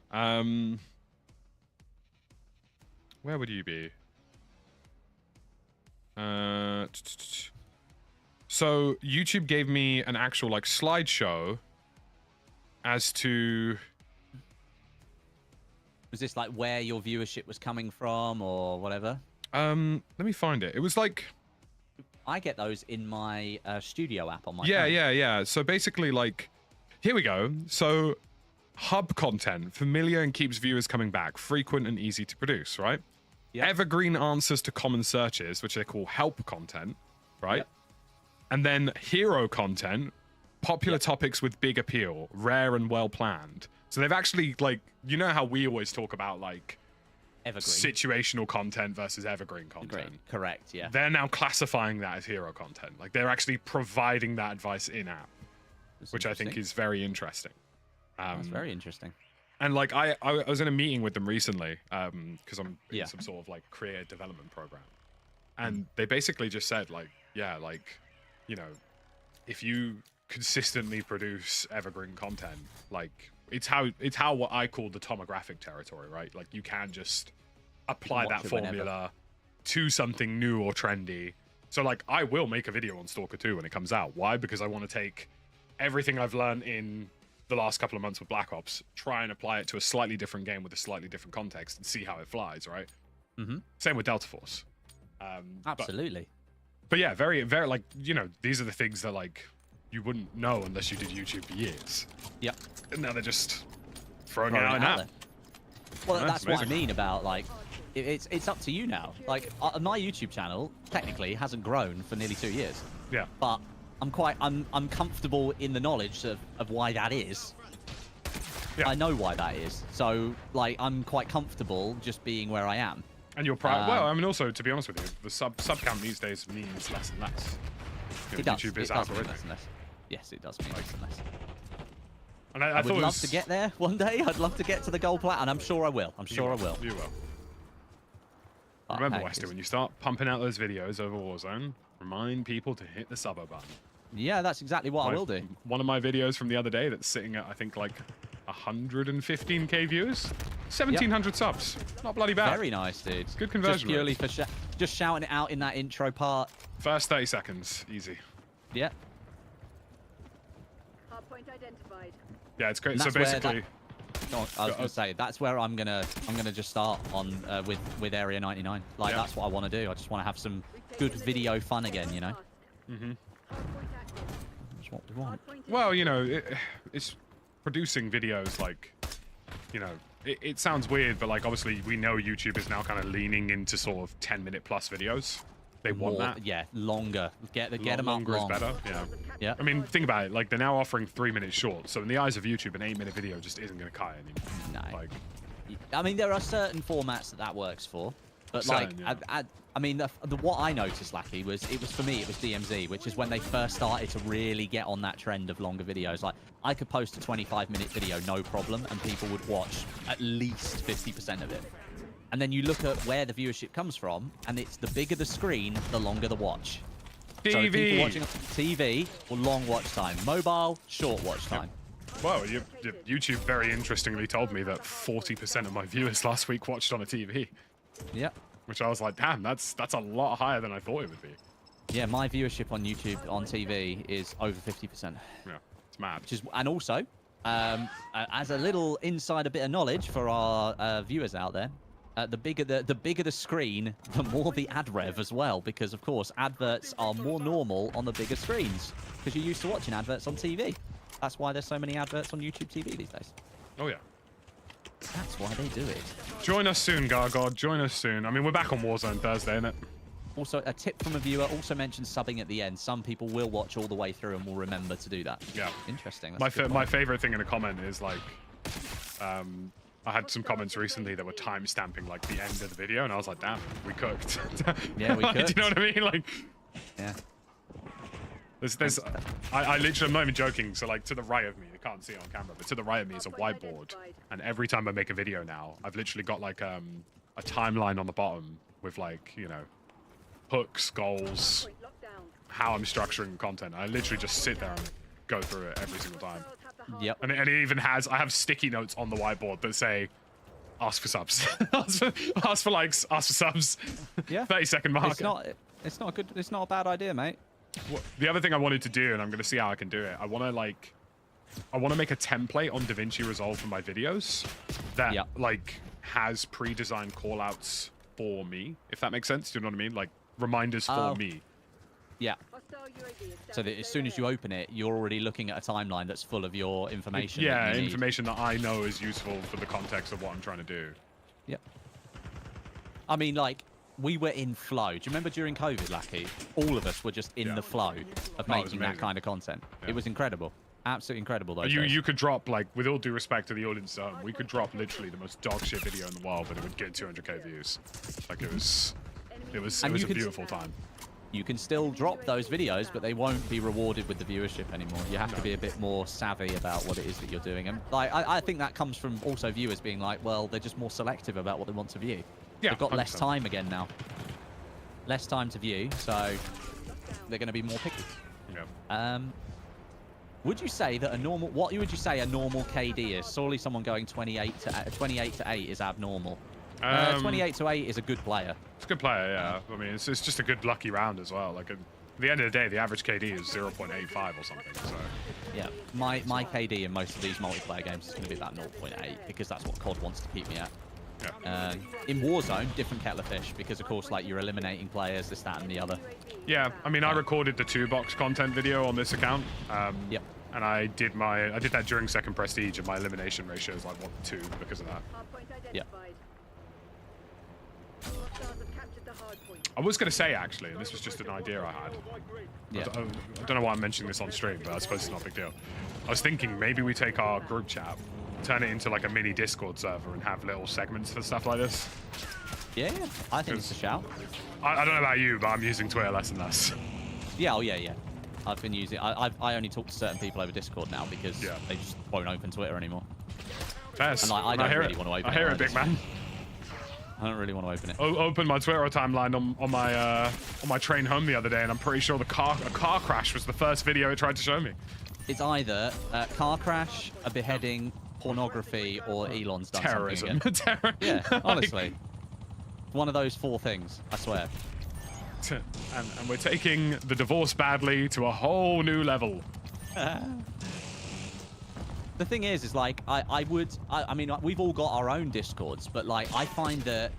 [SPEAKER 1] Where would you be? So YouTube gave me an actual like slideshow as to
[SPEAKER 4] Was this like where your viewership was coming from or whatever?
[SPEAKER 1] let me find it. It was like
[SPEAKER 4] I get those in my studio app on my
[SPEAKER 1] yeah,
[SPEAKER 4] phone.
[SPEAKER 1] yeah. So basically like here we go. So hub content, familiar and keeps viewers coming back, frequent and easy to produce, right?
[SPEAKER 4] Yep.
[SPEAKER 1] Evergreen answers to common searches, which they call help content, right?
[SPEAKER 4] Yep.
[SPEAKER 1] And then hero content, popular
[SPEAKER 4] Yep.
[SPEAKER 1] topics with big appeal, rare and well planned. So they've actually like, you know how we always talk about like
[SPEAKER 4] Evergreen.
[SPEAKER 1] situational content versus evergreen content.
[SPEAKER 4] Evergreen. Correct, yeah.
[SPEAKER 1] They're now classifying that as hero content. Like they're actually providing that advice in app,
[SPEAKER 4] That's
[SPEAKER 1] which I think
[SPEAKER 4] interesting.
[SPEAKER 1] is very interesting.
[SPEAKER 4] That's very interesting.
[SPEAKER 1] And like I was in a meeting with them recently because I'm in
[SPEAKER 4] Yeah.
[SPEAKER 1] some sort of like creative development program, and they basically just said like, yeah, like, you know, if you consistently produce evergreen content, like it's how what I call the tomographic territory, right? Like you can just apply
[SPEAKER 4] watch
[SPEAKER 1] that
[SPEAKER 4] it whenever.
[SPEAKER 1] formula to something new or trendy. So like I will make a video on Stalker 2 when it comes out. Why? Because I want to take everything I've learned in the last couple of months with Black Ops, try and apply it to a slightly different game with a slightly different context and see how it flies, right?
[SPEAKER 4] Mm-hmm.
[SPEAKER 1] Same with Delta Force.
[SPEAKER 4] Absolutely.
[SPEAKER 1] But yeah, very, very, like, you know, these are the things that, like, you wouldn't know unless you did YouTube for years.
[SPEAKER 4] Yep.
[SPEAKER 1] And now they're just throwing
[SPEAKER 4] Throwing
[SPEAKER 1] it out
[SPEAKER 4] it
[SPEAKER 1] now.
[SPEAKER 4] out there. Well,
[SPEAKER 1] Yeah,
[SPEAKER 4] that's what I
[SPEAKER 1] amazing.
[SPEAKER 4] mean about like, it's up to you now. Like my YouTube channel technically hasn't grown for nearly 2 years,
[SPEAKER 1] Yeah.
[SPEAKER 4] but I'm comfortable in the knowledge of why that is.
[SPEAKER 1] Yeah.
[SPEAKER 4] I know why that is. So like I'm quite comfortable just being where I am.
[SPEAKER 1] And you're proud. Well, I mean, also, to be honest with you, the sub count these days means less and less. You know,
[SPEAKER 4] It does.
[SPEAKER 1] YouTube
[SPEAKER 4] It
[SPEAKER 1] is
[SPEAKER 4] does mean
[SPEAKER 1] algorithmic.
[SPEAKER 4] less and less. Yes, it does mean less and less.
[SPEAKER 1] And I
[SPEAKER 4] I
[SPEAKER 1] thought
[SPEAKER 4] would
[SPEAKER 1] it
[SPEAKER 4] love
[SPEAKER 1] was...
[SPEAKER 4] to get there one day. I'd love to get to the gold plat, and I'm sure I will. I'm sure I will.
[SPEAKER 1] You will.
[SPEAKER 4] But,
[SPEAKER 1] Remember,
[SPEAKER 4] hey,
[SPEAKER 1] Westy,
[SPEAKER 4] it's-
[SPEAKER 1] when you start pumping out those videos over Warzone, remind people to hit the sub button.
[SPEAKER 4] Yeah, that's exactly what I will do.
[SPEAKER 1] One of my videos from the other day that's sitting at, I think, like 115k views, 1,700 subs. Not bloody bad.
[SPEAKER 4] Very nice, dude.
[SPEAKER 1] Good conversion
[SPEAKER 4] Just purely
[SPEAKER 1] rate.
[SPEAKER 4] for just shouting it out in that intro part.
[SPEAKER 1] First 30 seconds, easy.
[SPEAKER 4] Yeah.
[SPEAKER 2] Hardpoint identified.
[SPEAKER 1] Yeah, it's great.
[SPEAKER 4] And
[SPEAKER 1] So
[SPEAKER 4] that's where
[SPEAKER 1] basically,
[SPEAKER 4] No, I was gonna say that's where I'm gonna just start on with Area 99. Like
[SPEAKER 1] Yeah.
[SPEAKER 4] that's what I want to do. I just want to have some good video fun again, you know.
[SPEAKER 1] mm-hmm.
[SPEAKER 2] Hardpoint active.
[SPEAKER 4] That's what we want.
[SPEAKER 1] Well, you know, it's producing videos like, you know, it sounds weird, but like obviously we know YouTube is now kind of leaning into sort of 10-minute plus videos. They want that.
[SPEAKER 4] Yeah, longer. Get them up
[SPEAKER 1] longer
[SPEAKER 4] long.
[SPEAKER 1] is better. Yeah.
[SPEAKER 4] Yeah.
[SPEAKER 1] I mean, think about it. Like they're now offering 3-minute shorts. So in the eyes of YouTube, an 8-minute video just isn't going to cut it anymore.
[SPEAKER 4] No.
[SPEAKER 1] Like,
[SPEAKER 4] I mean, there are certain formats that works for, but
[SPEAKER 1] Certain,
[SPEAKER 4] like,
[SPEAKER 1] yeah.
[SPEAKER 4] I mean, the what I noticed, Lackey, was for me, it was DMZ, which is when they first started to really get on that trend of longer videos. Like, I could post a 25-minute video, no problem, and people would watch at least 50% of it. And then you look at where the viewership comes from, and it's the bigger the screen, the longer the watch.
[SPEAKER 1] TV.
[SPEAKER 4] So people watching TV or long watch time, mobile, short watch time.
[SPEAKER 1] well, YouTube very interestingly told me that 40% of my viewers last week watched on a TV.
[SPEAKER 4] Yep.
[SPEAKER 1] Which I was like, damn, that's a lot higher than I thought it would be.
[SPEAKER 4] Yeah, my viewership on YouTube on TV is over 50%.
[SPEAKER 1] Yeah, it's mad.
[SPEAKER 4] Which is, and also, as a little insider bit of knowledge for our viewers out there, the bigger the screen, the more the ad rev as well, because of course adverts are more normal on the bigger screens because you're used to watching adverts on TV. That's why there's so many adverts on YouTube TV these days.
[SPEAKER 1] Oh yeah.
[SPEAKER 4] That's why they do it.
[SPEAKER 1] Join us soon, Gargod. Join us soon. I mean, we're back on Warzone Thursday, isn't it?
[SPEAKER 4] Also, a tip from a viewer also mentioned subbing at the end. Some people will watch all the way through and will remember to do that.
[SPEAKER 1] Yeah.
[SPEAKER 4] Interesting.
[SPEAKER 1] My favorite thing in a comment is like, I had some comments recently that were timestamping like the end of the video, and I was like, damn, we cooked.
[SPEAKER 4] Yeah, we
[SPEAKER 1] like,
[SPEAKER 4] cooked.
[SPEAKER 1] do you know what I mean? Like,
[SPEAKER 4] Yeah.
[SPEAKER 1] I literally, I'm not even joking. So like to the right of me, you can't see it on camera, but to the right of me is a whiteboard, and every time I make a video now, I've literally got like a timeline on the bottom with like, you know, hooks, goals, how I'm structuring content. I literally just sit there and go through it every single time.
[SPEAKER 4] Yep.
[SPEAKER 1] And it even has, I have sticky notes on the whiteboard that say, ask for subs. ask for likes, ask for subs.
[SPEAKER 4] Yeah.
[SPEAKER 1] 30-second mark.
[SPEAKER 4] It's not a bad idea, mate.
[SPEAKER 1] The other thing I wanted to do, and I'm going to see how I can do it, I want to make a template on DaVinci Resolve for my videos that like has pre-designed callouts for me, if that makes sense. Do you know what I mean? Like reminders for me.
[SPEAKER 4] Yeah. So that as soon as you open it, you're already looking at a timeline that's full of your information.
[SPEAKER 1] Yeah,
[SPEAKER 4] that you need.
[SPEAKER 1] information that I know is useful for the context of what I'm trying to do.
[SPEAKER 4] Yep. I mean, like, we were in flow. Do you remember during COVID, Lackey? All of us were just in the flow of making that kind of content. Yeah. It was incredible. Absolutely incredible, though.
[SPEAKER 1] You could drop, like, with all due respect to the audience at home, we could drop literally the most dog shit video in the world, but it would get 200k views. Like, it was a beautiful time.
[SPEAKER 4] You can still drop those videos, but they won't be rewarded with the viewership anymore. You have to be a bit more savvy about what it is that you're doing. And like, I think that comes from also viewers being like, well, they're just more selective about what they want to view.
[SPEAKER 1] Yeah,
[SPEAKER 4] they've got
[SPEAKER 1] 100%.
[SPEAKER 4] less time again now. Less time to view, so they're going to be more picky.
[SPEAKER 1] Yeah.
[SPEAKER 4] Would you say that what would you say a normal KD is? Surely someone going 28 to 8 is abnormal. 28 to 8 is a good player.
[SPEAKER 1] It's a good player, yeah. I mean, it's just a good lucky round as well. Like, at the end of the day, the average KD is 0.85 or something, so...
[SPEAKER 4] Yeah, my KD in most of these multiplayer games is going to be about 0.8, because that's what COD wants to keep me at.
[SPEAKER 1] Yeah.
[SPEAKER 4] In Warzone, different kettle of fish, because, of course, like, you're eliminating players, this, that, and the other.
[SPEAKER 1] Yeah, I mean, I recorded the 2-box content video on this account.
[SPEAKER 4] Yep.
[SPEAKER 1] And I did that during second prestige, and my elimination ratio is like, 2 because of that.
[SPEAKER 4] Yeah.
[SPEAKER 1] I was going to say, actually, and this was just an idea I had.
[SPEAKER 4] Yeah.
[SPEAKER 1] I don't know why I'm mentioning this on stream, but I suppose it's not a big deal. I was thinking maybe we take our group chat, turn it into like a mini Discord server, and have little segments for stuff like this.
[SPEAKER 4] Yeah, I think it's a shout.
[SPEAKER 1] I don't know about you, but I'm using Twitter less and less.
[SPEAKER 4] Yeah, oh yeah. I've been using. I only talk to certain people over Discord now because they just won't open Twitter anymore.
[SPEAKER 1] Fairs.
[SPEAKER 4] And like, I don't really want to open it.
[SPEAKER 1] I hear it, big man.
[SPEAKER 4] I don't really want to open it.
[SPEAKER 1] Open my Twitter timeline on my train home the other day, and I'm pretty sure a car crash was the first video it tried to show me.
[SPEAKER 4] It's either a car crash, a beheading, pornography, or Elon's done
[SPEAKER 1] terrorism.
[SPEAKER 4] something again. Yeah, honestly. One of those 4 things, I swear.
[SPEAKER 1] And we're taking the divorce badly to a whole new level.
[SPEAKER 4] The thing is like, I mean, we've all got our own Discords, but like, I find that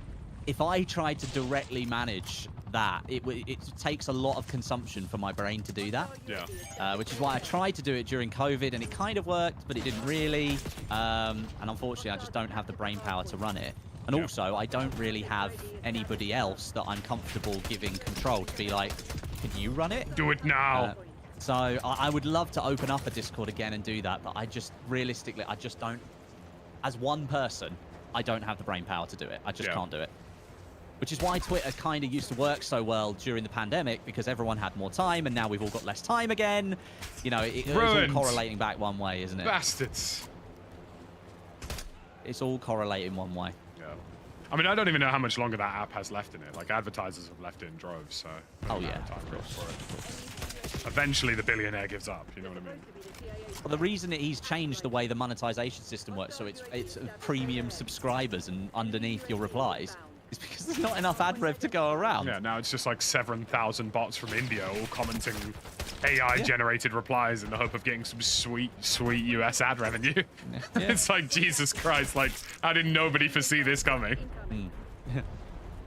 [SPEAKER 4] if I tried to directly manage that. It takes a lot of consumption for my brain to do that.
[SPEAKER 1] Yeah.
[SPEAKER 4] Which is why I tried to do it during COVID, and it kind of worked, but it didn't really. And unfortunately, I just don't have the brain power to run it. And
[SPEAKER 1] Yeah.
[SPEAKER 4] also, I don't really have anybody else that I'm comfortable giving control to be like, can you run it?
[SPEAKER 1] Do it now.
[SPEAKER 4] So I would love to open up a Discord again and do that, but I just, realistically, I just don't, as one person, I don't have the brain power to do it. I just can't do it. Which is why Twitter kind of used to work so well during the pandemic, because everyone had more time, and now we've all got less time again. You know, it's all correlating back one way, isn't it?
[SPEAKER 1] Bastards.
[SPEAKER 4] It's all correlating one way.
[SPEAKER 1] Yeah. I mean, I don't even know how much longer that app has left in it. Like, advertisers have left it in droves, so...
[SPEAKER 4] Oh, yeah.
[SPEAKER 1] Eventually, the billionaire gives up, you know what I mean?
[SPEAKER 4] Well, the reason that he's changed the way the monetization system works, so it's premium subscribers and underneath your replies, is because there's not enough ad rev to go around.
[SPEAKER 1] Yeah, now it's just like 7,000 bots from India all commenting AI-generated replies in the hope of getting some sweet US ad revenue.
[SPEAKER 4] Yeah.
[SPEAKER 1] It's like, Jesus Christ, like, how did nobody foresee this coming?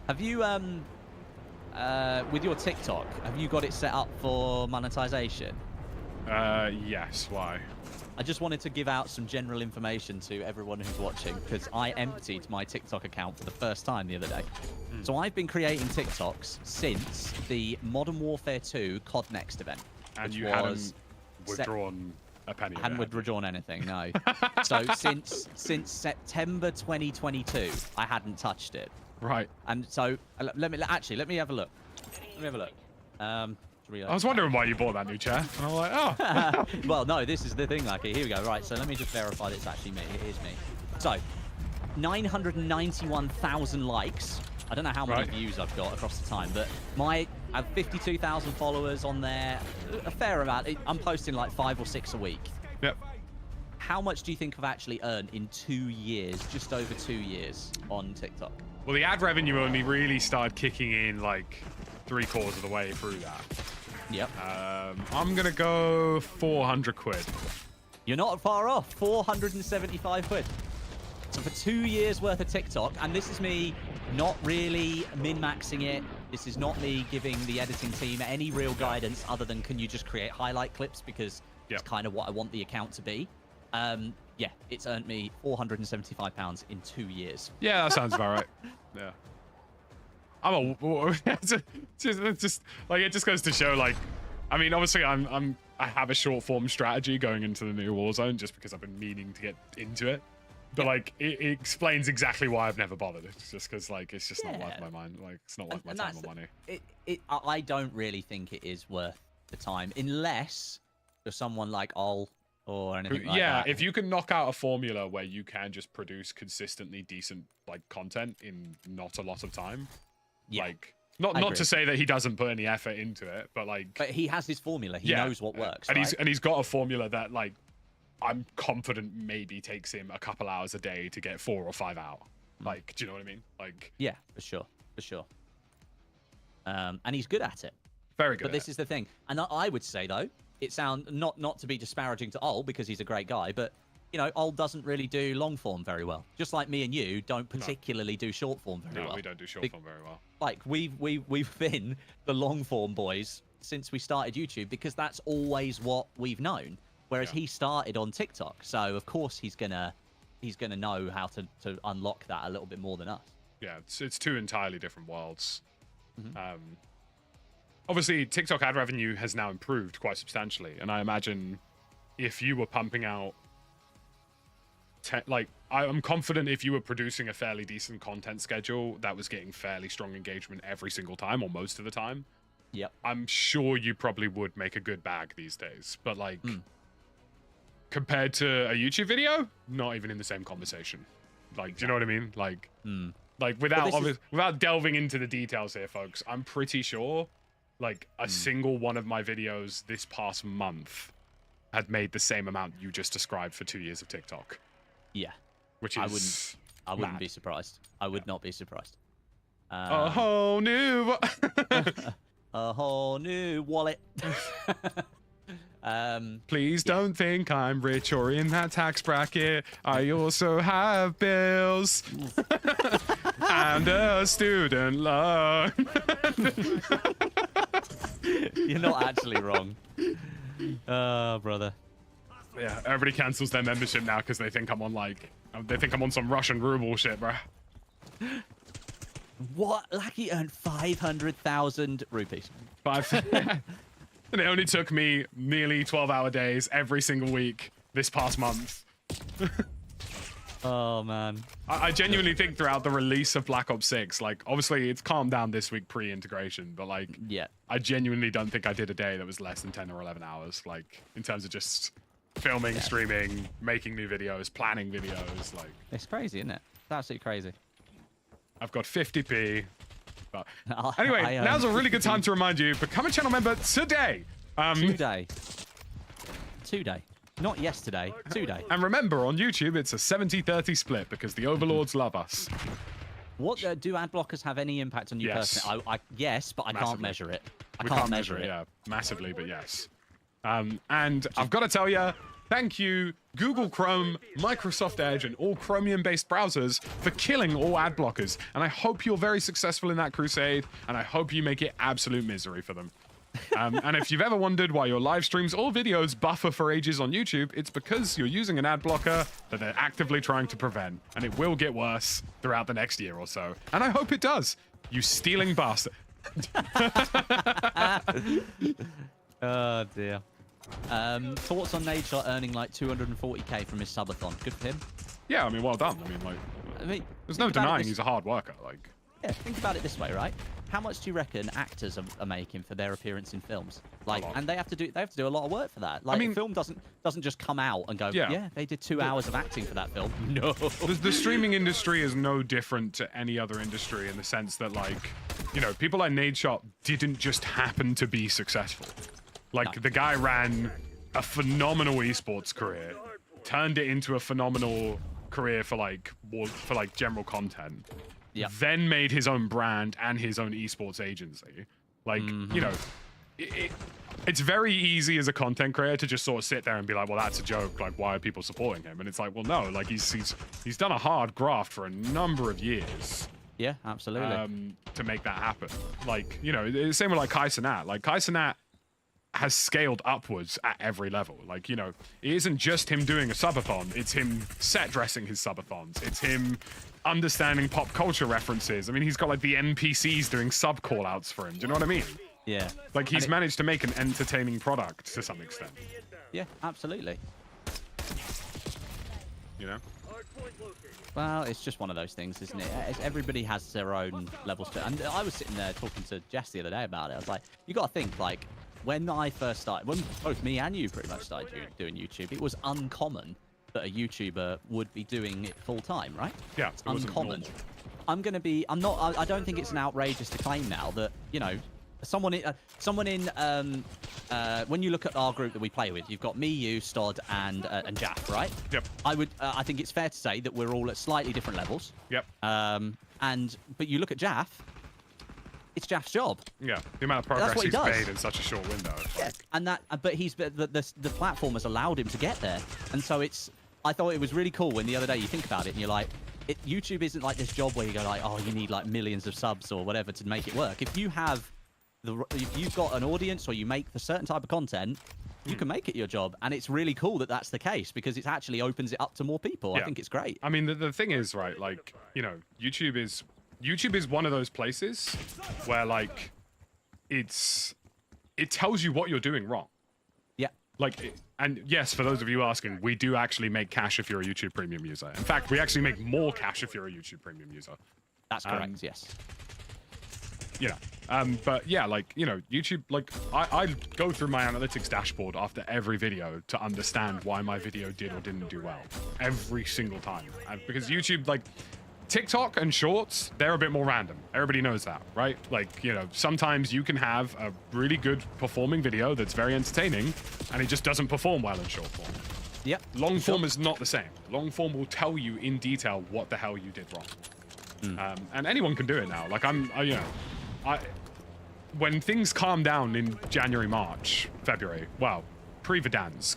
[SPEAKER 4] Have you, with your TikTok, have you got it set up for monetization?
[SPEAKER 1] Yes, why?
[SPEAKER 4] I just wanted to give out some general information to everyone who's watching, because I emptied my TikTok account for the first time the other day. So I've been creating TikToks since the Modern Warfare 2 COD Next event.
[SPEAKER 1] And you
[SPEAKER 4] was
[SPEAKER 1] hadn't withdrawn a penny.
[SPEAKER 4] I hadn't withdrawn anything, no. So since September 2022, I hadn't touched it.
[SPEAKER 1] Right.
[SPEAKER 4] And so let me have a look.
[SPEAKER 1] I was wondering why you bought that new chair. And I'm like, oh.
[SPEAKER 4] Well, no, this is the thing, Lucky. Here we go. Right, so let me just verify that it's actually me. It is me. So, 991,000 likes. I don't know how many views I've got across the time, but I have 52,000 followers on there. A fair amount. I'm posting like 5 or 6 a week.
[SPEAKER 1] Yep.
[SPEAKER 4] How much do you think I've actually earned in 2 years, just over 2 years on TikTok?
[SPEAKER 1] Well, the ad revenue only really started kicking in like 3/4 of the way through that.
[SPEAKER 4] Yep.
[SPEAKER 1] I'm gonna go 400 quid.
[SPEAKER 4] You're not far off. 475 quid. So for 2 years worth of TikTok, and this is me not really min-maxing it. This is not me giving the editing team any real guidance other than can you just create highlight clips, because it's kind of what I want the account to be. Yeah, it's earned me £475 in 2 years.
[SPEAKER 1] Yeah, that sounds about right. Yeah. Just like, it just goes to show, like, I mean, obviously I have a short form strategy going into the new Warzone just because I've been meaning to get into it. But like, it explains exactly why I've never bothered. It's just because, like, it's just not worth my mind. Like, it's not worth my time or money.
[SPEAKER 4] I don't really think it is worth the time, unless you're someone like Ol or anything like that.
[SPEAKER 1] Yeah, if you can knock out a formula where you can just produce consistently decent, like, content in not a lot of time.
[SPEAKER 4] Yeah.
[SPEAKER 1] Like, not to say that he doesn't put any effort into it, but like...
[SPEAKER 4] But he has his formula. He knows what works,
[SPEAKER 1] and
[SPEAKER 4] right?
[SPEAKER 1] he's got a formula that, like, I'm confident maybe takes him a couple hours a day to get 4 or 5 out. Like, do you know what I mean? Like...
[SPEAKER 4] Yeah, for sure. And he's good at it.
[SPEAKER 1] Very good.
[SPEAKER 4] But this is the thing. And I would say, though, it sounds not to be disparaging to Ol, because he's a great guy, but... You know, Ol doesn't really do long form very well. Just like me and you don't particularly do short form very well.
[SPEAKER 1] No, we don't do short form very well.
[SPEAKER 4] Like, we've been the long form boys since we started YouTube, because that's always what we've known. Whereas he started on TikTok, so of course he's gonna know how to unlock that a little bit more than us.
[SPEAKER 1] Yeah, it's two entirely different worlds. Obviously, TikTok ad revenue has now improved quite substantially, and I imagine if you were pumping out like, I'm confident if you were producing a fairly decent content schedule that was getting fairly strong engagement every single time or most of the time.
[SPEAKER 4] Yep.
[SPEAKER 1] I'm sure you probably would make a good bag these days. But like, compared to a YouTube video, not even in the same conversation. Like, do you know what I mean? Like, like without delving into the details here, folks, I'm pretty sure like a single one of my videos this past month had made the same amount you just described for 2 years of TikTok.
[SPEAKER 4] Yeah,
[SPEAKER 1] which is
[SPEAKER 4] I wouldn't be surprised. I would not be surprised.
[SPEAKER 1] A whole new
[SPEAKER 4] a whole new wallet.
[SPEAKER 1] Please don't think I'm rich or in that tax bracket. I also have bills. And a student loan.
[SPEAKER 4] You're not actually wrong. Oh, brother.
[SPEAKER 1] Yeah, everybody cancels their membership now because they think I'm on they think I'm on some Russian ruble shit, bro.
[SPEAKER 4] What? Lucky earned 500,000 rupees.
[SPEAKER 1] And it only took me nearly 12-hour days every single week this past month.
[SPEAKER 4] Oh, man.
[SPEAKER 1] I genuinely think throughout the release of Black Ops 6, like, obviously it's calmed down this week pre-integration, but, like,
[SPEAKER 4] Yeah.
[SPEAKER 1] I genuinely don't think I did a day that was less than 10 or 11 hours, like, in terms of just filming, streaming, making new videos, planning videos, like...
[SPEAKER 4] It's crazy, isn't it? It's absolutely crazy.
[SPEAKER 1] I've got 50p. But
[SPEAKER 4] I
[SPEAKER 1] anyway, now's a really good time to remind you, become a channel member today.
[SPEAKER 4] Today. Not yesterday. Today.
[SPEAKER 1] And remember, on YouTube, it's a 70-30 split because the overlords love us.
[SPEAKER 4] What do ad blockers have any impact on you
[SPEAKER 1] Yes.
[SPEAKER 4] personally? Yes, but I can't
[SPEAKER 1] Massively.
[SPEAKER 4] measure it. I
[SPEAKER 1] We
[SPEAKER 4] can't measure it.
[SPEAKER 1] Yeah, massively, but yes. And I've got to tell you, thank you, Google Chrome, Microsoft Edge, and all Chromium-based browsers for killing all ad blockers. And I hope you're very successful in that crusade, and I hope you make it absolute misery for them. And if you've ever wondered why your live streams or videos buffer for ages on YouTube, it's because you're using an ad blocker that they're actively trying to prevent, and it will get worse throughout the next year or so. And I hope it does. You stealing bastard.
[SPEAKER 4] Oh, dear. Thoughts on Nade Shot earning like 240k from his subathon? Good for him.
[SPEAKER 1] Yeah, I mean, well done. I mean, like,
[SPEAKER 4] I mean,
[SPEAKER 1] there's no
[SPEAKER 4] think about it
[SPEAKER 1] denying
[SPEAKER 4] this-
[SPEAKER 1] he's a hard worker. Like,
[SPEAKER 4] Yeah, think about it this way, right? How much do you reckon actors are making for their appearance in films? Like,
[SPEAKER 1] lot.
[SPEAKER 4] and they have to do a lot of work for that. Like,
[SPEAKER 1] mean-
[SPEAKER 4] a film doesn't just come out and go,
[SPEAKER 1] Yeah.
[SPEAKER 4] yeah, they did 2 hours of acting for that film. No.
[SPEAKER 1] the streaming industry is no different to any other industry in the sense that, like, you know, people like Nadeshot didn't just happen to be successful. Like,
[SPEAKER 4] No.
[SPEAKER 1] the guy ran a phenomenal esports career, turned it into a phenomenal career for general content.
[SPEAKER 4] Yeah.
[SPEAKER 1] Then made his own brand and his own esports agency. Like, you know, it's very easy as a content creator to just sort of sit there and be like, well, that's a joke. Like, why are people supporting him? And it's like, well, no, like he's done a hard graft for a number of years
[SPEAKER 4] Yeah, absolutely.
[SPEAKER 1] to make that happen. Like, you know, the same with like Kai Cenat. Like, Kai Cenat has scaled upwards at every level. Like, you know, it isn't just him doing a subathon. It's him set dressing his subathons. It's him understanding pop culture references. I mean, he's got like the NPCs doing sub call outs for him. Do you know what I mean?
[SPEAKER 4] Yeah.
[SPEAKER 1] Like, he's managed to make an entertaining product to some extent.
[SPEAKER 4] Yeah, absolutely.
[SPEAKER 1] You know?
[SPEAKER 4] Well, it's just one of those things, isn't it? Everybody has their own levels to it. And I was sitting there talking to Jess the other day about it. I was like, you got to think, like, when I first started, when both me and you pretty much started doing YouTube, it was uncommon that a YouTuber would be doing it full time, right?
[SPEAKER 1] Yeah,
[SPEAKER 4] It's
[SPEAKER 1] it wasn't
[SPEAKER 4] uncommon.
[SPEAKER 1] normal.
[SPEAKER 4] I don't think it's an outrageous to claim now that, you know, someone in when you look at our group that we play with, you've got me, you, Stod, and Jaff, right?
[SPEAKER 1] Yep.
[SPEAKER 4] I think it's fair to say that we're all at slightly different levels.
[SPEAKER 1] Yep.
[SPEAKER 4] But you look at Jaff, it's Jaff's job.
[SPEAKER 1] Yeah. The amount of
[SPEAKER 4] That's
[SPEAKER 1] progress
[SPEAKER 4] what he
[SPEAKER 1] he's
[SPEAKER 4] does.
[SPEAKER 1] made in such a short window.
[SPEAKER 4] And but the platform has allowed him to get there, and so I thought it was really cool when the other day you think about it and you're like, YouTube isn't like this job where you go like, oh, you need like millions of subs or whatever to make it work. If you've got an audience or you make a certain type of content, you can make it your job, and it's really cool that that's the case because it actually opens it up to more people.
[SPEAKER 1] Yeah.
[SPEAKER 4] I think it's great.
[SPEAKER 1] I mean, the thing is, right, like, you know, YouTube is one of those places where, like, it tells you what you're doing wrong.
[SPEAKER 4] Yeah.
[SPEAKER 1] Like, and yes, for those of you asking, we do actually make cash if you're a YouTube Premium user. In fact, we actually make more cash if you're a YouTube Premium user.
[SPEAKER 4] That's correct. Yes.
[SPEAKER 1] You know, but yeah, like, you know, YouTube, like, I go through my analytics dashboard after every video to understand why my video did or didn't do well. Every single time. Because YouTube, like, TikTok and Shorts, they're a bit more random. Everybody knows that, right? Like, you know, sometimes you can have a really good performing video that's very entertaining, and it just doesn't perform well in short form.
[SPEAKER 4] Yep.
[SPEAKER 1] Long form is not the same. Long form will tell you in detail what the hell you did wrong. And anyone can do it now. Like, when things calm down in January, March, February, well, pre-Verdansk,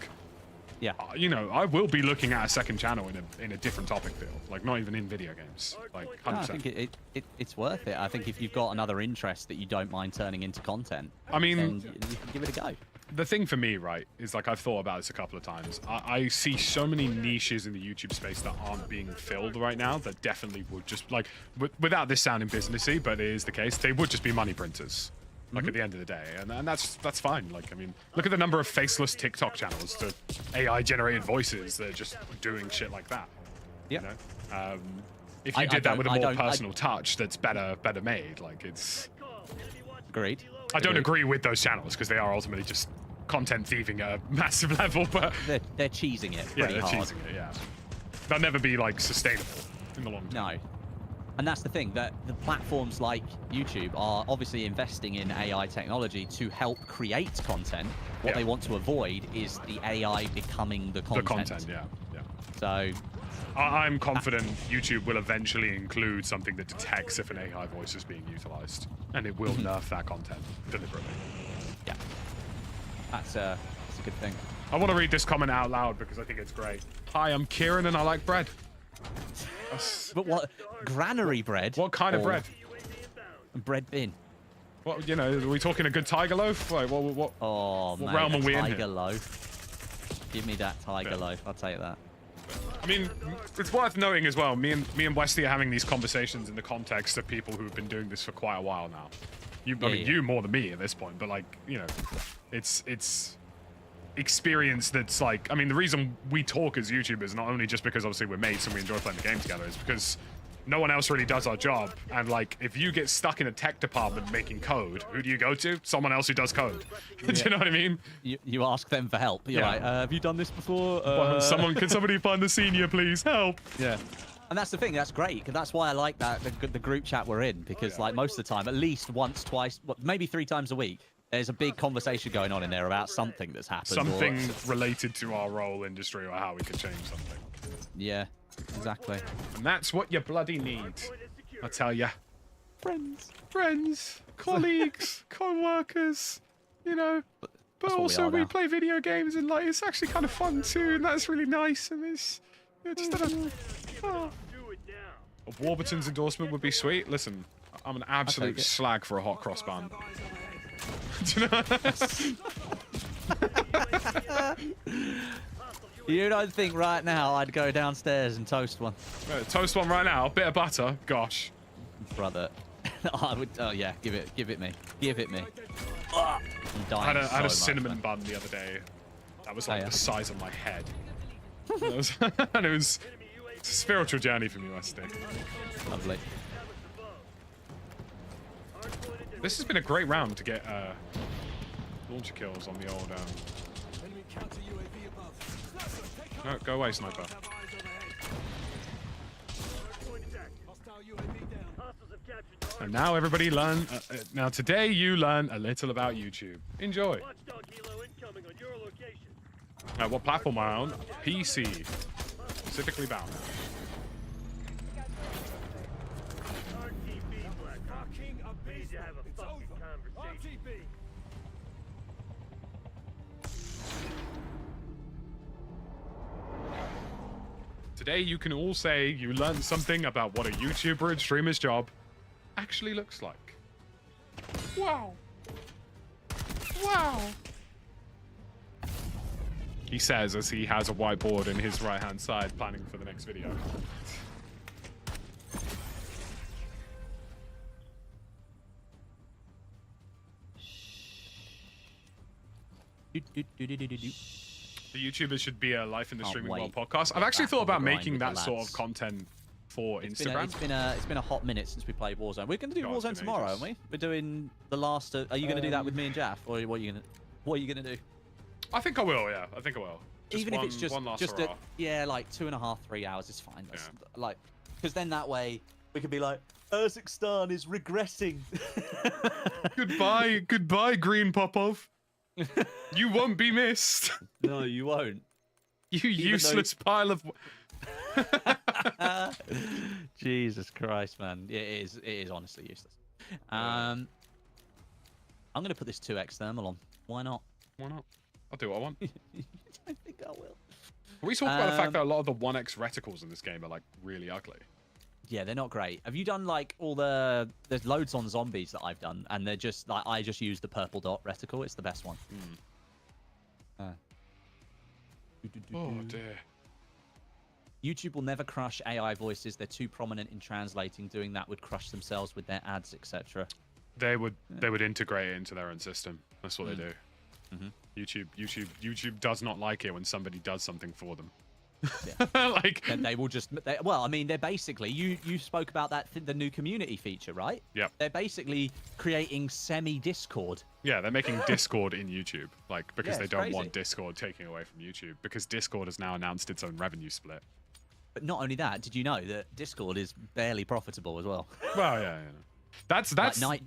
[SPEAKER 4] Yeah.
[SPEAKER 1] You know, I will be looking at a second channel in a different topic field, like not even in video games, like 100%.
[SPEAKER 4] No, I think it's worth it. I think if you've got another interest that you don't mind turning into content,
[SPEAKER 1] I mean,
[SPEAKER 4] then you can give it a go.
[SPEAKER 1] the thing for me, right, is like I've thought about this a couple of times. I see so many niches in the YouTube space that aren't being filled right now that definitely would just, like, without this sounding businessy, but it is the case, they would just be money printers. Like, at the end of the day, and that's fine. Like, I mean, look at the number of faceless TikTok channels to AI-generated voices that are just doing shit like that.
[SPEAKER 4] Yeah.
[SPEAKER 1] You know? If you did that with a more personal touch, that's better made. Like, it's.
[SPEAKER 4] Agreed.
[SPEAKER 1] I don't agree with those channels because they are ultimately just content thieving at a massive level, but
[SPEAKER 4] They're cheesing it
[SPEAKER 1] yeah,
[SPEAKER 4] pretty
[SPEAKER 1] they're
[SPEAKER 4] hard.
[SPEAKER 1] cheesing it. Yeah, they'll never be like sustainable in the long term.
[SPEAKER 4] No. And that's the thing, that the platforms like YouTube are obviously investing in AI technology to help create content. What
[SPEAKER 1] Yeah.
[SPEAKER 4] they want to avoid is the AI becoming the content.
[SPEAKER 1] The content, yeah.
[SPEAKER 4] So,
[SPEAKER 1] I'm confident YouTube will eventually include something that detects if an AI voice is being utilized, and it will nerf that content deliberately.
[SPEAKER 4] yeah. That's a good thing.
[SPEAKER 1] I want to read this comment out loud because I think it's great. Hi, I'm Kieran and I like bread.
[SPEAKER 4] But what? Granary bread?
[SPEAKER 1] What kind of
[SPEAKER 4] Or
[SPEAKER 1] bread?
[SPEAKER 4] Bread bin.
[SPEAKER 1] What, you know, are we talking a good tiger loaf? Like, what?
[SPEAKER 4] Oh,
[SPEAKER 1] What
[SPEAKER 4] mate,
[SPEAKER 1] realm
[SPEAKER 4] a
[SPEAKER 1] are we in
[SPEAKER 4] tiger
[SPEAKER 1] here?
[SPEAKER 4] loaf. Give me that tiger
[SPEAKER 1] Yeah.
[SPEAKER 4] loaf. I'll take that.
[SPEAKER 1] I mean, it's worth noting as well, me and Westy are having these conversations in the context of people who've been doing this for quite a while now. I mean, you more than me at this point, but like, you know, it's experience that's like, I mean, the reason we talk as YouTubers, not only just because obviously we're mates and we enjoy playing the game together, is because no one else really does our job. And like, if you get stuck in a tech department making code, who do you go to? Someone else who does code. Do you know what I mean?
[SPEAKER 4] You ask them for help. You're
[SPEAKER 1] Yeah.
[SPEAKER 4] like, have you done this before?
[SPEAKER 1] Can somebody find the senior, please? Help.
[SPEAKER 4] Yeah. And that's the thing, that's great, because that's why I like that the group chat we're in, because like most of the time, at least once, twice, maybe 3 times a week, there's a big conversation going on in there about something that's happened.
[SPEAKER 1] Something related to our role, industry, or how we can change something.
[SPEAKER 4] Yeah, exactly.
[SPEAKER 1] And that's what you bloody need. I tell ya. Friends, colleagues, co-workers, you know. But
[SPEAKER 4] That's what
[SPEAKER 1] also
[SPEAKER 4] we are
[SPEAKER 1] we
[SPEAKER 4] now.
[SPEAKER 1] play video games and like it's actually kind of fun too, and that's really nice. And it's just Warburton's endorsement would be sweet. Listen, I'm an absolute
[SPEAKER 4] it.
[SPEAKER 1] slag for a hot cross bun. Do you know?
[SPEAKER 4] You don't think right now I'd go downstairs and toast one?
[SPEAKER 1] Toast one right now, bit of butter. Gosh.
[SPEAKER 4] Brother. I would, oh yeah, give it me. Give it me. I'm dying
[SPEAKER 1] I had a
[SPEAKER 4] so
[SPEAKER 1] cinnamon
[SPEAKER 4] much,
[SPEAKER 1] bun the other day. That was like
[SPEAKER 4] yeah.
[SPEAKER 1] the size of my head. And it was a spiritual journey for me last day.
[SPEAKER 4] man. Lovely.
[SPEAKER 1] This has been a great round to get launcher kills on the old.
[SPEAKER 3] Enemy counter UAV above.
[SPEAKER 1] No, go away, sniper.
[SPEAKER 3] Eyes overhead. Hostile UAV down.
[SPEAKER 1] And now everybody learn. Now today you learn a little about YouTube. Enjoy. What platform am I on? PC. Specifically bound.
[SPEAKER 3] King abysmal. It's over. RTB.
[SPEAKER 1] Today you can all say you learned something about what a YouTuber and streamer's job actually looks like. Wow. Wow. He says as he has a whiteboard in his right-hand side planning for the next video. The YouTubers should be a Life in the
[SPEAKER 4] Can't
[SPEAKER 1] Streaming World
[SPEAKER 4] wait
[SPEAKER 1] podcast.
[SPEAKER 4] to
[SPEAKER 1] I've
[SPEAKER 4] get
[SPEAKER 1] actually
[SPEAKER 4] back
[SPEAKER 1] thought
[SPEAKER 4] on the
[SPEAKER 1] about
[SPEAKER 4] grind
[SPEAKER 1] making
[SPEAKER 4] with the
[SPEAKER 1] that sort of
[SPEAKER 4] lads.
[SPEAKER 1] content for Instagram.
[SPEAKER 4] It's been a hot minute since we played Warzone. We're going to do
[SPEAKER 1] God, it's
[SPEAKER 4] Warzone
[SPEAKER 1] been
[SPEAKER 4] tomorrow,
[SPEAKER 1] ages.
[SPEAKER 4] aren't we? We're doing the last. Are you going to do that with me and Jaff, or what are you going to do?
[SPEAKER 1] I think I will, yeah. I think I will. Just
[SPEAKER 4] Even if it's just
[SPEAKER 1] one last
[SPEAKER 4] just
[SPEAKER 1] hurrah.
[SPEAKER 4] like 2.5, 3 hours is fine. That's, like, because then that way we could be like, Urzikstan is regressing.
[SPEAKER 1] Goodbye, Green Popov. You won't be missed.
[SPEAKER 4] No, you won't.
[SPEAKER 1] You
[SPEAKER 4] Even
[SPEAKER 1] useless pile of.
[SPEAKER 4] Jesus Christ, man. It is honestly useless. I'm going to put this 2x thermal on. Why not?
[SPEAKER 1] Why not? I'll do what I want.
[SPEAKER 4] I think I will.
[SPEAKER 1] We talked about the fact that a lot of the 1x reticles in this game are like really ugly.
[SPEAKER 4] Yeah, they're not great. Have you done like all the? There's loads on zombies that I've done, and they're just like I just use the purple dot reticle. It's the best one.
[SPEAKER 1] Oh dear.
[SPEAKER 4] YouTube will never crush AI voices. They're too prominent in translating. Doing that would crush themselves with their ads, etc.
[SPEAKER 1] They would integrate it into their own system. That's what they do. YouTube does not like it when somebody does something for them.
[SPEAKER 4] Yeah.
[SPEAKER 1] Like
[SPEAKER 4] they will just. Well, I mean, they're basically. You spoke about that the new community feature, right?
[SPEAKER 1] Yep.
[SPEAKER 4] They're basically creating semi-Discord.
[SPEAKER 1] Yeah, they're making Discord in YouTube, like because
[SPEAKER 4] Yeah,
[SPEAKER 1] they
[SPEAKER 4] it's
[SPEAKER 1] don't
[SPEAKER 4] crazy.
[SPEAKER 1] want Discord taking away from YouTube, because Discord has now announced its own revenue split.
[SPEAKER 4] But not only that, did you know that Discord is barely profitable as well?
[SPEAKER 1] Well, yeah. That's
[SPEAKER 4] Like,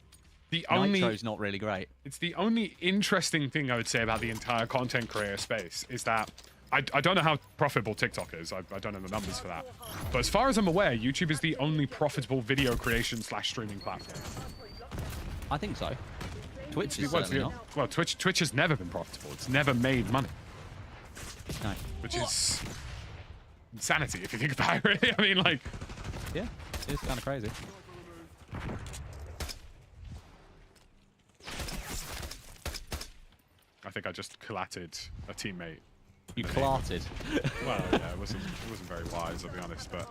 [SPEAKER 1] the only.
[SPEAKER 4] Nitro's not really great.
[SPEAKER 1] It's the only interesting thing I would say about the entire content creator space is that I don't know how profitable TikTok is. I don't know the numbers for that. But as far as I'm aware, YouTube is the only profitable video creation / streaming platform.
[SPEAKER 4] I think so. Twitch is
[SPEAKER 1] Well,
[SPEAKER 4] certainly not.
[SPEAKER 1] well, Twitch has never been profitable. It's never made money,
[SPEAKER 4] No.
[SPEAKER 1] which is insanity if you think about it. Really, I mean, like,
[SPEAKER 4] Yeah, it's kind of crazy.
[SPEAKER 1] I think I just collatted a teammate.
[SPEAKER 4] You clarted.
[SPEAKER 1] Well, yeah, it wasn't very wise, I'll be honest, but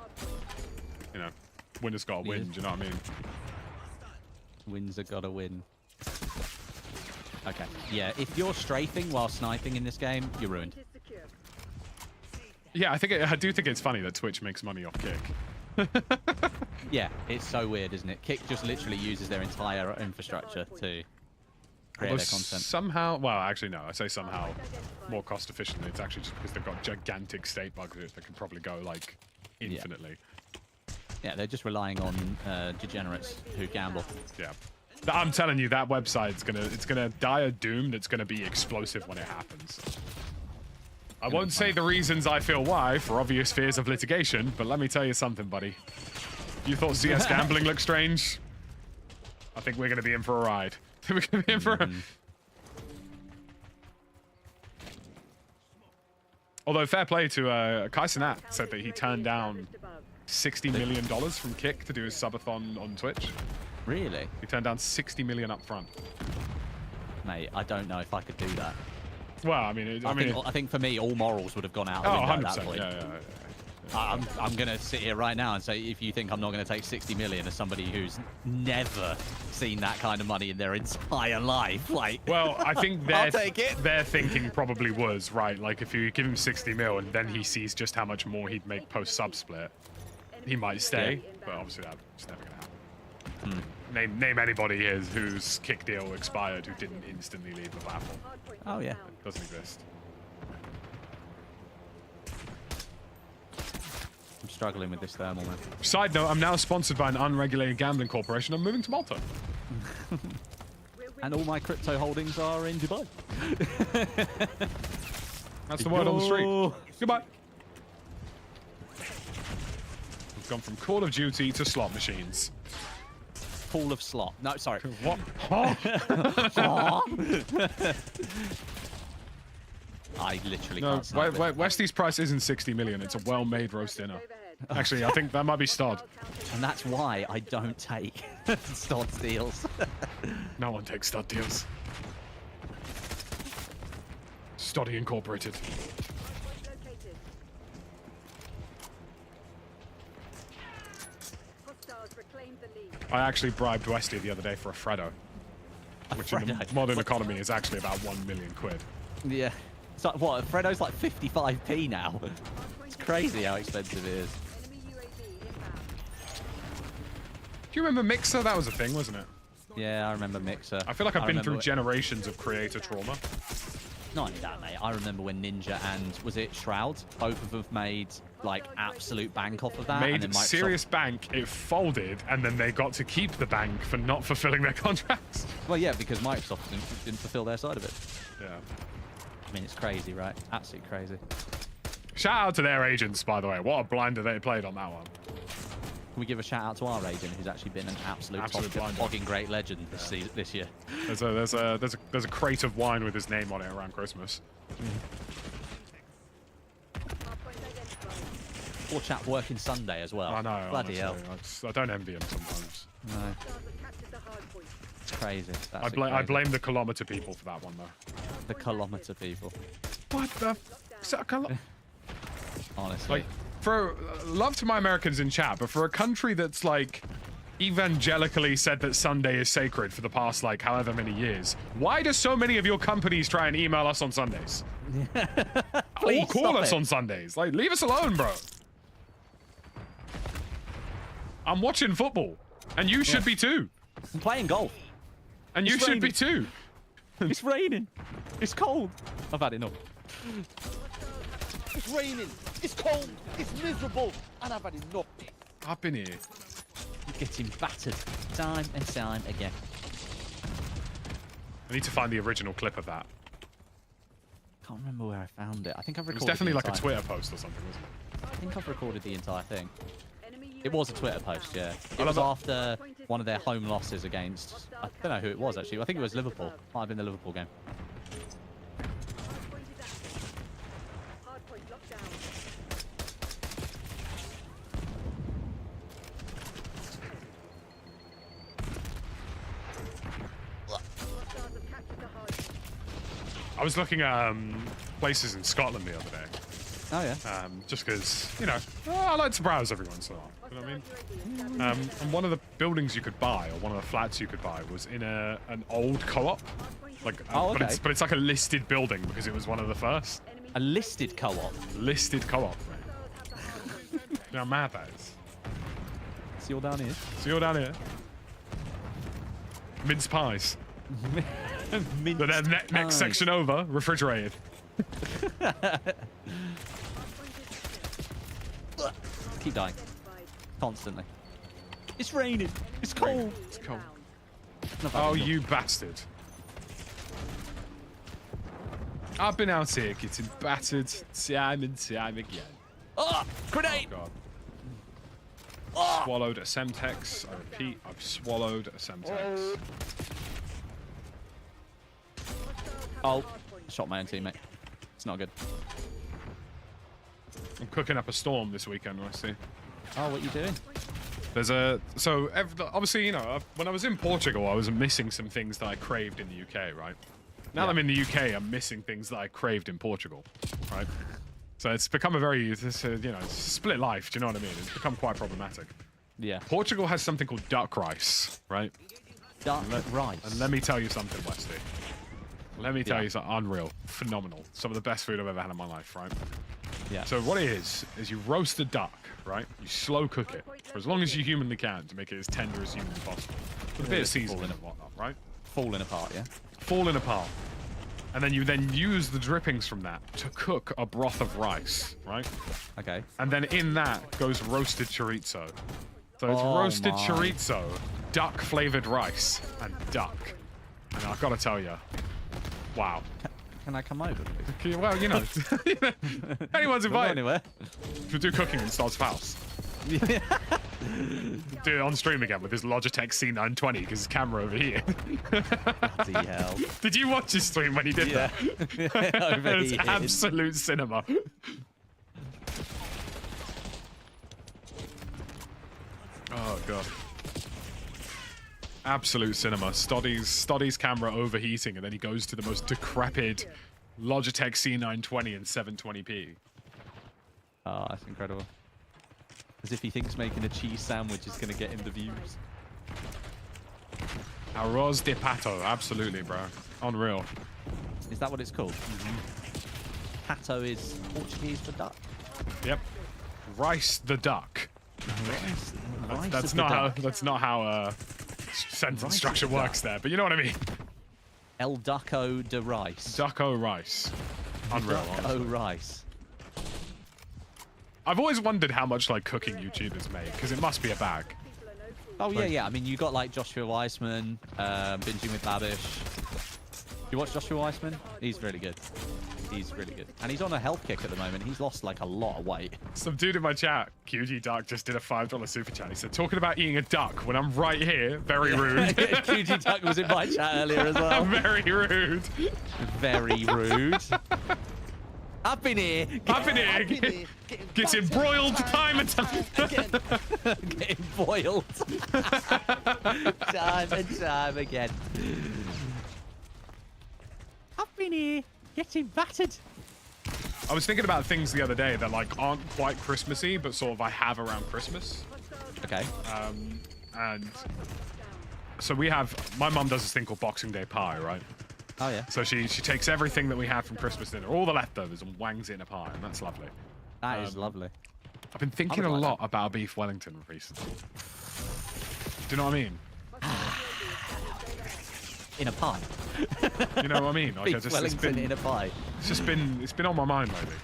[SPEAKER 1] you know, winner's got to win.
[SPEAKER 4] Yeah.
[SPEAKER 1] Do you know what I mean?
[SPEAKER 4] Wins are gotta win. Okay. Yeah, if you're strafing while sniping in this game, you're ruined.
[SPEAKER 2] Is secure.
[SPEAKER 1] Yeah, I do think it's funny that Twitch makes money off Kick.
[SPEAKER 4] Yeah, it's so weird, isn't it? Kick just literally uses their entire infrastructure to create
[SPEAKER 1] Although
[SPEAKER 4] their content.
[SPEAKER 1] somehow, well, actually no, I say somehow more cost efficiently. It's actually just because they've got gigantic state budget that can probably go like infinitely.
[SPEAKER 4] Yeah, they're just relying on degenerates who gamble.
[SPEAKER 1] Yeah. I'm telling you, that website's gonna die a doom that's gonna be explosive when it happens. I won't say the reasons I feel why, for obvious fears of litigation, but let me tell you something, buddy. You thought CS gambling looked strange? I think we're gonna be in for a ride. We're gonna be in for a... Although, fair play to Kai Cenat said that he turned down $60 million from Kick to do his subathon on Twitch.
[SPEAKER 4] Really?
[SPEAKER 1] He turned down $60 million up front.
[SPEAKER 4] Mate, I don't know if I could do that.
[SPEAKER 1] Well, I mean,
[SPEAKER 4] I think for me, all morals would have gone out the
[SPEAKER 1] oh,
[SPEAKER 4] window
[SPEAKER 1] 100%.
[SPEAKER 4] at that point.
[SPEAKER 1] Yeah.
[SPEAKER 4] I'm going to sit here right now and say, if you think I'm not going to take 60 million as somebody who's never seen that kind of money in their entire life, like...
[SPEAKER 1] Well, I think
[SPEAKER 4] I'll take it.
[SPEAKER 1] their thinking probably was, right, like if you give him 60 mil and then he sees just how much more he'd make post-sub-split, he might stay, but obviously that's never going to happen. Name anybody here whose Kick deal expired who didn't instantly leave the platform.
[SPEAKER 4] Oh, yeah.
[SPEAKER 1] It doesn't exist.
[SPEAKER 4] I'm struggling with this thermal, man.
[SPEAKER 1] Side note, I'm now sponsored by an unregulated gambling corporation. I'm moving to Malta.
[SPEAKER 4] And all my crypto holdings are in Dubai.
[SPEAKER 1] That's the word on the street.
[SPEAKER 4] Yo.
[SPEAKER 1] Goodbye. We've gone from Call of Duty to slot machines.
[SPEAKER 4] Pool of slot. No, sorry.
[SPEAKER 1] What?
[SPEAKER 4] I literally
[SPEAKER 1] No,
[SPEAKER 4] can't snipe it.
[SPEAKER 1] Westy's price isn't 60 million. It's a well-made roast dinner. Actually, I think that might be Stod.
[SPEAKER 4] And that's why I don't take Stod deals.
[SPEAKER 1] No one takes stud deals. Stoddy Incorporated. I actually bribed Westy the other day for a Freddo, which in the
[SPEAKER 4] Freddo?
[SPEAKER 1] modern economy is actually about 1 million quid.
[SPEAKER 4] Yeah. It's like, what? Freddo's like 55p now. It's crazy how expensive it is.
[SPEAKER 1] Do you remember Mixer? That was a thing, wasn't it?
[SPEAKER 4] Yeah, I remember Mixer.
[SPEAKER 1] I feel like I've been through
[SPEAKER 4] remember-
[SPEAKER 1] generations of creator trauma.
[SPEAKER 4] Not only that, mate. I remember when Ninja and, was it Shroud? Both of them made, like, absolute bank off of that. and
[SPEAKER 1] Made
[SPEAKER 4] then Microsoft...
[SPEAKER 1] serious bank, it folded, and then they got to keep the bank for not fulfilling their contracts.
[SPEAKER 4] Well, yeah, because Microsoft didn't fulfill their side of it.
[SPEAKER 1] Yeah.
[SPEAKER 4] I mean, it's crazy, right? Absolutely crazy.
[SPEAKER 1] Shout out to their agents, by the way. What a blinder they played on that one.
[SPEAKER 4] Can we give a shout out to our agent, who's actually been an absolute
[SPEAKER 1] blinder.
[SPEAKER 4] flogging great legend this year?
[SPEAKER 1] There's a crate of wine with his name on it around Christmas.
[SPEAKER 4] Poor chap working Sunday as well.
[SPEAKER 1] I know.
[SPEAKER 4] Bloody hell.
[SPEAKER 1] I don't envy him sometimes.
[SPEAKER 4] No,
[SPEAKER 2] Hostiles have captured the hard point.
[SPEAKER 4] it's crazy. That's
[SPEAKER 1] I
[SPEAKER 4] crazy.
[SPEAKER 1] blame the kilometer people for that one though.
[SPEAKER 4] the kilometer people.
[SPEAKER 1] What the?
[SPEAKER 4] Honestly.
[SPEAKER 1] Like, for love to my Americans in chat, but for a country that's like evangelically said that Sunday is sacred for the past like however many years, why do so many of your companies try and email us on Sundays? Or
[SPEAKER 4] Please
[SPEAKER 1] call
[SPEAKER 4] stop
[SPEAKER 1] us
[SPEAKER 4] it.
[SPEAKER 1] on Sundays? Like, leave us alone, bro. I'm watching football, and you should be too.
[SPEAKER 4] I'm playing golf.
[SPEAKER 1] And you
[SPEAKER 4] It's
[SPEAKER 1] should be
[SPEAKER 4] raining.
[SPEAKER 1] too.
[SPEAKER 4] It's raining. It's cold. I've had enough.
[SPEAKER 5] It's raining, it's cold, it's miserable, and I've had enough.
[SPEAKER 1] Up in here.
[SPEAKER 4] You're getting battered time and time again.
[SPEAKER 1] I need to find the original clip of that.
[SPEAKER 4] Can't remember where I found it. I think I've
[SPEAKER 1] It
[SPEAKER 4] recorded
[SPEAKER 1] was definitely
[SPEAKER 4] the
[SPEAKER 1] like a
[SPEAKER 4] entire-
[SPEAKER 1] Twitter post or something, wasn't it?
[SPEAKER 4] I think I've recorded the entire thing.
[SPEAKER 2] Enemy
[SPEAKER 4] It was a Twitter post, yeah. It
[SPEAKER 1] love
[SPEAKER 4] was
[SPEAKER 1] that.
[SPEAKER 4] after one of their home losses against... I don't know who it was, actually. I think it was Liverpool. Might have been the Liverpool game.
[SPEAKER 2] Hard point is active. Hard point locked down. Hostiles have captured the hard point.
[SPEAKER 1] I was looking at places in Scotland the other day.
[SPEAKER 4] Oh, yeah.
[SPEAKER 1] Just because, you know, I like to browse every once in a while. You know what I mean? And one of the buildings you could buy, or one of the flats you could buy, was in an old co-op. Like,
[SPEAKER 4] Oh,
[SPEAKER 1] but,
[SPEAKER 4] okay.
[SPEAKER 1] it's like a listed building because it was one of the first.
[SPEAKER 4] A listed co-op.
[SPEAKER 1] Listed co-op, mate. You know how mad that is?
[SPEAKER 4] See you all down here.
[SPEAKER 1] So you're down here. Mince pies.
[SPEAKER 4] Minced
[SPEAKER 1] But then next
[SPEAKER 4] pies.
[SPEAKER 1] section over, refrigerated.
[SPEAKER 4] Keep dying. Constantly. It's raining. It's cold.
[SPEAKER 1] It's cold.
[SPEAKER 4] Not bad
[SPEAKER 1] Oh,
[SPEAKER 4] enough.
[SPEAKER 1] you bastard. I've been out here getting battered time and time again.
[SPEAKER 4] Ah! Grenade!
[SPEAKER 1] God.
[SPEAKER 4] Ah!
[SPEAKER 1] Swallowed a Semtex. I repeat, I've swallowed a Semtex.
[SPEAKER 4] Oh, shot my own teammate. It's not good.
[SPEAKER 1] I'm cooking up a storm this weekend, I see.
[SPEAKER 4] Oh, what are you doing?
[SPEAKER 1] There's obviously, you know, when I was in Portugal, I was missing some things that I craved in the UK, right? Now that I'm in the UK, I'm missing things that I craved in Portugal, right? So it's become a very, you know, it's a split life, do you know what I mean? It's become quite problematic.
[SPEAKER 4] Yeah.
[SPEAKER 1] Portugal has something called duck rice, right?
[SPEAKER 4] Dark rice.
[SPEAKER 1] And let me tell you something, Westy. Let me tell
[SPEAKER 4] Yeah.
[SPEAKER 1] you something unreal, phenomenal. Some of the best food I've ever had in my life, right?
[SPEAKER 4] Yeah.
[SPEAKER 1] So what it is you roast a duck, right? You slow cook it for as long as you humanly can to make it as tender as humanly possible. With a bit of seasoning and whatnot, right?
[SPEAKER 4] Falling apart, yeah?
[SPEAKER 1] Falling apart. And then you use the drippings from that to cook a broth of rice, right?
[SPEAKER 4] Okay.
[SPEAKER 1] And then in that goes roasted chorizo. So it's
[SPEAKER 4] Oh
[SPEAKER 1] roasted
[SPEAKER 4] my.
[SPEAKER 1] chorizo, duck flavored rice, and duck. And I've got to tell you, wow.
[SPEAKER 4] Can I come over, please?
[SPEAKER 1] Okay, well, you know, anyone's
[SPEAKER 4] Don't go
[SPEAKER 1] invited.
[SPEAKER 4] anywhere.
[SPEAKER 1] To do cooking in Star's house. Do it on stream again with his Logitech C920 because his camera over here.
[SPEAKER 4] Bloody hell.
[SPEAKER 1] Did you watch his stream when he did
[SPEAKER 4] Yeah.
[SPEAKER 1] that?
[SPEAKER 4] I bet
[SPEAKER 1] It's
[SPEAKER 4] he is.
[SPEAKER 1] absolute cinema. Oh god. Absolute cinema. Stoddy's camera overheating, and then he goes to the most decrepit Logitech C920 in 720p.
[SPEAKER 4] Oh, that's incredible. As if he thinks making a cheese sandwich is going to get him the views.
[SPEAKER 1] Arroz de pato, absolutely, bro. Unreal.
[SPEAKER 4] Is that what it's called? Pato is Portuguese for duck.
[SPEAKER 1] Yep. Rice the duck.
[SPEAKER 4] Rice
[SPEAKER 1] That's
[SPEAKER 4] of the
[SPEAKER 1] not how.
[SPEAKER 4] duck.
[SPEAKER 1] That's not how sentence
[SPEAKER 4] Rice of
[SPEAKER 1] structure
[SPEAKER 4] the
[SPEAKER 1] works there. But you know what I mean.
[SPEAKER 4] El Ducko de Rice.
[SPEAKER 1] Ducko rice. Unreal.
[SPEAKER 4] Ducko
[SPEAKER 1] honestly.
[SPEAKER 4] rice.
[SPEAKER 1] I've always wondered how much like cooking YouTubers make because it must be a bag.
[SPEAKER 4] Oh, yeah, yeah. I mean, you got like Joshua Weissman, Binging with Babish. You watch Joshua Weissman? He's really good. He's really good. And he's on a health kick at the moment. He's lost like a lot of weight.
[SPEAKER 1] Some dude in my chat, QG Duck, just did a $5 super chat. He said, talking about eating a duck when I'm right here, very rude.
[SPEAKER 4] QG Duck was in my chat earlier as well.
[SPEAKER 1] Very rude.
[SPEAKER 4] Very rude. I've been here.
[SPEAKER 1] I've been here.
[SPEAKER 5] I've been here
[SPEAKER 1] Getting
[SPEAKER 5] battered
[SPEAKER 1] broiled time and time.
[SPEAKER 5] again.
[SPEAKER 4] Getting boiled. Time and time again. I've been here. Getting battered.
[SPEAKER 1] I was thinking about things the other day that like aren't quite Christmassy, but sort of I have around Christmas.
[SPEAKER 4] Okay.
[SPEAKER 1] And so we have, my mum does this thing called Boxing Day pie, right?
[SPEAKER 4] Oh, yeah.
[SPEAKER 1] So she takes everything that we have from Christmas dinner, all the leftovers, and wangs it in a pie, and that's lovely.
[SPEAKER 4] That is lovely.
[SPEAKER 1] I've been thinking a
[SPEAKER 4] like
[SPEAKER 1] lot about beef Wellington recently. Do you know what I mean?
[SPEAKER 4] In a pie.
[SPEAKER 1] You know what I mean? Like,
[SPEAKER 4] Beef Wellington in a pie.
[SPEAKER 1] it's been on my mind lately.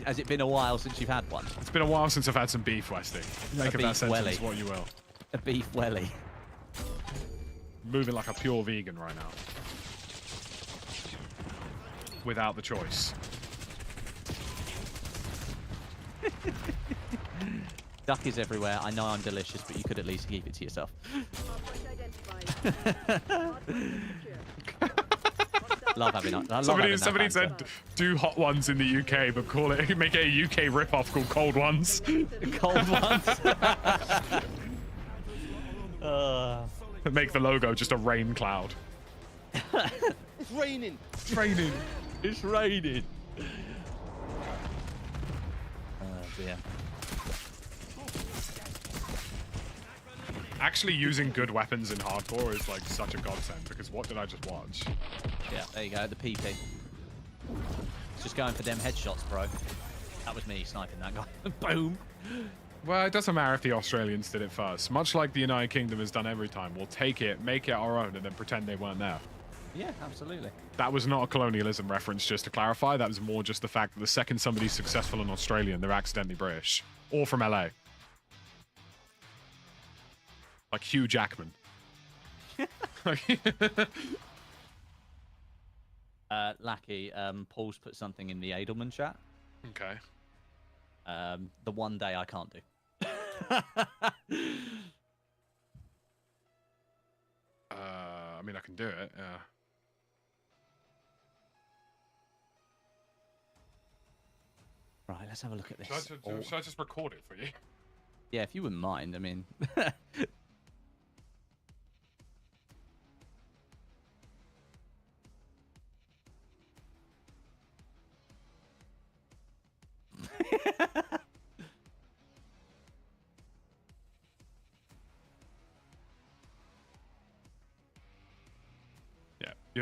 [SPEAKER 4] Has it been a while since you've had one?
[SPEAKER 1] It's been a while since I've had some beef Westing. Make of that
[SPEAKER 4] beef
[SPEAKER 1] sentence
[SPEAKER 4] welly.
[SPEAKER 1] what you will.
[SPEAKER 4] A beef welly.
[SPEAKER 1] Moving like a pure vegan right now. Without the choice.
[SPEAKER 4] Duck is everywhere. I know I'm delicious, but you could at least keep it to yourself. Love having that.
[SPEAKER 1] Somebody said do hot ones in the UK, but call it make it a UK rip-off called cold ones.
[SPEAKER 4] Cold ones.
[SPEAKER 1] Make the logo just a rain cloud.
[SPEAKER 5] It's raining.
[SPEAKER 1] It's raining.
[SPEAKER 4] It's raining. Oh dear.
[SPEAKER 1] Actually, using good weapons in hardcore is like such a godsend because what did I just watch?
[SPEAKER 4] Yeah, there you go. The PP. It's just going for them headshots, bro. That was me sniping that guy. Boom.
[SPEAKER 1] Well, it doesn't matter if the Australians did it first. Much like the United Kingdom has done every time, we'll take it, make it our own, and then pretend they weren't there.
[SPEAKER 4] Yeah, absolutely.
[SPEAKER 1] That was not a colonialism reference, just to clarify. That was more just the fact that the second somebody's successful in Australian, they're accidentally British. Or from LA. Like Hugh Jackman.
[SPEAKER 4] Lackey, Paul's put something in the Edelman chat.
[SPEAKER 1] Okay.
[SPEAKER 4] The one day I can't do.
[SPEAKER 1] I mean, I can do it, yeah.
[SPEAKER 4] Right, let's have a look at this.
[SPEAKER 1] Should I just record it for you?
[SPEAKER 4] Yeah, if you wouldn't mind. I mean...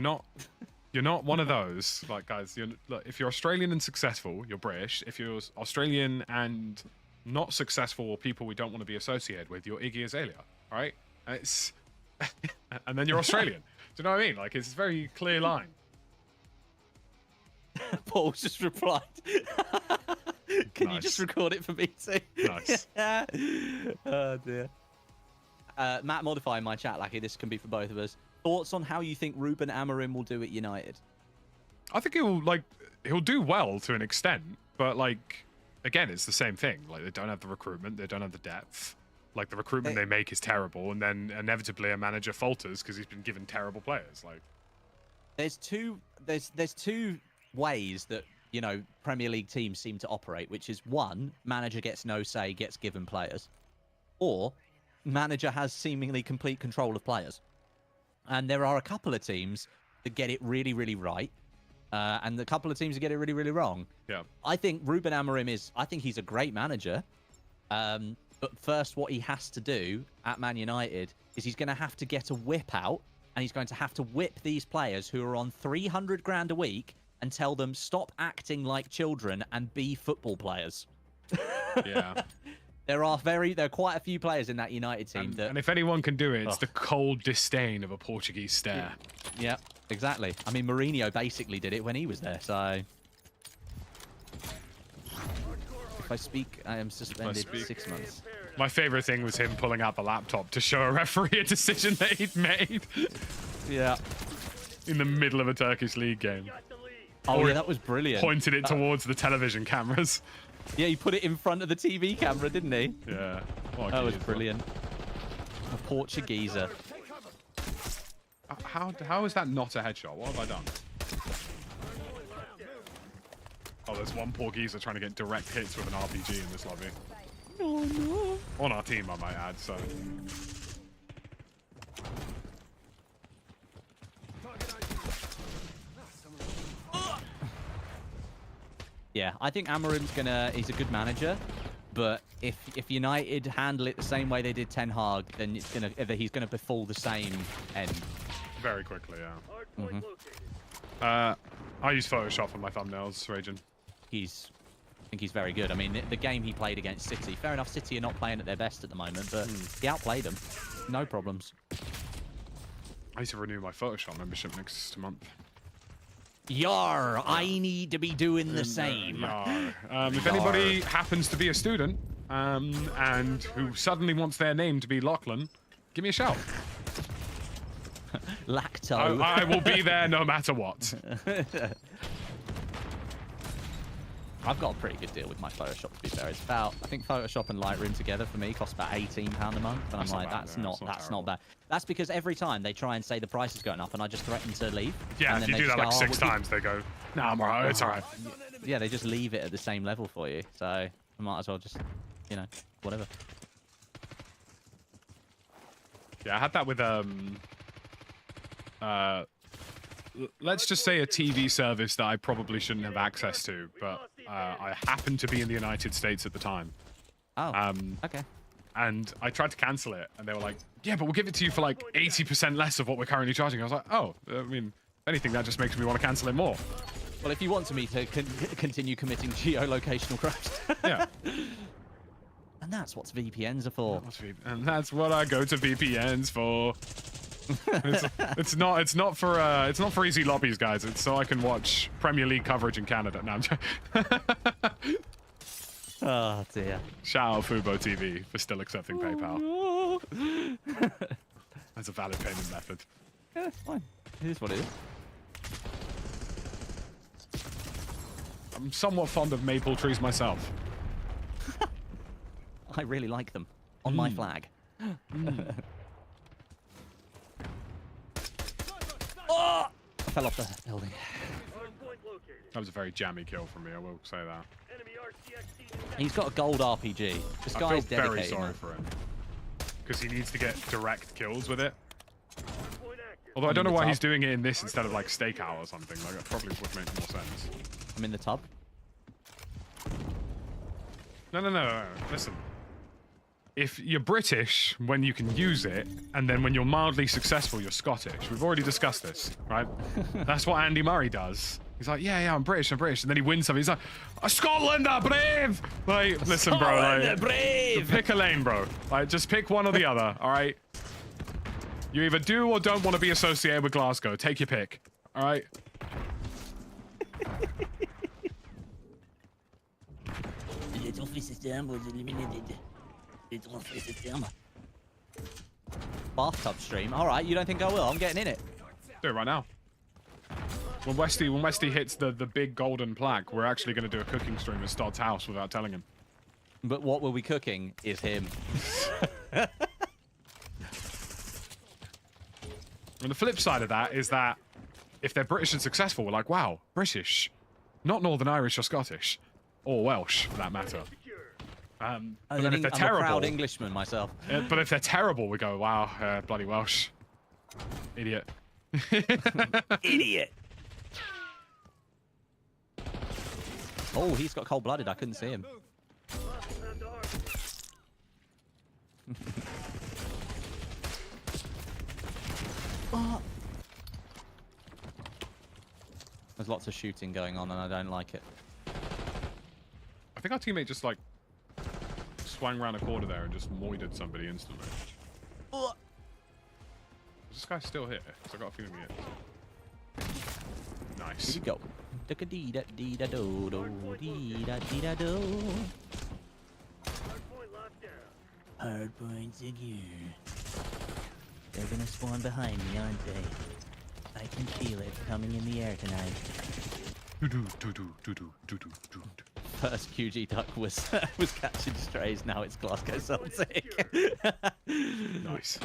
[SPEAKER 1] Yeah, you're not one of those. Like, guys, look, if you're Australian and successful, you're British. If you're Australian and not successful or people we don't want to be associated with, you're Iggy Azalea, all right? It's and then you're Australian. Do you know what I mean? Like, it's a very clear line.
[SPEAKER 4] Paul just replied. Can you just record it for me too?
[SPEAKER 1] Nice.
[SPEAKER 4] Oh dear. Matt, modify my chat, Lackey. This can be for both of us. Thoughts on how you think Ruben Amorim will do at United?
[SPEAKER 1] I think he'll do well to an extent, but like, again, it's the same thing. Like, they don't have the recruitment, they don't have the depth. Like, the recruitment they make is terrible, and then inevitably a manager falters because he's been given terrible players. Like,
[SPEAKER 4] there's two ways that, you know, Premier League teams seem to operate, which is one, manager gets no say, gets given players, or manager has seemingly complete control of players. And there are a couple of teams that get it really, really right, and a couple of teams that get it really, really wrong.
[SPEAKER 1] yeah.
[SPEAKER 4] I think Ruben Amorim I think he's a great manager. But first, what he has to do at Man United is he's going to have to get a whip out, and he's going to have to whip these players who are on 300 grand a week and tell them, stop acting like children and be football players.
[SPEAKER 1] Yeah.
[SPEAKER 4] There are quite a few players in that United team
[SPEAKER 1] and if anyone can do it, it's the cold disdain of a Portuguese stare.
[SPEAKER 4] Yeah, exactly. I mean, Mourinho basically did it when he was there, so... If I speak, I am suspended 6 months.
[SPEAKER 1] My favorite thing was him pulling out the laptop to show a referee a decision that he'd made.
[SPEAKER 4] Yeah.
[SPEAKER 1] In the middle of a Turkish league game.
[SPEAKER 4] Oh,
[SPEAKER 1] Or
[SPEAKER 4] yeah, that was brilliant.
[SPEAKER 1] Pointed it towards the television cameras.
[SPEAKER 4] Yeah, he put it in front of the TV camera, didn't he?
[SPEAKER 1] Yeah.
[SPEAKER 4] That was brilliant. A Portugueser.
[SPEAKER 1] How is that not a headshot? What have I done? Oh, there's one poor geezer trying to get direct hits with an RPG in this lobby.
[SPEAKER 4] Oh no.
[SPEAKER 1] On our team, I might add, so...
[SPEAKER 4] Yeah, I think Amarim's he's a good manager, but if United handle it the same way they did Ten Hag, then he's gonna befall the same end.
[SPEAKER 1] Very quickly, yeah.
[SPEAKER 4] Mm-hmm.
[SPEAKER 1] I use Photoshop on my thumbnails, Raging.
[SPEAKER 4] I think he's very good. I mean, the game he played against City, fair enough, City are not playing at their best at the moment, but he outplayed them. No problems.
[SPEAKER 1] I need to renew my Photoshop membership next month.
[SPEAKER 4] Yar, I need to be doing the same.
[SPEAKER 1] Yar. If anybody happens to be a student and who suddenly wants their name to be Lachlan, give me a shout.
[SPEAKER 4] Lacto.
[SPEAKER 1] I will be there no matter what.
[SPEAKER 4] I've got a pretty good deal with my Photoshop, to be fair. It's about, I think Photoshop and Lightroom together for me cost about £18 a month. And I'm like, that's not bad. That's because every time they try and say the price is going up and I just threaten to leave.
[SPEAKER 1] Yeah,
[SPEAKER 4] and
[SPEAKER 1] if
[SPEAKER 4] then
[SPEAKER 1] you do
[SPEAKER 4] they
[SPEAKER 1] that
[SPEAKER 4] just
[SPEAKER 1] like
[SPEAKER 4] go,
[SPEAKER 1] 6 times, they go, nah, I'm alright, it's alright.
[SPEAKER 4] Yeah, they just leave it at the same level for you. So I might as well just, you know, whatever.
[SPEAKER 1] Yeah, I had that with, let's just say a TV service that I probably shouldn't have access to, but I happened to be in the United States at the time.
[SPEAKER 4] Oh, okay.
[SPEAKER 1] And I tried to cancel it, and they were like, yeah, but we'll give it to you for like 80% less of what we're currently charging. I was like, oh, I mean, if anything, that just makes me want to cancel it more.
[SPEAKER 4] Well, if you want me to continue committing geolocational crimes.
[SPEAKER 1] Yeah.
[SPEAKER 4] And that's what VPNs are for.
[SPEAKER 1] And that's what I go to VPNs for. It's not for easy lobbies, guys. It's so I can watch Premier League coverage in Canada. No, I'm joking.
[SPEAKER 4] Oh dear.
[SPEAKER 1] Shout out Fubo TV for still accepting PayPal. That's a valid payment method.
[SPEAKER 4] Yeah, it's fine. It is what it is.
[SPEAKER 1] I'm somewhat fond of maple trees myself.
[SPEAKER 4] I really like them. On my flag. Oh! I fell off the building.
[SPEAKER 1] That was a very jammy kill from me, I will say that.
[SPEAKER 4] He's got a gold RPG. This
[SPEAKER 1] I
[SPEAKER 4] guy's
[SPEAKER 1] feel very
[SPEAKER 4] dedicated.
[SPEAKER 1] sorry
[SPEAKER 4] Man.
[SPEAKER 1] for him. Because he needs to get direct kills with it. Although I don't know why he's doing it in this instead of like Stakeout or something. Like that probably would make more sense.
[SPEAKER 4] I'm in the tub.
[SPEAKER 1] No. Listen. If you're British when you can use it, and then when you're mildly successful, you're Scottish. We've already discussed this, right? That's what Andy Murray does. He's like, yeah, I'm British. And then he wins something. He's like, Scotland are brave! Like, listen, bro. Like,
[SPEAKER 4] brave!
[SPEAKER 1] Pick a lane, bro. Like, just pick one or the other, all right? You either do or don't want to be associated with Glasgow. Take your pick, all right?
[SPEAKER 4] Little system was eliminated. Little system. Bathtub stream. All right, you don't think I will? I'm getting in it.
[SPEAKER 1] Do it right now. When Westy hits the big golden plaque, we're actually going to do a cooking stream at Stodd's house without telling him.
[SPEAKER 4] But what we'll be cooking is him.
[SPEAKER 1] And the flip side of that is that if they're British and successful, we're like, wow, British. Not Northern Irish or Scottish. Or Welsh, for that matter. But then if they're
[SPEAKER 4] I'm
[SPEAKER 1] terrible...
[SPEAKER 4] a proud Englishman myself.
[SPEAKER 1] But if they're terrible, we go, wow, bloody Welsh. Idiot.
[SPEAKER 4] Idiot. Oh, he's got cold-blooded. I couldn't see him. Oh. There's lots of shooting going on, and I don't like it.
[SPEAKER 1] I think our teammate just, like, swung around a corner there and just moided somebody instantly. Is this guy still here? Because I got a feeling he is. Nice.
[SPEAKER 4] Here we go. Do-ka-dee-da-dee-da-do-do-dee-da-dee-da-do. Hard point secure. They're gonna spawn behind me, aren't they? I can feel it coming in the air tonight. First QG duck was catching strays. Now it's Glasgow Celtic.
[SPEAKER 1] Nice.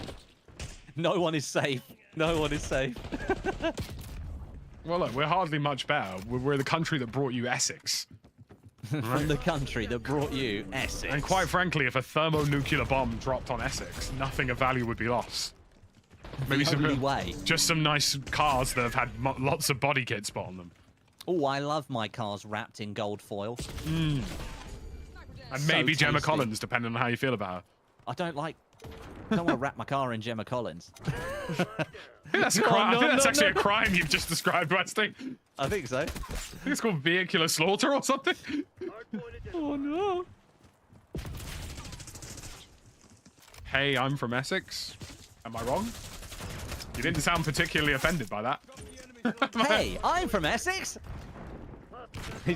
[SPEAKER 4] No one is safe. No one is safe.
[SPEAKER 1] Well, look, we're hardly much better. We're the country that brought you Essex.
[SPEAKER 4] From the country that brought you Essex.
[SPEAKER 1] And quite frankly, if a thermonuclear bomb dropped on Essex, nothing of value would be lost. Maybe just some nice cars that have had lots of body kits put on them.
[SPEAKER 4] Oh, I love my cars wrapped in gold foil.
[SPEAKER 1] And
[SPEAKER 4] So
[SPEAKER 1] maybe Gemma
[SPEAKER 4] tasty.
[SPEAKER 1] Collins, depending on how you feel about her.
[SPEAKER 4] I don't want to wrap my car in Gemma Collins.
[SPEAKER 1] I think that's a crime. I think that's actually a crime you've just described, Westy.
[SPEAKER 4] I think so.
[SPEAKER 1] I think it's called vehicular slaughter or something. Oh no. Hey, I'm from Essex. Am I wrong? You didn't sound particularly offended by that.
[SPEAKER 4] Hey, I'm from Essex. You're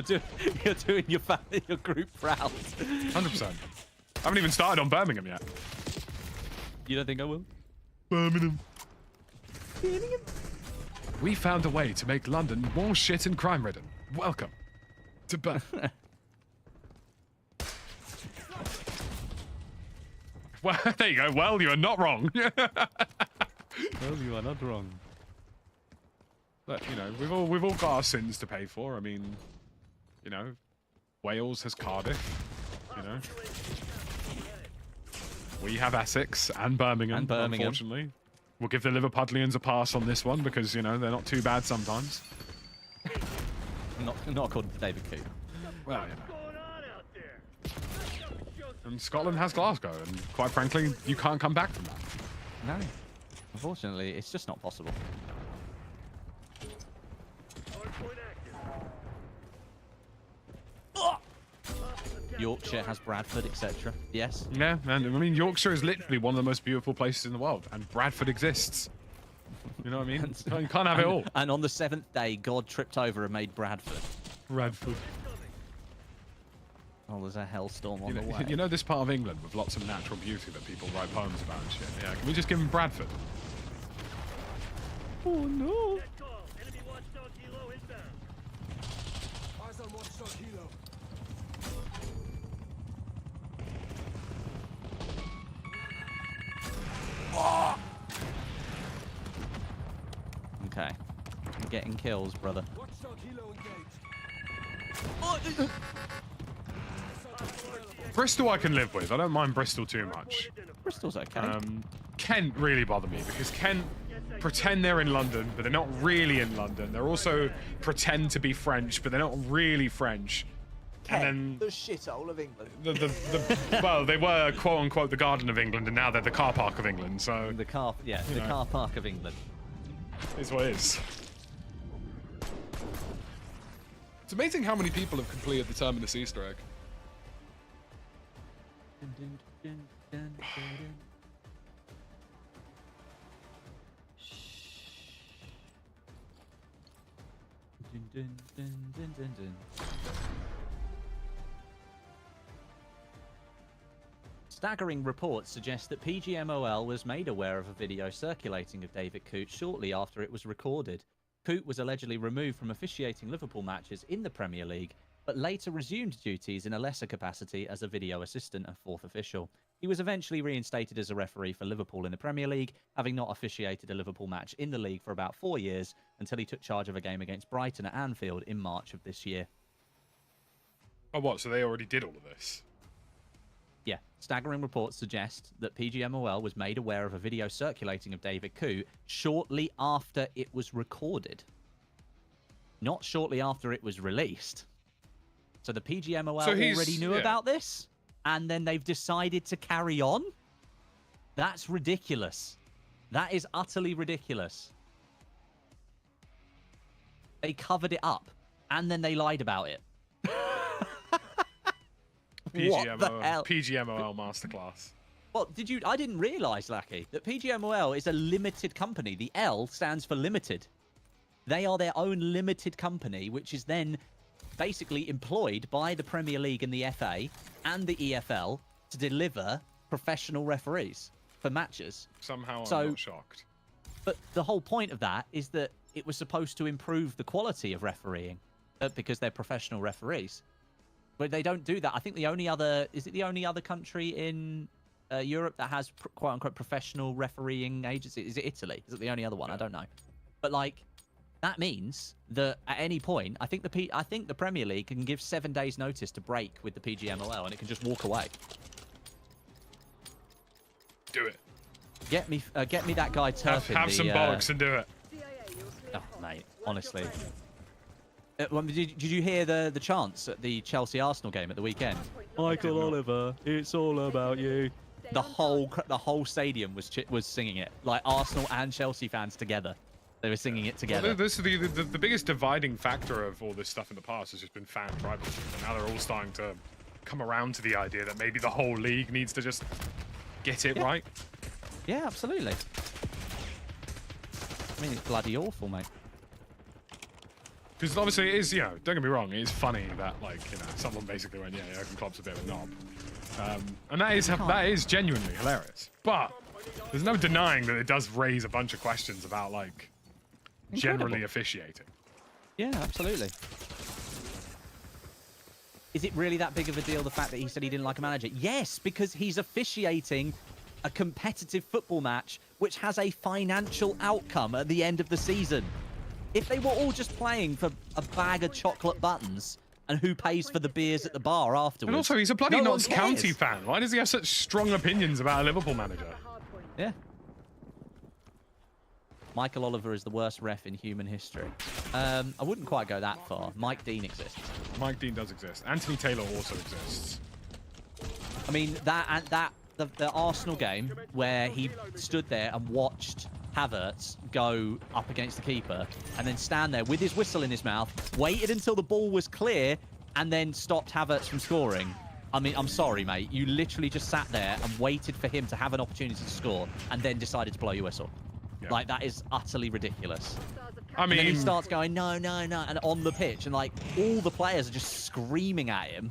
[SPEAKER 4] doing your family, your group proud.
[SPEAKER 1] 100%. I haven't even started on Birmingham yet.
[SPEAKER 4] You don't think I will?
[SPEAKER 1] Birmingham. We found a way to make London more shit and crime-ridden. Welcome to Birmingham. Well, there you go. Well, you are not wrong.
[SPEAKER 4] Well, you are not wrong.
[SPEAKER 1] But you know, we've all got our sins to pay for. I mean, you know, Wales has Cardiff. You know, we have Essex and Birmingham. Unfortunately, we'll give the Liverpudlians a pass on this one because you know they're not too bad sometimes.
[SPEAKER 4] Not according to David Coote.
[SPEAKER 1] Well, you know. And Scotland has Glasgow, and quite frankly, you can't come back from that.
[SPEAKER 4] No, unfortunately, it's just not possible. Yorkshire has Bradford, etc. Yes.
[SPEAKER 1] Yeah, and I mean Yorkshire is literally one of the most beautiful places in the world, and Bradford exists. You know what I mean? You can't have it all.
[SPEAKER 4] And on the 7th day, God tripped over and made Bradford.
[SPEAKER 1] Bradford.
[SPEAKER 4] Oh, there's a hellstorm on the way.
[SPEAKER 1] You know this part of England with lots of natural beauty that people write poems about and shit? Yeah, can we just give them Bradford?
[SPEAKER 4] Oh no!
[SPEAKER 3] Eyes on watchdog Hilo.
[SPEAKER 4] Okay. I'm getting kills, brother.
[SPEAKER 3] Watchdog Hilo engaged.
[SPEAKER 1] Bristol I can live with. I don't mind Bristol too much.
[SPEAKER 4] Bristol's okay.
[SPEAKER 1] Kent really bother me because Kent pretend they're in London, but they're not really in London. They're also pretend to be French, but they're not really French.
[SPEAKER 4] Kent,
[SPEAKER 1] and
[SPEAKER 5] The shithole of England.
[SPEAKER 1] then well, they were quote unquote the Garden of England, and now they're the car park of England. So
[SPEAKER 4] the car park of England.
[SPEAKER 1] it's what it is.
[SPEAKER 6] It's amazing how many people have completed the Terminus Easter egg.
[SPEAKER 4] Staggering reports suggest that PGMOL was made aware of a video circulating of David Coote shortly after it was recorded. Coote was allegedly removed from officiating Liverpool matches in the Premier League, but later resumed duties in a lesser capacity as a video assistant and fourth official. He was eventually reinstated as a referee for Liverpool in the Premier League, having not officiated a Liverpool match in the league for about 4 years until he took charge of a game against Brighton at Anfield in March of this year.
[SPEAKER 1] Oh, what? So they already did all of this?
[SPEAKER 4] Yeah, staggering reports suggest that PGMOL was made aware of a video circulating of David Coote shortly after it was recorded. Not shortly after it was released. So the PGMOL already knew about this, and then they've decided to carry on? That's ridiculous. That is utterly ridiculous. They covered it up, and then they lied about it. What the hell?
[SPEAKER 1] PGMOL masterclass.
[SPEAKER 4] Well, I didn't realise, Lackey, that PGMOL is a limited company. The L stands for limited. They are their own limited company, which is then basically employed by the Premier League and the FA and the EFL to deliver professional referees for matches.
[SPEAKER 1] Somehow I'm not shocked.
[SPEAKER 4] But the whole point of that is that it was supposed to improve the quality of refereeing because they're professional referees. But they don't do that. I think the only other country in Europe that has quote unquote professional refereeing agency? Is it Italy? Is it the only other one? I don't know. But like, that means that at any point, I think the Premier League can give 7 days notice to break with the PGMOL, and it can just walk away.
[SPEAKER 1] Do it.
[SPEAKER 4] Get me that guy Turpin.
[SPEAKER 1] Have some bollocks and do it.
[SPEAKER 4] Oh, mate, honestly. Did you hear the chants at the Chelsea Arsenal game at the weekend? Michael Oliver, it's all about you. The whole stadium was singing it, like Arsenal and Chelsea fans together. They were singing it together.
[SPEAKER 1] Well, the biggest dividing factor of all this stuff in the past has just been fan tribalism, and now they're all starting to come around to the idea that maybe the whole league needs to just get it right.
[SPEAKER 4] Yeah, absolutely. I mean, it's bloody awful, mate.
[SPEAKER 1] Because obviously it is, you know, don't get me wrong, it is funny that, like, you know, someone basically went, yeah, Jurgen Klopp's a bit of a knob. And that is genuinely hilarious. But there's no denying that it does raise a bunch of questions about, like, generally officiating.
[SPEAKER 4] Yeah, absolutely. Is it really that big of a deal, the fact that he said he didn't like a manager? Yes, because he's officiating a competitive football match which has a financial outcome at the end of the season. If they were all just playing for a bag of chocolate buttons and who pays for the beers at the bar afterwards.
[SPEAKER 1] And also, he's a bloody
[SPEAKER 4] no
[SPEAKER 1] Notts County fan. Why does he have such strong opinions about a Liverpool manager?
[SPEAKER 4] Yeah. Michael Oliver is the worst ref in human history. I wouldn't quite go that far. Mike Dean exists.
[SPEAKER 1] Mike Dean does exist. Anthony Taylor also exists.
[SPEAKER 4] I mean, the Arsenal game where he stood there and watched Havertz go up against the keeper and then stand there with his whistle in his mouth, waited until the ball was clear, and then stopped Havertz from scoring. I mean, I'm sorry, mate. You literally just sat there and waited for him to have an opportunity to score and then decided to blow your whistle. Yeah. Like, that is utterly ridiculous.
[SPEAKER 1] I mean,
[SPEAKER 4] and then he starts going, no, no, no, and on the pitch, and, like, all the players are just screaming at him.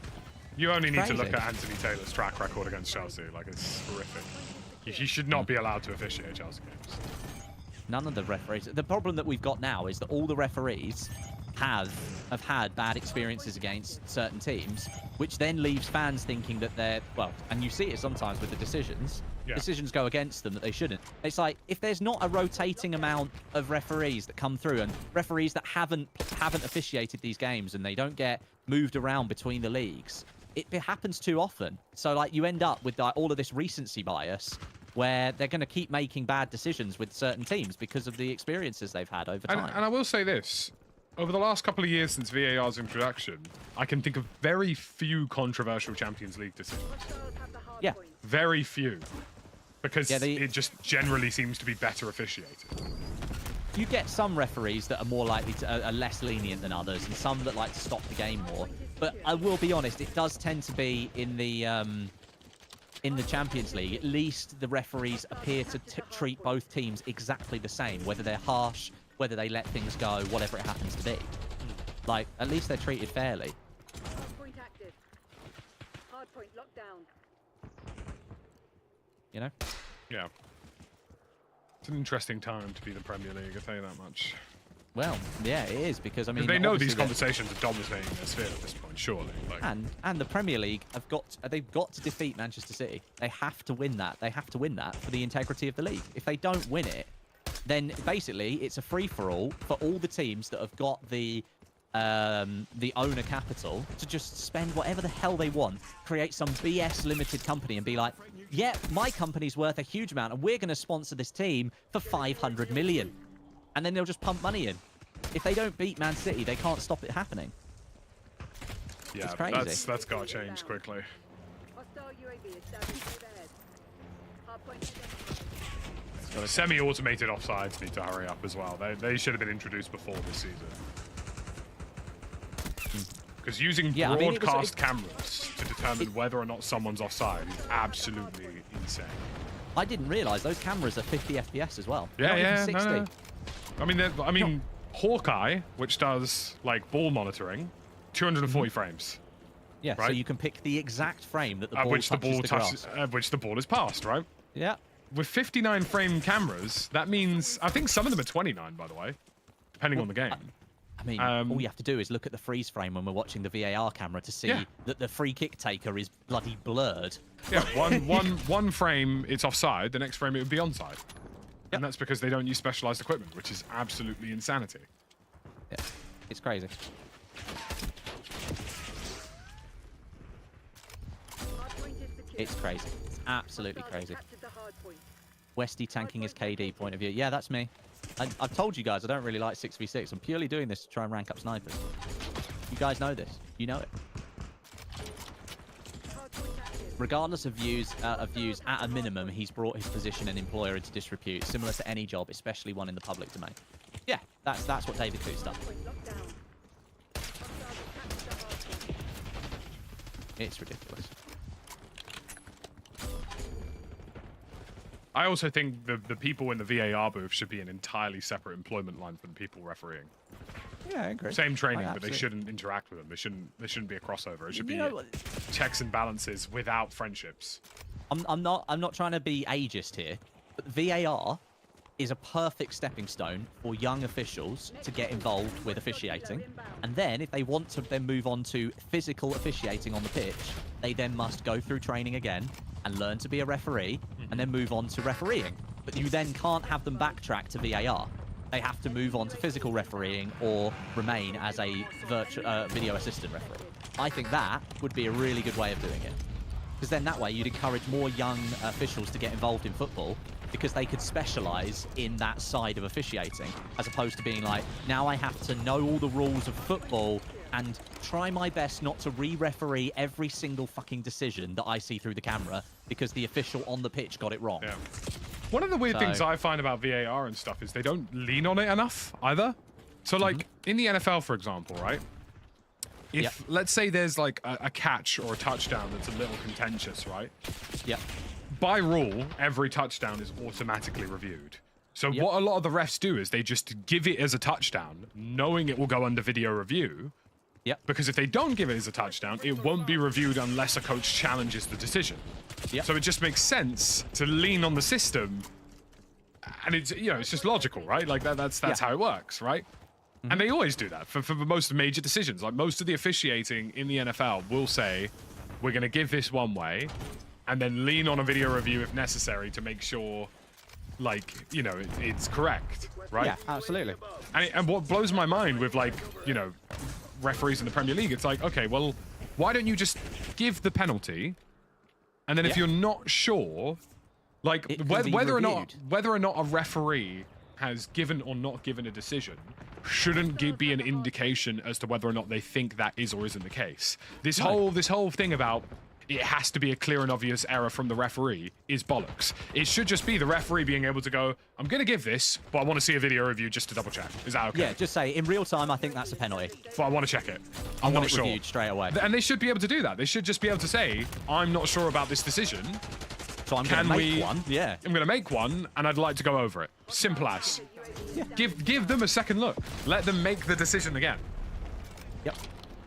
[SPEAKER 1] You only need to look at Anthony Taylor's track record against Chelsea. Like, it's horrific. He should not be allowed to officiate Chelsea games.
[SPEAKER 4] None of the referees. The problem that we've got now is that all the referees have had bad experiences against certain teams, which then leaves fans thinking that they're, well, and you see it sometimes with the decisions. Yeah. Decisions go against them that they shouldn't. It's like, if there's not a rotating amount of referees that come through, and referees that haven't officiated these games, and they don't get moved around between the leagues, it happens too often. So, like, you end up with, like, all of this recency bias where they're going to keep making bad decisions with certain teams because of the experiences they've had over time.
[SPEAKER 1] And I will say this. Over the last couple of years since VAR's introduction, I can think of very few controversial Champions League decisions.
[SPEAKER 4] Yeah.
[SPEAKER 1] Very few. Because it just generally seems to be better officiated.
[SPEAKER 4] You get some referees that are more likely to, are less lenient than others, and some that like to stop the game more. But I will be honest, it does tend to be in the Champions League. At least the referees appear to treat both teams exactly the same, whether they're harsh, whether they let things go, whatever it happens to be. Like, at least they're treated fairly.
[SPEAKER 2] Hardpoint active. Hardpoint locked down.
[SPEAKER 4] You know?
[SPEAKER 1] Yeah. It's an interesting time to be the Premier League, I'll tell you that much.
[SPEAKER 4] Well, yeah, it is, because, I mean...
[SPEAKER 1] They know these conversations are dominating their sphere at this point, surely. Like...
[SPEAKER 4] And the Premier League they've got to defeat Manchester City. They have to win that. They have to win that for the integrity of the league. If they don't win it, then basically it's a free-for-all for all the teams that have got the owner capital to just spend whatever the hell they want, create some BS limited company and be like, yeah, my company's worth a huge amount and we're going to sponsor this team for 500 million. And then they'll just pump money in. If they don't beat Man City, they can't stop it happening.
[SPEAKER 1] Yeah,
[SPEAKER 4] it's crazy.
[SPEAKER 1] That's got to change quickly. Semi-automated offsides need to hurry up as well. They should have been introduced before this season. Because using broadcast cameras to determine whether or not someone's offside is absolutely insane.
[SPEAKER 4] I didn't realise those cameras are 50 FPS as well.
[SPEAKER 1] Yeah, yeah,
[SPEAKER 4] 60.
[SPEAKER 1] No. I mean, Hawkeye, which does like ball monitoring, 240 frames.
[SPEAKER 4] Yeah, right? So you can pick the exact frame that the ball
[SPEAKER 1] which
[SPEAKER 4] touches
[SPEAKER 1] which the ball is passed, right?
[SPEAKER 4] Yeah.
[SPEAKER 1] With 59 frame cameras, that means I think some of them are 29, by the way, depending on the game.
[SPEAKER 4] I mean, all you have to do is look at the freeze frame when we're watching the VAR camera to see that the free kick taker is bloody blurred.
[SPEAKER 1] Yeah, one frame it's offside, the next frame it would be onside. Yep. And that's because they don't use specialized equipment, which is absolutely insanity.
[SPEAKER 4] Yeah, it's crazy. It's crazy. It's absolutely crazy. Westy tanking his KD point of view. Yeah, that's me. I've told you guys I don't really like 6v6. I'm purely doing this to try and rank up snipers. You guys know this. You know it. Regardless of views, at a minimum, he's brought his position and employer into disrepute, similar to any job, especially one in the public domain. Yeah, that's what David Coos done. It's ridiculous.
[SPEAKER 1] I also think the people in the VAR booth should be an entirely separate employment line from the people refereeing.
[SPEAKER 4] Yeah, I agree.
[SPEAKER 1] Same training, but they shouldn't interact with them. They shouldn't be a crossover. It should be checks and balances without friendships.
[SPEAKER 4] I'm not trying to be ageist here, but VAR is a perfect stepping stone for young officials to get involved with officiating. And then if they want to then move on to physical officiating on the pitch, they then must go through training again and learn to be a referee and then move on to refereeing. But you then can't have them backtrack to VAR. They have to move on to physical refereeing or remain as a video assistant referee. I think that would be a really good way of doing it. Because then that way you'd encourage more young officials to get involved in football because they could specialise in that side of officiating as opposed to being like, now I have to know all the rules of football and try my best not to re-referee every single fucking decision that I see through the camera because the official on the pitch got it wrong.
[SPEAKER 1] Yeah. One of the weird things I find about VAR and stuff is they don't lean on it enough either. So like in the NFL, for example, right? If let's say there's like a catch or a touchdown that's a little contentious, right?
[SPEAKER 4] Yep.
[SPEAKER 1] By rule, every touchdown is automatically reviewed. So what a lot of the refs do is they just give it as a touchdown, knowing it will go under video review.
[SPEAKER 4] Yep.
[SPEAKER 1] Because if they don't give it as a touchdown, it won't be reviewed unless a coach challenges the decision.
[SPEAKER 4] Yep.
[SPEAKER 1] So it just makes sense to lean on the system, and it's it's just logical, right? Like that's how it works, right? And they always do that for most major decisions. Like most of the officiating in the NFL will say, we're going to give this one way, and then lean on a video review if necessary to make sure, like it's correct, right?
[SPEAKER 4] Yeah, absolutely.
[SPEAKER 1] And what blows my mind with referees in the Premier League, it's like, okay, well, why don't you just give the penalty? And then if you're not sure, like whether or not a referee has given or not given a decision shouldn't be an indication as to whether or not they think that is or isn't the case. This whole thing about it has to be a clear and obvious error from the referee is bollocks. It should just be the referee being able to go, I'm going to give this, but I want to see a video review just to double check. Is that okay?
[SPEAKER 4] Yeah, just say, in real time, I think that's a penalty.
[SPEAKER 1] But I want to check it.
[SPEAKER 4] I'm not sure. Reviewed straight away.
[SPEAKER 1] And they should be able to do that. They should just be able to say, I'm not sure about this decision.
[SPEAKER 4] So I'm going to make one. Yeah.
[SPEAKER 1] I'm going to make one, and I'd like to go over it. Simple as. Yeah. Give them a second look. Let them make the decision again.
[SPEAKER 4] Yep.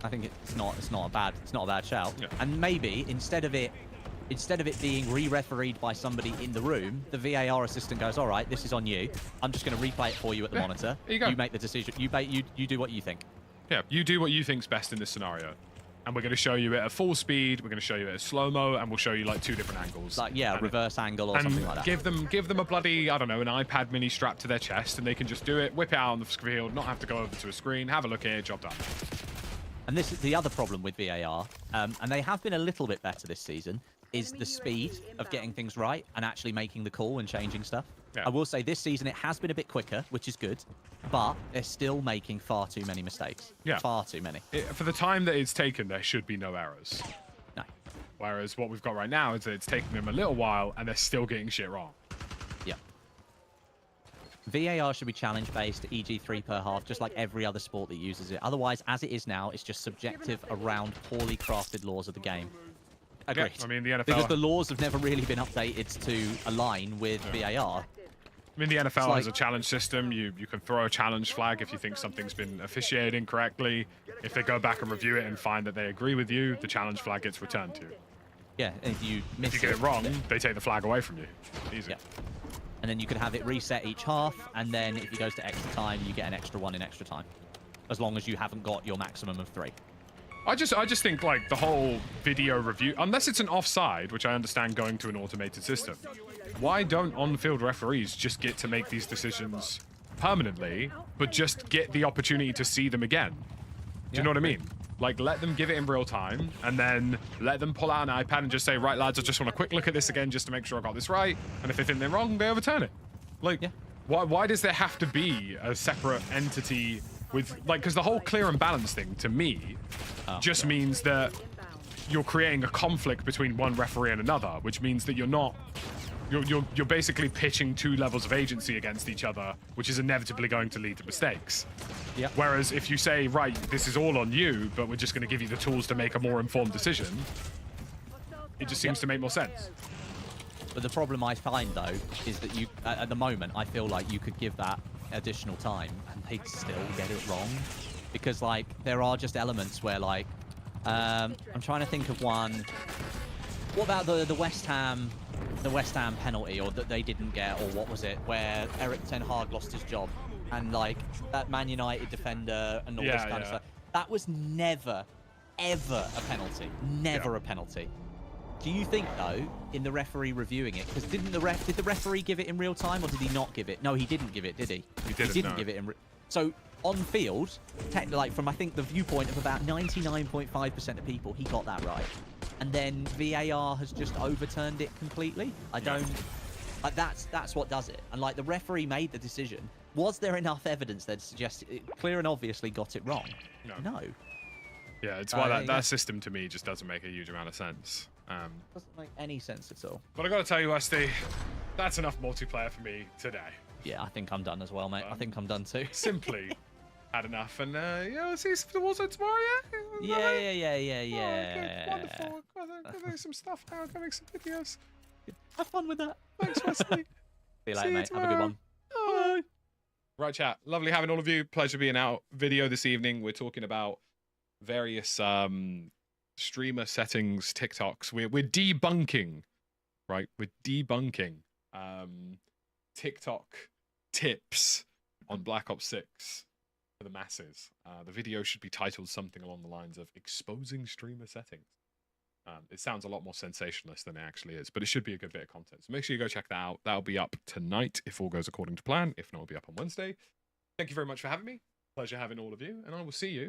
[SPEAKER 4] I think it's not a bad shout.
[SPEAKER 1] Yeah.
[SPEAKER 4] And maybe instead of it being re-refereed by somebody in the room, the VAR assistant goes, all right, this is on you. I'm just going to replay it for you at the monitor.
[SPEAKER 1] There you go.
[SPEAKER 4] You make the decision. You do what you think.
[SPEAKER 1] Yeah, you do what you think's best in this scenario. And we're going to show you it at full speed, we're going to show you it at slow-mo, and we'll show you like 2 different angles.
[SPEAKER 4] Like, yeah, reverse angle or something like that.
[SPEAKER 1] Give them a bloody, I don't know, an iPad mini strapped to their chest, and they can just do it, whip it out on the field, not have to go over to a screen, have a look here, job done.
[SPEAKER 4] And this is the other problem with VAR, and they have been a little bit better this season, is the speed of getting things right and actually making the call and changing stuff.
[SPEAKER 1] Yeah.
[SPEAKER 4] I will say this season it has been a bit quicker, which is good, but they're still making far too many mistakes.
[SPEAKER 1] Yeah.
[SPEAKER 4] Far too many.
[SPEAKER 1] For the time that it's taken, there should be no errors.
[SPEAKER 4] No.
[SPEAKER 1] Whereas what we've got right now is that it's taking them a little while and they're still getting shit wrong.
[SPEAKER 4] Yeah. VAR should be challenge-based, e.g. 3 per half, just like every other sport that uses it. Otherwise, as it is now, it's just subjective around poorly crafted laws of the game. Agreed.
[SPEAKER 1] Yeah, I mean, the NFL...
[SPEAKER 4] Because the laws have never really been updated to align with VAR.
[SPEAKER 1] I mean, the NFL has a challenge system. You can throw a challenge flag if you think something's been officiated incorrectly. If they go back and review it and find that they agree with you, the challenge flag gets returned to you.
[SPEAKER 4] Yeah, and if you miss
[SPEAKER 1] get it wrong, they take the flag away from you. Easy.
[SPEAKER 4] Yeah. And then you can have it reset each half, and then if it goes to extra time, you get an extra 1 in extra time. As long as you haven't got your maximum of 3.
[SPEAKER 1] I just think, like, the whole video review, unless it's an offside, which I understand going to an automated system, why don't on-field referees just get to make these decisions permanently, but just get the opportunity to see them again. Do you know what I mean? Like, let them give it in real time, and then let them pull out an iPad and just say, right, lads, I just want a quick look at this again just to make sure I got this right. And if they think they're wrong, they overturn it. Like, why does there have to be a separate entity with, like, because the whole clear and balance thing, to me, just means that you're creating a conflict between one referee and another, which means that you're basically pitching two levels of agency against each other, which is inevitably going to lead to mistakes.
[SPEAKER 4] Yeah.
[SPEAKER 1] Whereas if you say, right, this is all on you, but we're just going to give you the tools to make a more informed decision, it just seems to make more sense.
[SPEAKER 4] But the problem I find, though, is that you, at the moment, I feel like you could give that additional time and they'd still get it wrong. Because, like, there are just elements where, like, I'm trying to think of one. What about the West Ham penalty, or that they didn't get, or what was it, where Eric Ten Hag lost his job, and like that Man United defender and all this kind of stuff. That was never, ever a penalty. Never a penalty. Do you think, though, in the referee reviewing it, because did the referee give it in real time, or did he not give it? No, he didn't give it, did he? He didn't give it in. So on field, like from I think the viewpoint of about 99.5% of people, he got that right. And then VAR has just overturned it completely. I don't. Like, that's what does it. And like the referee made the decision. Was there enough evidence that suggested it clear and obviously got it wrong? No.
[SPEAKER 1] Yeah, it's why that system to me just doesn't make a huge amount of sense.
[SPEAKER 4] Doesn't make any sense at all.
[SPEAKER 1] But I got to tell you, Westy, that's enough multiplayer for me today.
[SPEAKER 4] Yeah, I think I'm done as well, mate. I think I'm done too.
[SPEAKER 1] Simply had enough, and yeah, we'll see you for the Warzone tomorrow.
[SPEAKER 4] Yeah.
[SPEAKER 1] Okay, wonderful. Go make some stuff now. Go make some videos.
[SPEAKER 4] Have fun with that.
[SPEAKER 1] Thanks, Wesley.
[SPEAKER 4] See you later, mate. Have a good one.
[SPEAKER 1] Bye. Right, chat. Lovely having all of you. Pleasure being out. Video this evening. We're talking about various streamer settings, TikToks. We're debunking, right? We're debunking TikTok tips on Black Ops 6 for the masses. The video should be titled something along the lines of "Exposing Streamer Settings." It sounds a lot more sensationalist than it actually is, but it should be a good bit of content. So make sure you go check that out. That'll be up tonight if all goes according to plan. If not, it'll be up on Wednesday. Thank you very much for having me. Pleasure having all of you, and I will see you